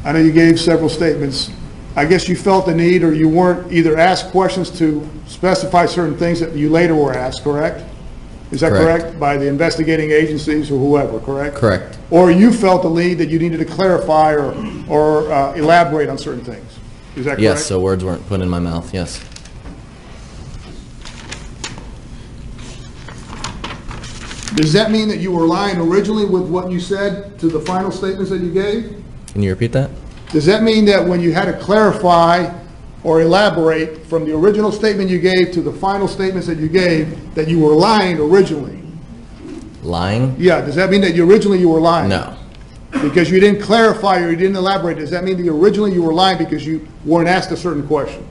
G: I know you gave several statements, I guess you felt the need, or you weren't either asked questions to specify certain things that you later were asked, correct? Is that correct? By the investigating agencies or whoever, correct?
H: Correct.
G: Or you felt the need that you needed to clarify or elaborate on certain things? Is that correct?
H: Yes, so words weren't put in my mouth, yes.
G: Does that mean that you were lying originally with what you said to the final statements that you gave?
H: Can you repeat that?
G: Does that mean that when you had to clarify or elaborate from the original statement you gave to the final statements that you gave, that you were lying originally?
H: Lying?
G: Yeah, does that mean that originally you were lying?
H: No.
G: Because you didn't clarify or you didn't elaborate, does that mean that originally you were lying because you weren't asked a certain question?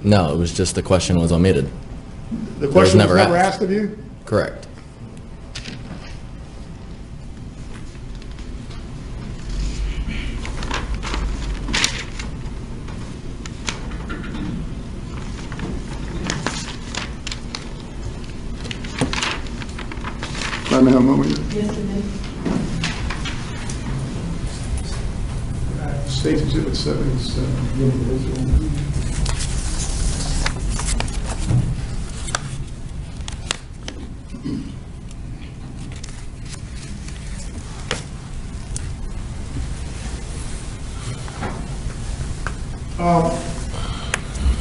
H: No, it was just the question was omitted.
G: The question was
H: never
G: never
H: asked.
G: asked of you?
H: Correct.
G: Let me have a moment.
A: Yes, you may.
G: State's Exhibit 77.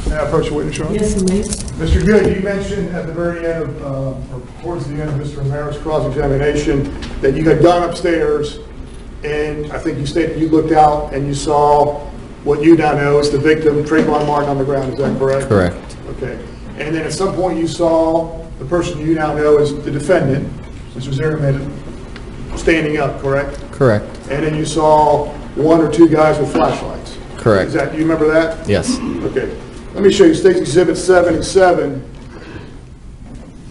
G: May I approach the witness, Your Honor?
A: Yes, you may.
G: Mr. Good, you mentioned at the very end of, or towards the end of Mr. Romero's cross-examination that you had gone upstairs and I think you stated you looked out and you saw what you now know is the victim, Trayvon Martin, on the ground. Is that correct?
H: Correct.
G: Okay. And then at some point you saw the person you now know is the defendant, Mr. Zimmerman, standing up, correct?
H: Correct.
G: And then you saw one or two guys with flashlights.
H: Correct.
G: Is that, do you remember that?
H: Yes.
G: Okay. Let me show you State's Exhibit 77.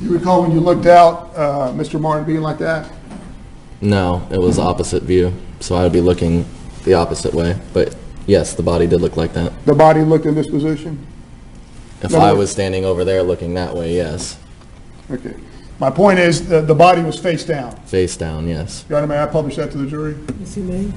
G: You recall when you looked out, Mr. Martin being like that?
H: No, it was opposite view, so I would be looking the opposite way. But yes, the body did look like that.
G: The body looked in this position?
H: If I was standing over there looking that way, yes.
G: Okay. My point is, the body was face down.
H: Face down, yes.
G: Your Honor, may I publish that to the jury?
A: Yes, you may.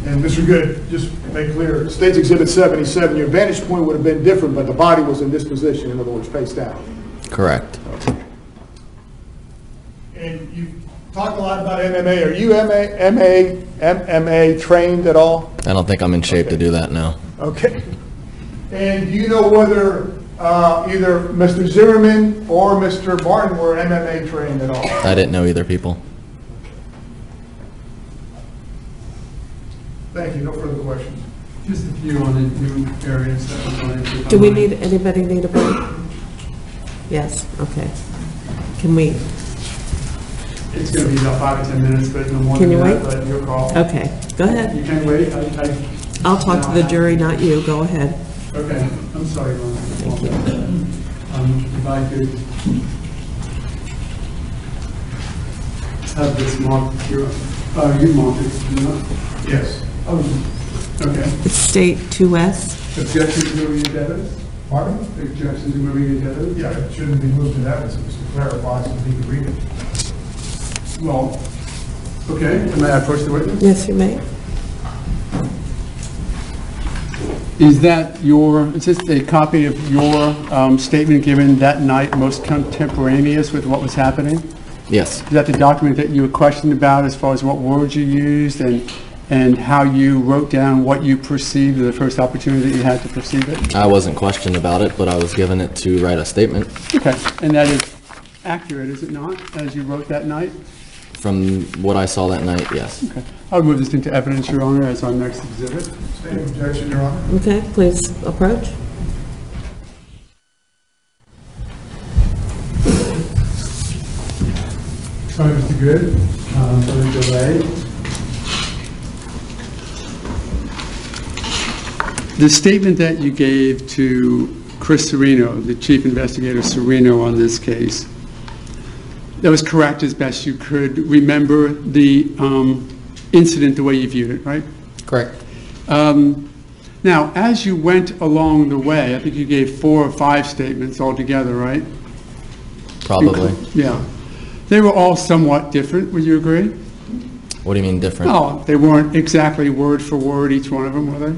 G: And Mr. Good, just make clear, State's Exhibit 77, your vantage point would have been different, but the body was in this position, in other words, face down.
H: Correct.
G: And you talked a lot about MMA. Are you MMA trained at all?
H: I don't think I'm in shape to do that now.
G: Okay. And do you know whether either Mr. Zimmerman or Mr. Martin were MMA trained at all?
H: I didn't know either people.
G: Thank you. No further questions.
E: Just a few on the new areas that we're going into.
A: Do we need, anybody need a break? Yes, okay. Can we,
E: It's going to be about 5 to 10 minutes, but no more
A: Can
E: than
A: you
E: that,
A: wait?
E: but your call.
A: okay, go ahead.
E: You can wait.
A: I'll talk to the jury, not you. Go ahead.
E: Okay, I'm sorry, Ron.
A: Thank you.
E: If I could have this marked here. You marked it, do you not?
G: Yes.
E: Oh, okay.
A: It's State 2S.
E: Objection to moving your debtors?
G: Pardon?
E: Objection to moving your debtors?
G: Yeah, it shouldn't be moved to that, so just to clarify, so he can read it.
E: Well, okay, may I approach the witness?
A: Yes, you may.
E: Is this a copy of your statement given that night, most contemporaneous with what was happening?
H: Yes.
E: Is that the document that you were questioned about as far as what words you used and how you wrote down what you perceived the first opportunity that you had to perceive it?
H: I wasn't questioned about it, but I was given it to write a statement.
E: Okay, and that is accurate, is it not, as you wrote that night?
H: From what I saw that night, yes.
E: Okay. I'll move this into evidence, Your Honor, as our next exhibit.
G: State objection, Your Honor.
A: Okay, please approach.
E: Sorry, Mr. Good, for the delay. The statement that you gave to Chris Serino, the Chief Investigator Serino on this case, that was correct as best you could remember the incident the way you viewed it, right?
H: Correct.
E: Now, as you went along the way, I think you gave 4 or 5 statements altogether, right?
H: Probably.
E: Yeah. They were all somewhat different, would you agree?
H: What do you mean different?
E: Oh, they weren't exactly word for word, each one of them, were they?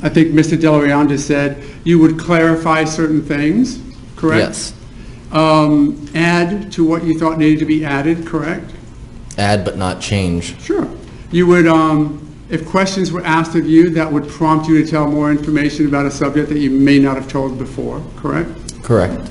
E: I think Mr. Delarianda said you would clarify certain things, correct?
H: Yes.
E: Add to what you thought needed to be added, correct?
H: Add but not change.
E: Sure. You would, if questions were asked of you, that would prompt you to tell more information about a subject that you may not have told before, correct?
H: Correct.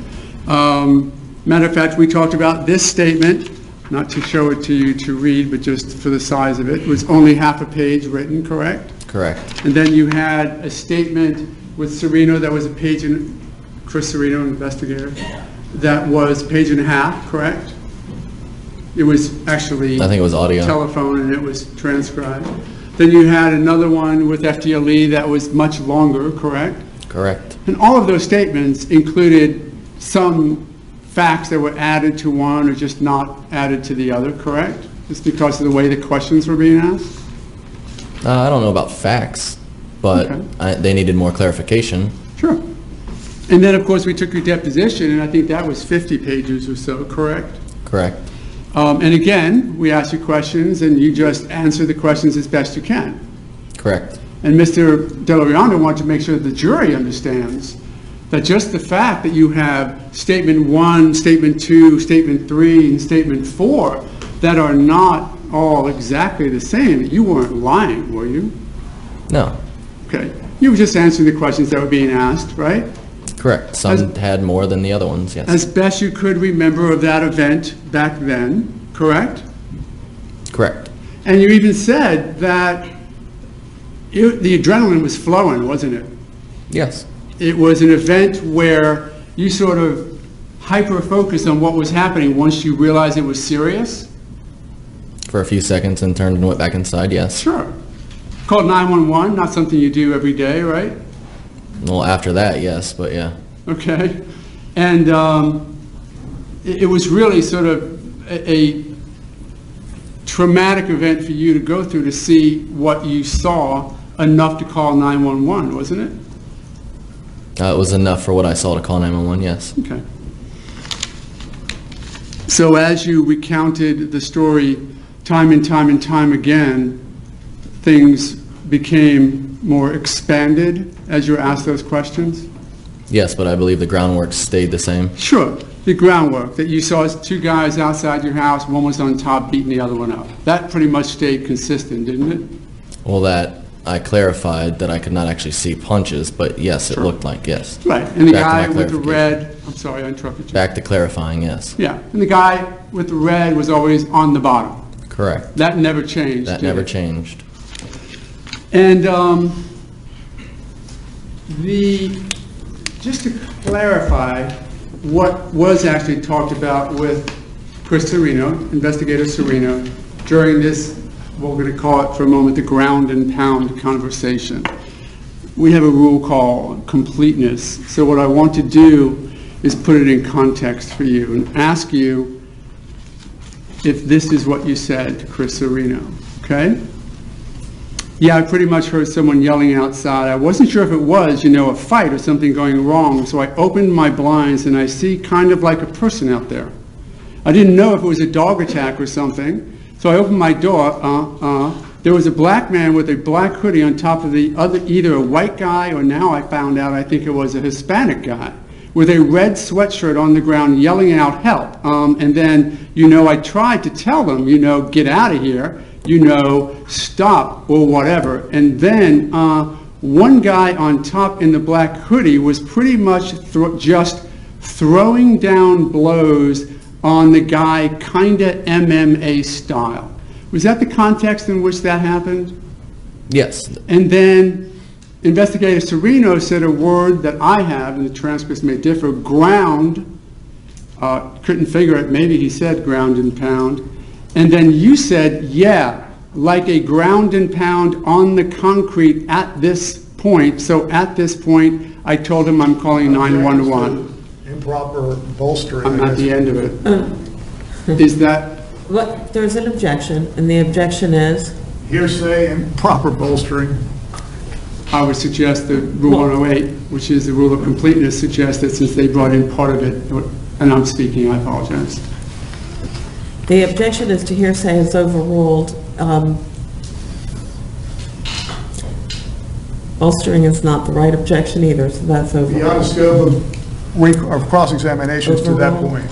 E: Matter of fact, we talked about this statement, not to show it to you to read, but just for the size of it. It was only half a page written, correct?
H: Correct.
E: And then you had a statement with Serino that was a page and Chris Serino, investigator, that was page and a half, correct? It was actually
H: I think it was audio.
E: telephone and it was transcribed. Then you had another one with FDLE that was much longer, correct?
H: Correct.
E: And all of those statements included some facts that were added to one or just not added to the other, correct? Just because of the way the questions were being asked?
H: I don't know about facts, but
E: Okay.
H: they needed more clarification.
E: Sure. And then, of course, we took your deposition, and I think that was 50 pages or so, correct?
H: Correct.
E: And again, we asked you questions, and you just answer the questions as best you can.
H: Correct.
E: And Mr. Delarianda wanted to make sure that the jury understands that just the fact that you have statement 1, statement 2, statement 3, and statement 4 that are not all exactly the same. You weren't lying, were you?
H: No,
E: Okay. You were just answering the questions that were being asked, right?
H: correct. Some had more than the other ones, yes.
E: As best you could remember of that event back then, correct?
H: Correct.
E: And you even said that the adrenaline was flowing, wasn't it?
H: Yes.
E: It was an event where you sort of hyper-focused on what was happening once you realized it was serious?
H: For a few seconds and turned and went back inside, yes.
E: Sure. Called 911, not something you do every day, right?
H: Well, after that, yes, but yeah.
E: Okay. And it was really sort of a traumatic event for you to go through to see what you saw enough to call 911, wasn't it?
H: It was enough for what I saw to call 911, yes.
E: Okay. So as you recounted the story time and time and time again, things became more expanded as you were asked those questions?
H: Yes, but I believe the groundwork stayed the same.
E: Sure. The groundwork, that you saw two guys outside your house, one was on top beating the other one up. That pretty much stayed consistent, didn't it?
H: Well, that I clarified that I could not actually see punches, but yes, it looked like, yes.
E: Right. And the
H: Back to
E: guy
H: my
E: with the
H: clarification.
E: red, I'm sorry, I interrupted you.
H: Back to clarifying, yes.
E: Yeah. And the guy with the red was always on the bottom.
H: Correct.
E: That never changed.
H: That
E: did
H: never
E: it?
H: changed.
E: And just to clarify what was actually talked about with Chris Serino, Investigator Serino, during this, what we're going to call it for a moment, the ground and pound conversation. We have a rule called completeness. So what I want to do is put it in context for you and ask you if this is what you said to Chris Serino, okay? Yeah, I pretty much heard someone yelling outside. I wasn't sure if it was, a fight or something going wrong, so I opened my blinds and I see kind of like a person out there. I didn't know if it was a dog attack or something, so I opened my door. There was a black man with a black hoodie on top of the other, either a white guy or now I found out I think it was a Hispanic guy, with a red sweatshirt on the ground yelling out help. And then, I tried to tell them, get out of here. Stop or whatever. And then one guy on top in the black hoodie was pretty much just throwing down blows on the guy, kind of MMA style. Was that the context in which that happened?
H: Yes.
E: And then Investigator Serino said a word that I have, and the transcripts may differ, ground. Couldn't figure it. Maybe he said ground and pound. And then you said, yeah, like a ground and pound on the concrete at this point. So at this point, I told him I'm calling 911.
G: Improper bolstering.
E: I'm at the end of it. Is that?
A: What, there's an objection, and the objection is?
G: Hearsay and proper bolstering.
E: I would suggest that Rule 108, which is the rule of completeness, suggests that since they brought in part of it, and I'm speaking, I apologize.
A: The objection is to hearsay is overruled. Bolstering is not the right objection either, so that's overruled.
G: Beyond the scope of cross-examinations to that point.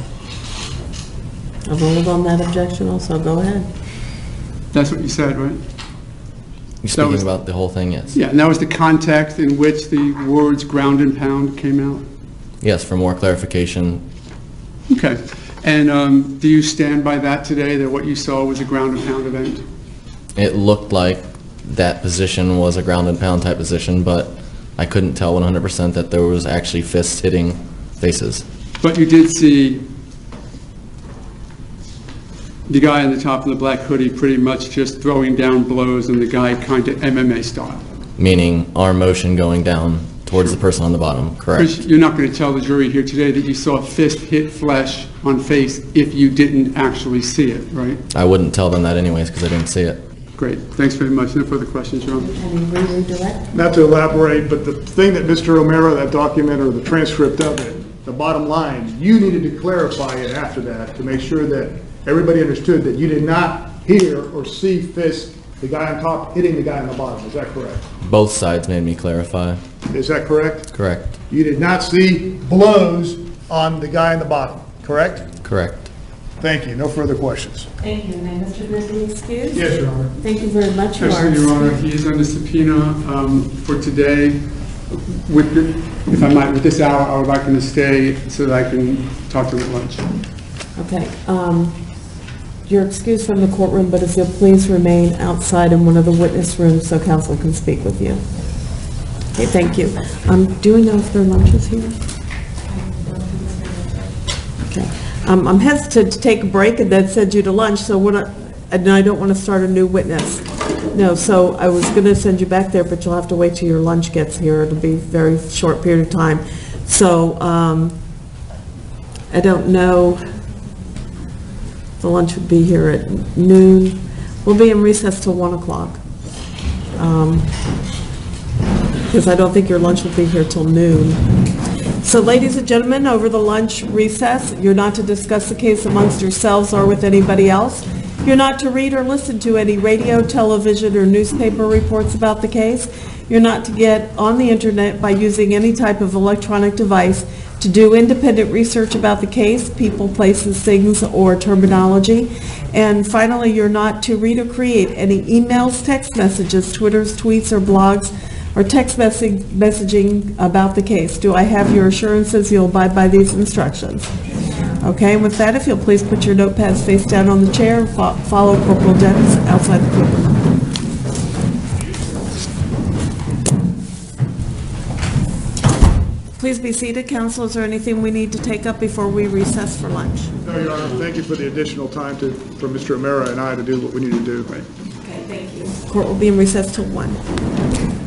A: Overruled on that objection also, go ahead.
E: That's what you said, right?
H: You're speaking about the whole thing, yes.
E: Yeah, and that was the context in which the words ground and pound came out?
H: Yes, for more clarification.
E: Okay. And do you stand by that today, that what you saw was a ground and pound event?
H: It looked like that position was a ground and pound type position, but I couldn't tell 100% that there was actually fists hitting faces.
E: But you did see the guy on the top of the black hoodie pretty much just throwing down blows on the guy kind of MMA style.
H: Meaning arm motion going down towards the person on the bottom, correct?
E: Chris, you're not going to tell the jury here today that you saw a fist hit flesh on face if you didn't actually see it, right?
H: I wouldn't tell them that anyways because I didn't see it.
E: Great. Thanks very much. No further questions, Your Honor.
A: Redirect?
G: Not to elaborate, but the thing that Mr. Romero, that document or the transcript of it, the bottom line, you needed to clarify it after that to make sure that everybody understood that you did not hear or see fist, the guy on top hitting the guy on the bottom. Is that correct?
H: Both sides made me clarify.
G: Is that correct?
H: Correct.
G: You did not see blows on the guy on the bottom, correct?
H: Correct.
G: Thank you. No further questions.
A: Thank you. May Mr. Griffin be excused?
E: Yes, Your Honor.
A: Thank you very much. You are
E: Actually, Your Honor, he is under subpoena for today. If I might, with this hour, I would like him to stay so that I can talk to him at lunch.
A: Okay. You're excused from the courtroom, but if you'll please remain outside in one of the witness rooms so counsel can speak with you. Okay, thank you. Do we know if their lunch is here? Okay. I'm hesitant to take a break and then send you to lunch, so and I don't want to start a new witness. No, so I was going to send you back there, but you'll have to wait till your lunch gets here. It'll be a very short period of time. So I don't know. The lunch would be here at noon. We'll be in recess till 1 o'clock. Because I don't think your lunch will be here till noon. So ladies and gentlemen, over the lunch recess, you're not to discuss the case amongst yourselves or with anybody else. You're not to read or listen to any radio, television, or newspaper reports about the case. You're not to get on the internet by using any type of electronic device to do independent research about the case, people, places, things, or terminology. And finally, you're not to read or create any emails, text messages, Twitters, tweets, or blogs, or text messaging about the case. Do I have your assurances you'll abide by these instructions? Okay, and with that, if you'll please put your notepads face down on the chair and follow Corporal Dennis outside the courtroom. Please be seated, counsel. Is there anything we need to take up before we recess for lunch?
G: No, Your Honor, thank you for the additional time for Mr. Amara and I to do what we need to do.
A: Okay, thank you. Court will be in recess till 1.